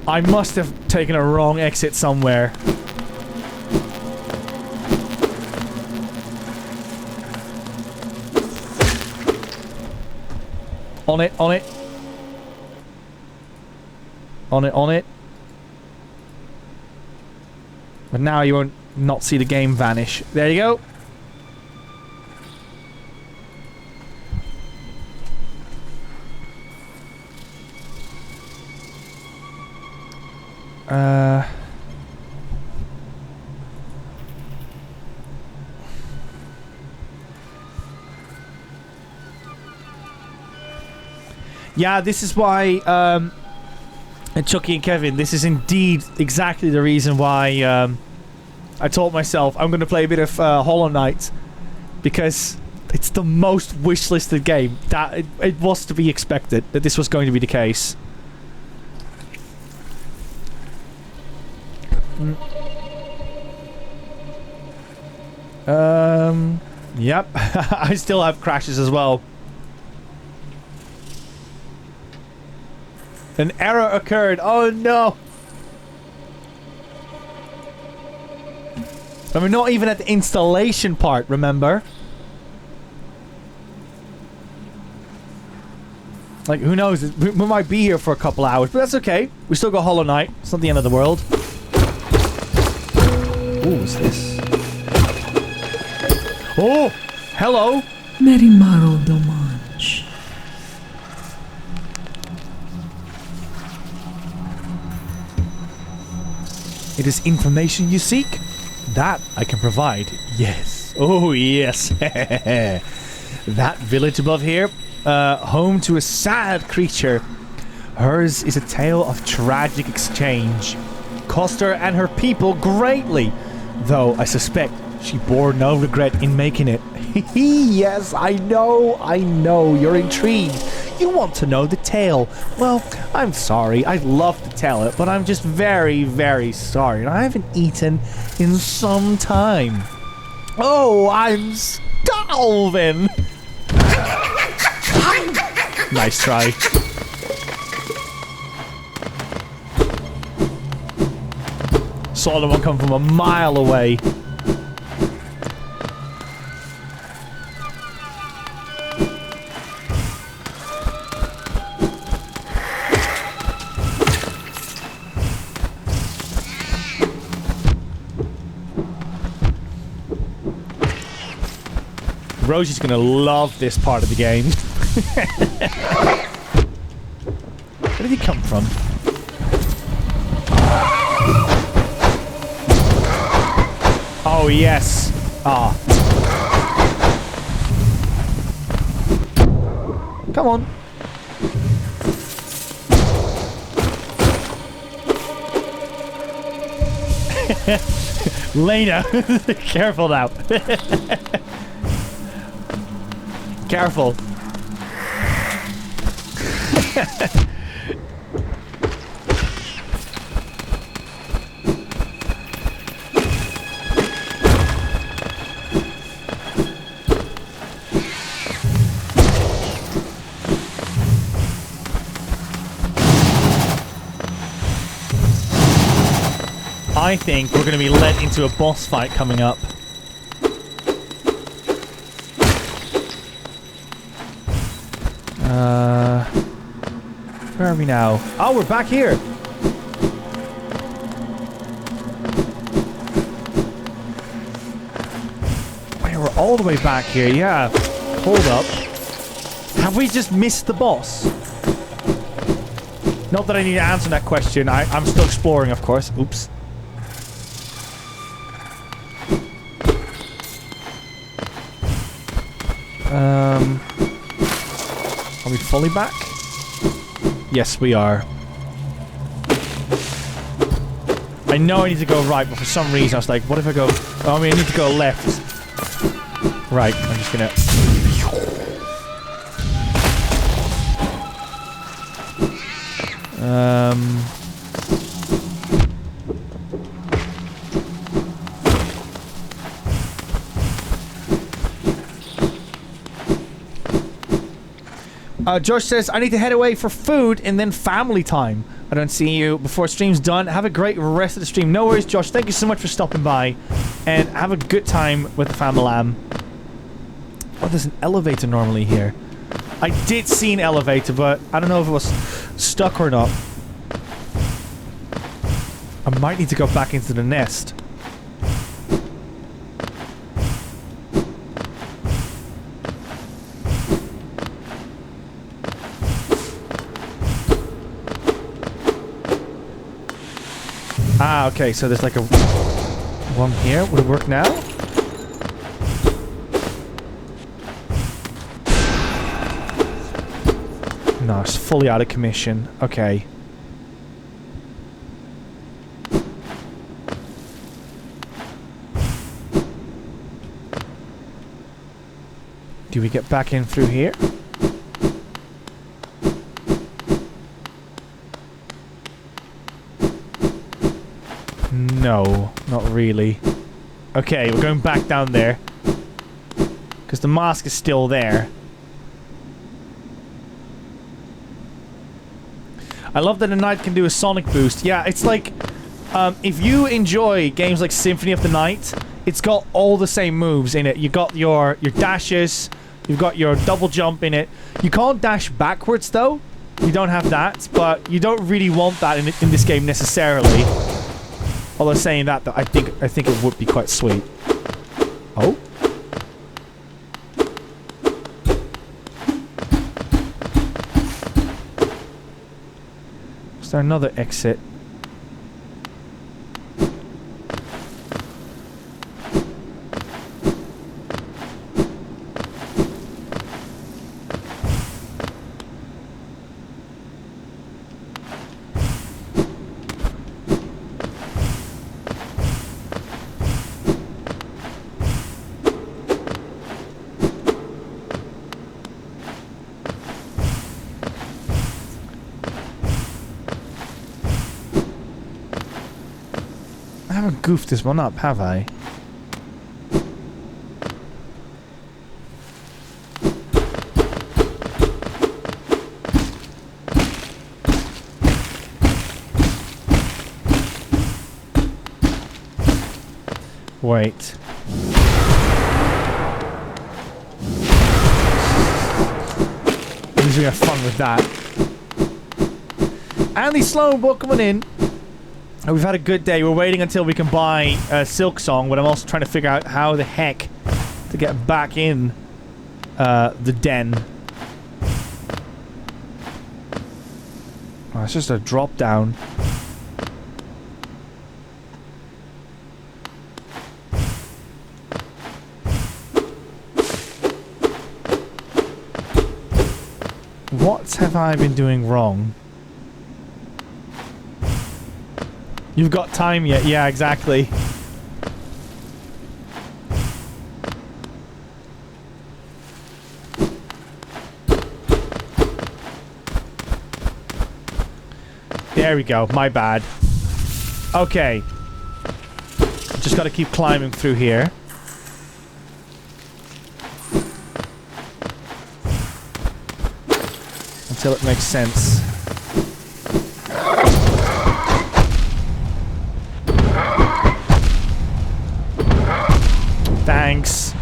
I must have taken a wrong exit somewhere. On it, on it. On it, on it. But now you won't not see the game vanish. There you go. Yeah, this is why, and Chucky and Kevin, this is indeed exactly the reason why, I told myself I'm going to play a bit of, Hollow Knight, because it's the most wishlisted game. That it was to be expected that this was going to be the case. Yep. I still have crashes as well. An error occurred. Oh no! And we're not even at the installation part, remember? Like, who knows? We might be here for a couple hours, but that's okay. We still got Hollow Knight. It's not the end of the world. Ooh, what's this? Oh! Hello! Merimaro Domanch. It is information you seek? That I can provide. Yes. Oh, yes. That village above here, home to a sad creature. Hers is a tale of tragic exchange. Cost her and her people greatly, though I suspect she bore no regret in making it. Yes, I know, you're intrigued. You want to know the tale. Well, I'm sorry, I'd love to tell it, but I'm just very, very sorry. And I haven't eaten in some time. Oh, I'm starving. Nice try. Saw the one come from a mile away. Rosie's gonna love this part of the game. Where did he come from? Oh, yes. Ah. Come on. Lena. Careful now. Careful. I think we're going to be led into a boss fight coming up. Where are we now? Oh, we're back here. Wait, we're all the way back here. Yeah. Hold up. Have we just missed the boss? Not that I need to answer that question. I'm still exploring, of course. Oops. Are we fully back? Yes, we are. I know I need to go right, but for some reason I was like, what if I go... Oh, I mean, I need to go left. Right, I'm just gonna... Josh says, I need to head away for food and then family time. I don't see you before stream's done. Have a great rest of the stream. No worries, Josh. Thank you so much for stopping by. And have a good time with the family lamb. Oh, there's an elevator normally here. I did see an elevator, but I don't know if it was stuck or not. I might need to go back into the nest. Ah, okay, so there's like a one here. Would it work now? No, it's fully out of commission. Okay. Do we get back in through here? No, not really. Okay, we're going back down there. Because the mask is still there. I love that a knight can do a sonic boost. Yeah, it's like... if you enjoy games like Symphony of the Night, it's got all the same moves in it. You got your dashes, you've got your double jump in it. You can't dash backwards though. You don't have that, but you don't really want that in this game necessarily. Although saying that, though, I think it would be quite sweet. Oh. Is there another exit? haven't goofed this one up, have I? Wait. At least we have fun with that. Andy Sloanbook coming in. We've had a good day. We're waiting until we can buy Silk Song, but I'm also trying to figure out how the heck to get back in the den. Oh, it's just a drop down. What have I been doing wrong? You've got time yet? Yeah, exactly. There we go. My bad. Okay. Just gotta keep climbing through here. Until it makes sense. Thanks.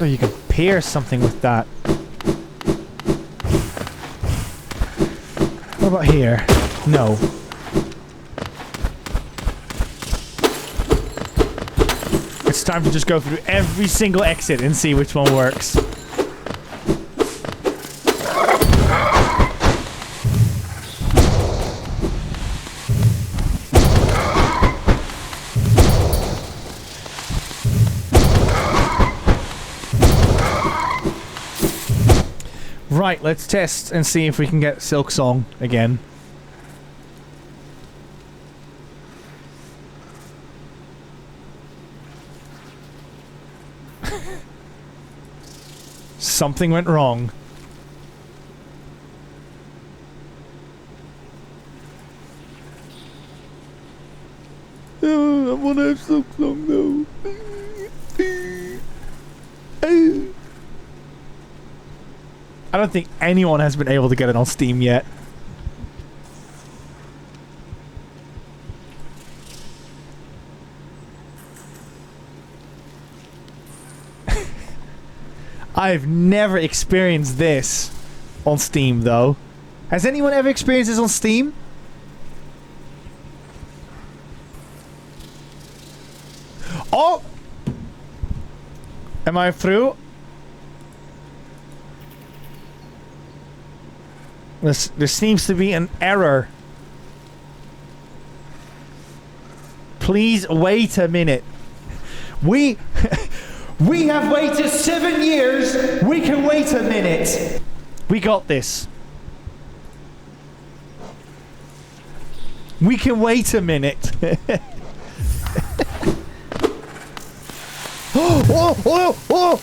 You can pierce something with that. What about here? No. It's time to just go through every single exit and see which one works. Right, let's test and see if we can get Silk Song again. Something went wrong. Oh, I want to have Silk Song though. I don't think anyone has been able to get it on Steam yet. I've never experienced this on Steam, though. Has anyone ever experienced this on Steam? Oh! Am I through? There seems to be an error. Please wait a minute. We have waited 7 years. We can wait a minute. We got this. We can wait a minute. Oh!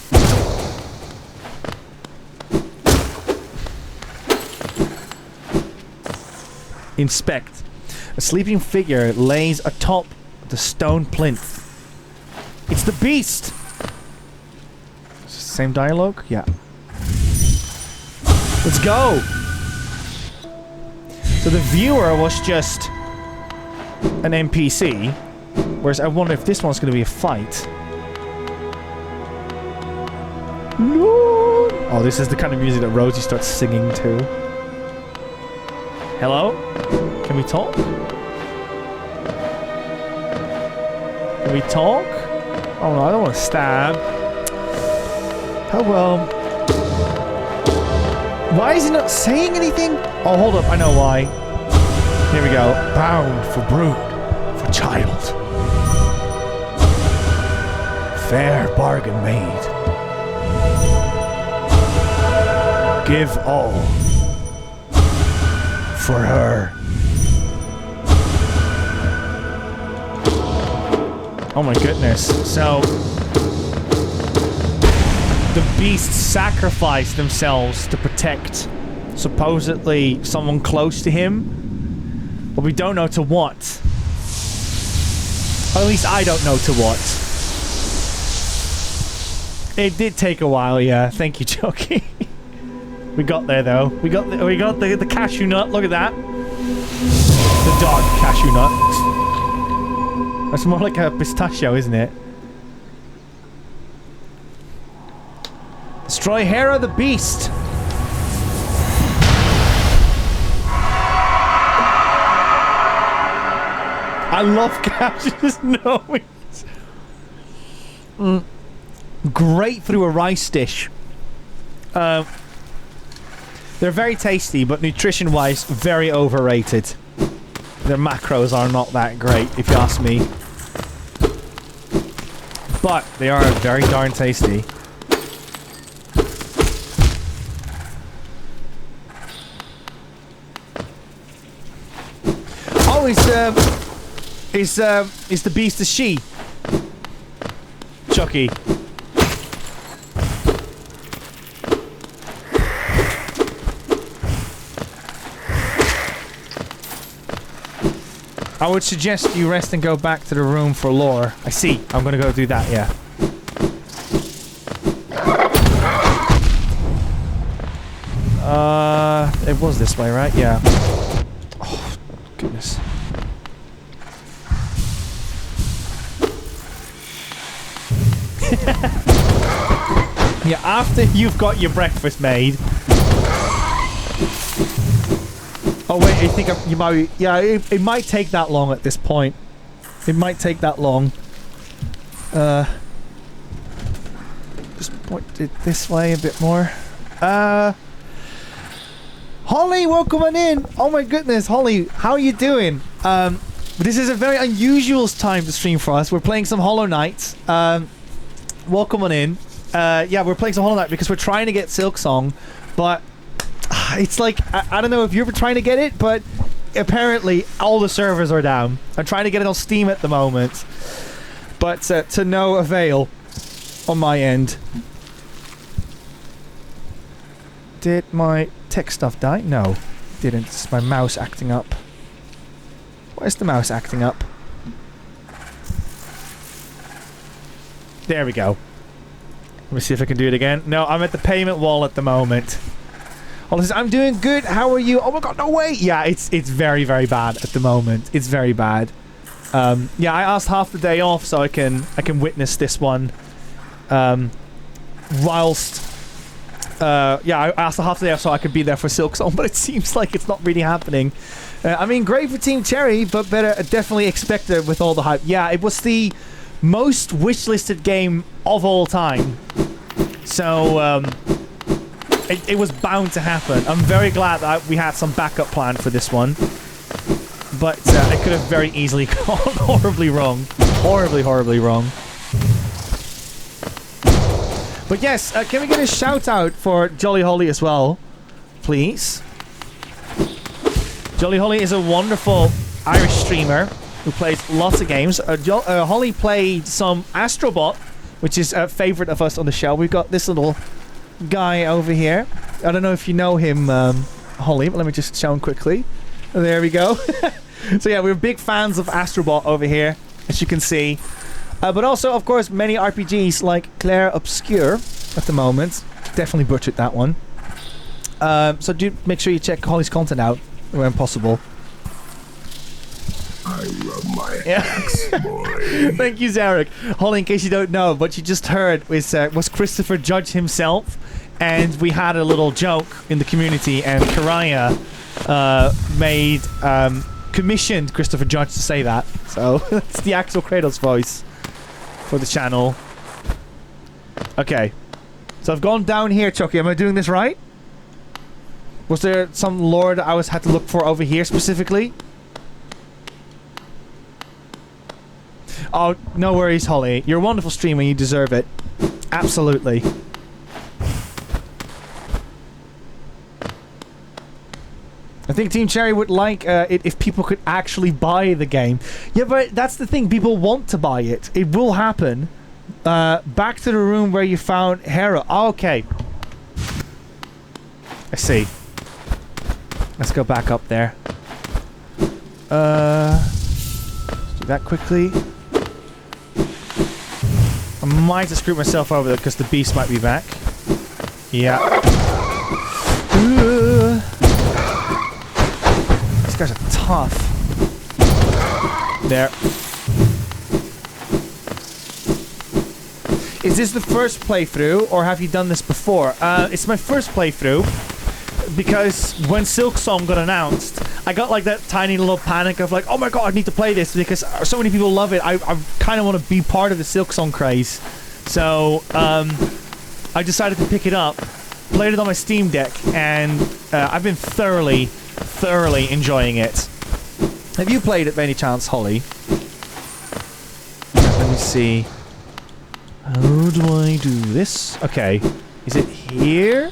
Inspect. A sleeping figure lays atop the stone plinth. It's the beast! Same dialogue? Yeah. Let's go! So the viewer was just an NPC, whereas I wonder if this one's going to be a fight. No! Oh, this is the kind of music that Rosie starts singing to. Hello? Can we talk? Can we talk? Oh no, I don't want to stab. Oh well. Why is he not saying anything? Oh, hold up, I know why. Here we go. Bound for brood, for child. Fair bargain made. Give all for her. Oh my goodness. So the beasts sacrificed themselves to protect supposedly someone close to him, but we don't know to what. Or at least I don't know to what. It did take a while, yeah. Thank you, Chucky. We got there though. We got the cashew nut. Look at that. The dog cashew nut. That's more like a pistachio, isn't it? Destroy Hera the Beast. I love cashews. No. Great through a rice dish. They're very tasty, but nutrition-wise, very overrated. Their macros are not that great, if you ask me. But they are very darn tasty. Oh, is the beast a she? Chucky. I would suggest you rest and go back to the room for lore. I see. I'm gonna go do that, yeah. It was this way, right? Yeah. Oh, goodness. Yeah, after you've got your breakfast made. Oh wait, I think you might. Yeah, it might take that long at this point. It might take that long. Just point it this way a bit more. Holly, welcome on in. Oh my goodness, Holly, how are you doing? This is a very unusual time to stream for us. We're playing some Hollow Knight. Welcome on in. Yeah, we're playing some Hollow Knight because we're trying to get Silksong, but it's like, I don't know if you're trying to get it, but apparently all the servers are down. I'm trying to get it on Steam at the moment, but to no avail on my end. Did my tech stuff die? No, didn't. It's my mouse acting up. Why is the mouse acting up? There we go. Let me see if I can do it again. No, I'm at the payment wall at the moment. I'm doing good. How are you? Oh my god, no way! Yeah, it's very, very bad at the moment. It's very bad. Yeah, I asked half the day off so I can witness this one. Whilst yeah, I asked half the day off so I could be there for Silksong, but it seems like it's not really happening. I mean, great for Team Cherry, but better definitely expected with all the hype. Yeah, it was the most wishlisted game of all time. So it was bound to happen. I'm very glad that we had some backup plan for this one. But it could have very easily gone horribly wrong. Horribly, horribly wrong. But yes, can we get a shout out for Jolly Holly as well, please? Jolly Holly is a wonderful Irish streamer who plays lots of games. Holly played some Astrobot, which is a favorite of us on the show. We've got this little guy over here. I don't know if you know him, Holly, but let me just show him quickly. There we go. So yeah, we're big fans of Astrobot over here, as you can see. But also, of course, many RPGs like Claire Obscure at the moment. Definitely butchered that one. So do make sure you check Holly's content out when possible. I love my axe, boy. Thank you, Zarek. Holly, in case you don't know, what you just heard was Christopher Judge himself, and we had a little joke in the community, and Karaya commissioned Christopher Judge to say that. So that's the actual Kratos voice for the channel. Okay, so I've gone down here, Chucky. Am I doing this right? Was there some lore that I had to look for over here specifically? Oh, no worries, Holly. You're a wonderful streamer. You deserve it. Absolutely. I think Team Cherry would like it if people could actually buy the game. Yeah, but that's the thing. People want to buy it. It will happen. Back to the room where you found Hera. Oh, okay. I see. Let's go back up there. Let's do that quickly. I might have screwed myself over there because the beast might be back. Yeah. These guys are tough. There. Is this the first playthrough, or have you done this before? It's my first playthrough, because when Silksong got announced, I got like that tiny little panic of like, oh my god, I need to play this, because so many people love it. I kind of want to be part of the Silksong craze. So, I decided to pick it up, played it on my Steam Deck, and I've been thoroughly enjoying it. Have you played it by any chance, Holly? Let me see. How do I do this? Okay. Is it here?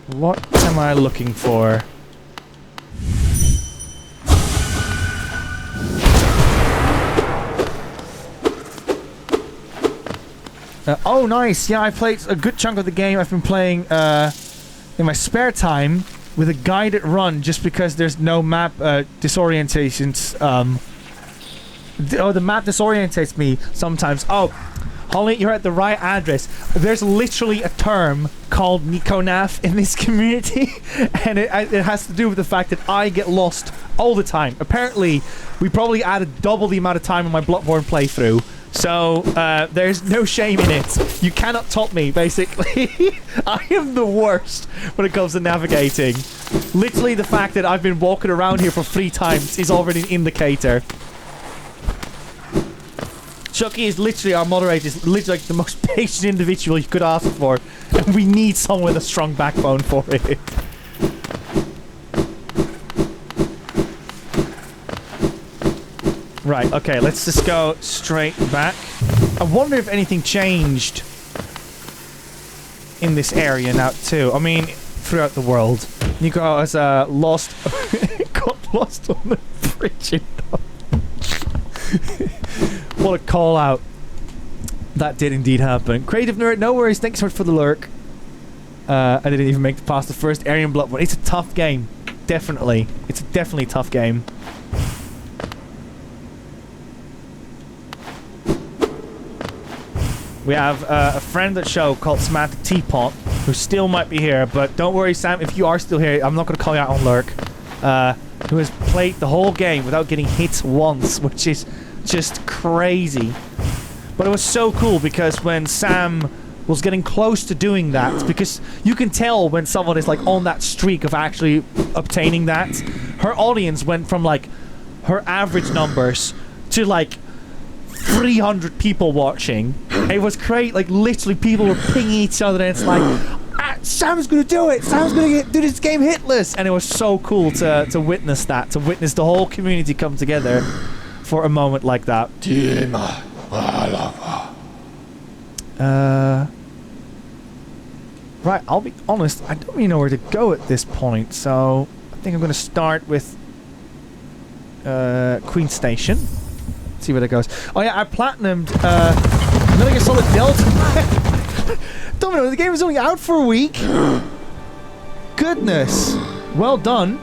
What am I looking for? Oh, nice. Yeah, I played a good chunk of the game. I've been playing in my spare time with a guided run just because there's no map disorientations. The map disorientates me sometimes. Oh, Holly, you're at the right address. There's literally a term called Nikonaf in this community, and it has to do with the fact that I get lost all the time. Apparently, we probably added double the amount of time in my Bloodborne playthrough. So, there's no shame in it. You cannot top me, basically. I am the worst when it comes to navigating. Literally, the fact that I've been walking around here for 3 times is already an indicator. Chucky is literally our moderator, is literally like the most patient individual you could ask for. And we need someone with a strong backbone for it. Right, okay, let's just go straight back. I wonder if anything changed in this area now, too. I mean, throughout the world. Nico has lost... got lost on the bridge in What a call out. That did indeed happen. Creative Nerd, no worries, thanks so much for the lurk. I didn't even make it past the first area in Bloodborne. It's a tough game. Definitely. It's a definitely tough game. We have a friend at the show called Samantha Teapot, who still might be here, but don't worry, Sam, if you are still here, I'm not going to call you out on lurk. Who has played the whole game without getting hit once, which is just crazy. But it was so cool because when Sam was getting close to doing that, because you can tell when someone is like on that streak of actually obtaining that, her audience went from like her average numbers to like 300 people watching. It was great. Like literally people were pinging each other and it's like, Sam's gonna do it, Sam's gonna do this game hitless. And it was so cool to witness that, to witness the whole community come together for a moment like that. Right, I'll be honest, I don't really know where to go at this point, so I think I'm gonna start with Queen Station. See where that goes. Oh yeah, I platinumed Metal Gear Solid Delta. Domino, the game is only out for a week. Goodness. Well done.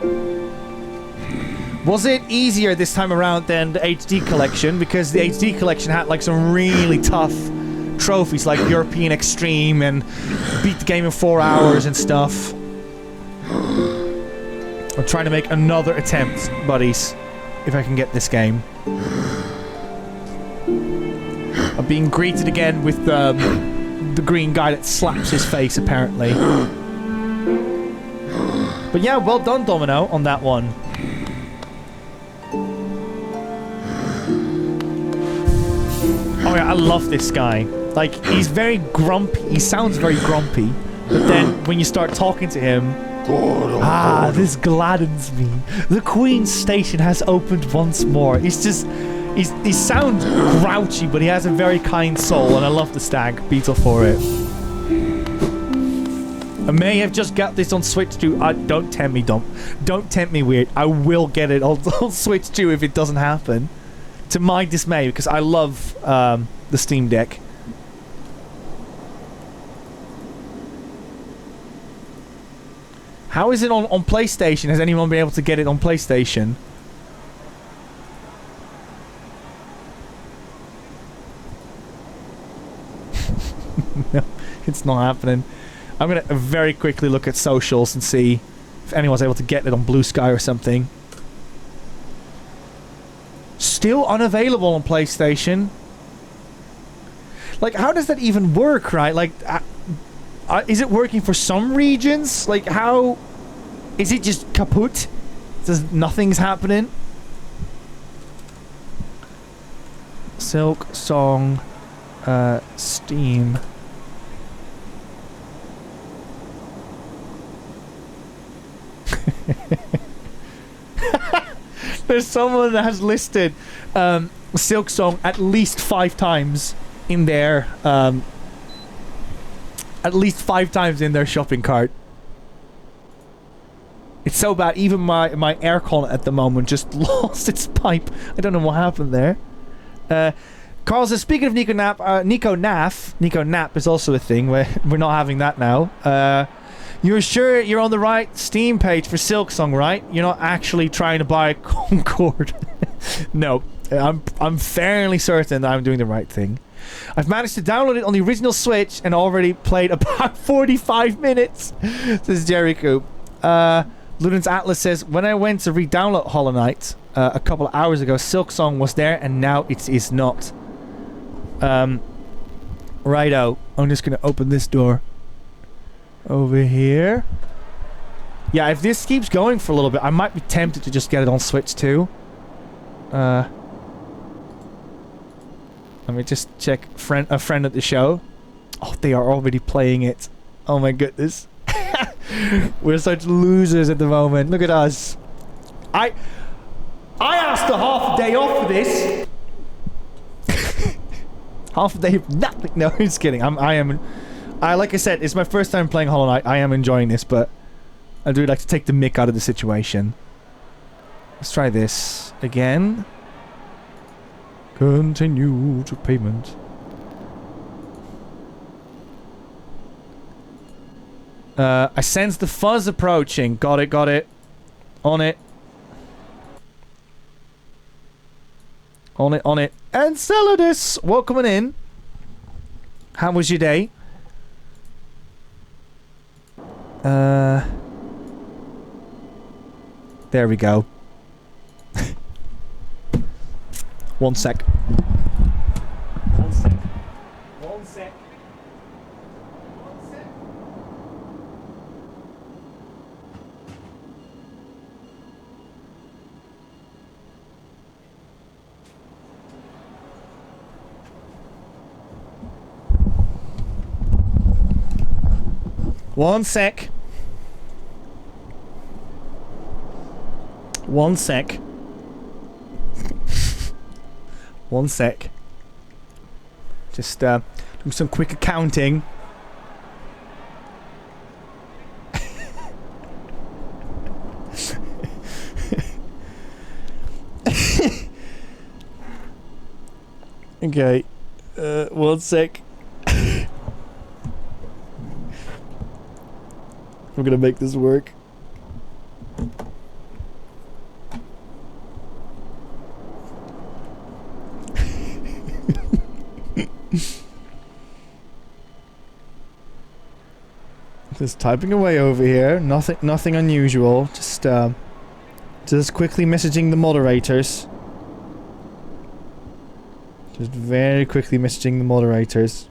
Was it easier this time around than the HD collection? Because the HD collection had like some really tough trophies like European Extreme and beat the game in 4 hours and stuff. I'm trying to make another attempt, buddies, if I can get this game. I'm being greeted again with the green guy that slaps his face, apparently. But yeah, well done, Domino, on that one. Oh yeah, I love this guy. Like, he's very grumpy. He sounds very grumpy. But then when you start talking to him, this gladdens me. The Queen's station has opened once more. He sounds grouchy, but he has a very kind soul, and I love the stag beetle for it. I may have just got this on Switch 2. Don't tempt me, don't tempt me weird. I will get it on Switch 2 if it doesn't happen. To my dismay, because I love the Steam Deck. How is it on PlayStation? Has anyone been able to get it on PlayStation? No, it's not happening. I'm going to very quickly look at socials and see if anyone's able to get it on Blue Sky or something. Still unavailable on PlayStation. Like, how does that even work, right? Like, is it working for some regions? Like, how... Is it just kaput? Nothing's happening? Silk Song... Steam... There's someone that has listed Silk Song at least 5 times in their shopping cart. It's so bad. Even my aircon at the moment just lost its pipe. I don't know what happened there. Carl says, speaking of Nico Nap is also a thing. We're not having that now. You're sure you're on the right Steam page for Silk Song, right? You're not actually trying to buy Concord. No, I'm fairly certain that I'm doing the right thing. I've managed to download it on the original Switch and already played about 45 minutes. This is Jericho. Ludens Atlas says, when I went to re-download Hollow Knight a couple of hours ago, Silk Song was there and now it is not. Righto. I'm just going to open this door. Over here. Yeah, if this keeps going for a little bit, I might be tempted to just get it on Switch too. Let me just check a friend at the show. Oh, they are already playing it. Oh my goodness. We're such losers at the moment. Look at us. I asked a half a day off for this. Half a day of nothing. No, I'm just kidding. Like I said, it's my first time playing Hollow Knight. I am enjoying this, but I do like to take the mick out of the situation. Let's try this again. Continue to payment. I sense the fuzz approaching. Got it. On it. On it. And Celadus, welcome in. How was your day? There we go. One sec. One sec. One sec. One sec. Just do some quick accounting. Okay. One sec. I'm gonna make this work. Just typing away over here. Nothing unusual. Just quickly messaging the moderators. Just very quickly messaging the moderators.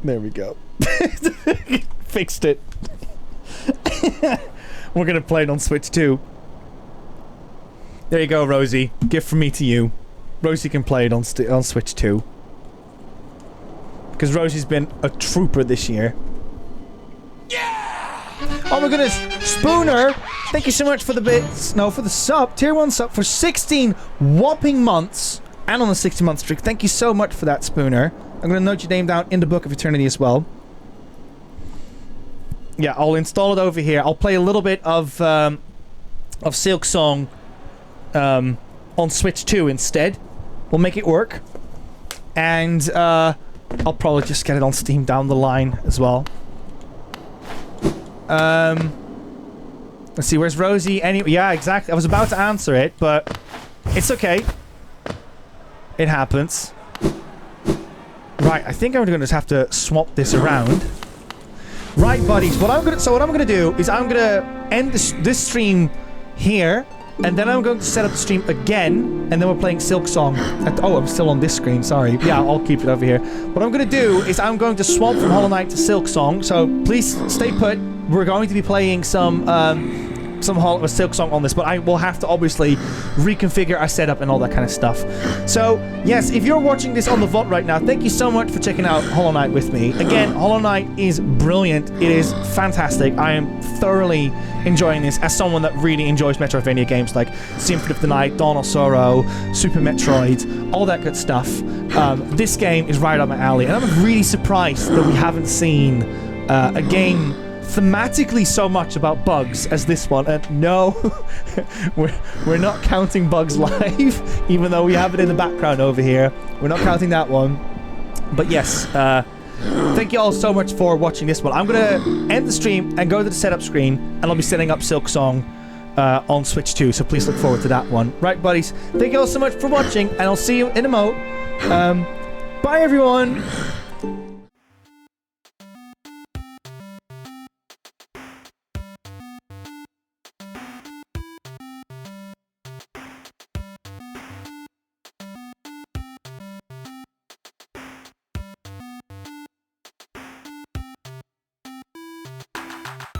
There we go. Fixed it. We're gonna play it on Switch too. There you go, Rosie. Gift from me to you. Rosie can play it on Switch too. Because Rosie's been a trooper this year. Yeah! Oh my goodness, Spooner! Thank you so much for the bits. No, for the sub. Tier 1 sub for 16 whopping months. And on a 60-month streak. Thank you so much for that, Spooner. I'm gonna note your name down in the Book of Eternity as well. Yeah, I'll install it over here. I'll play a little bit of Silk Song on Switch 2 instead. We'll make it work. And I'll probably just get it on Steam down the line as well. Let's see, where's Rosie? Yeah, exactly. I was about to answer it, but it's okay. It happens. Right, I think I'm gonna just have to swap this around. Right, buddies. What I'm gonna do is I'm gonna end this stream here, and then I'm going to set up the stream again, and then we're playing Silk Song. Oh, I'm still on this screen. Sorry. Yeah, I'll keep it over here. What I'm gonna do is I'm going to swap from Hollow Knight to Silk Song. So please stay put. We're going to be playing some Silk Song on this, but I will have to obviously reconfigure our setup and all that kind of stuff. So, yes, if you're watching this on the VOD right now, thank you so much for checking out Hollow Knight with me. Again, Hollow Knight is brilliant. It is fantastic. I am thoroughly enjoying this as someone that really enjoys Metroidvania games like Symphony of the Night, Dawn of Sorrow, Super Metroid, all that good stuff. This game is right up my alley, and I'm really surprised that we haven't seen a game thematically so much about bugs as this one. And no, we're not counting Bugs Live, even though we have it in the background over here. We're not counting that one. But yes, thank you all so much for watching this one. I'm gonna end the stream and go to the setup screen, and I'll be setting up Silk Song on Switch 2, so please look forward to that one. Right, buddies, thank you all so much for watching, and I'll see you in a mo. Bye, everyone!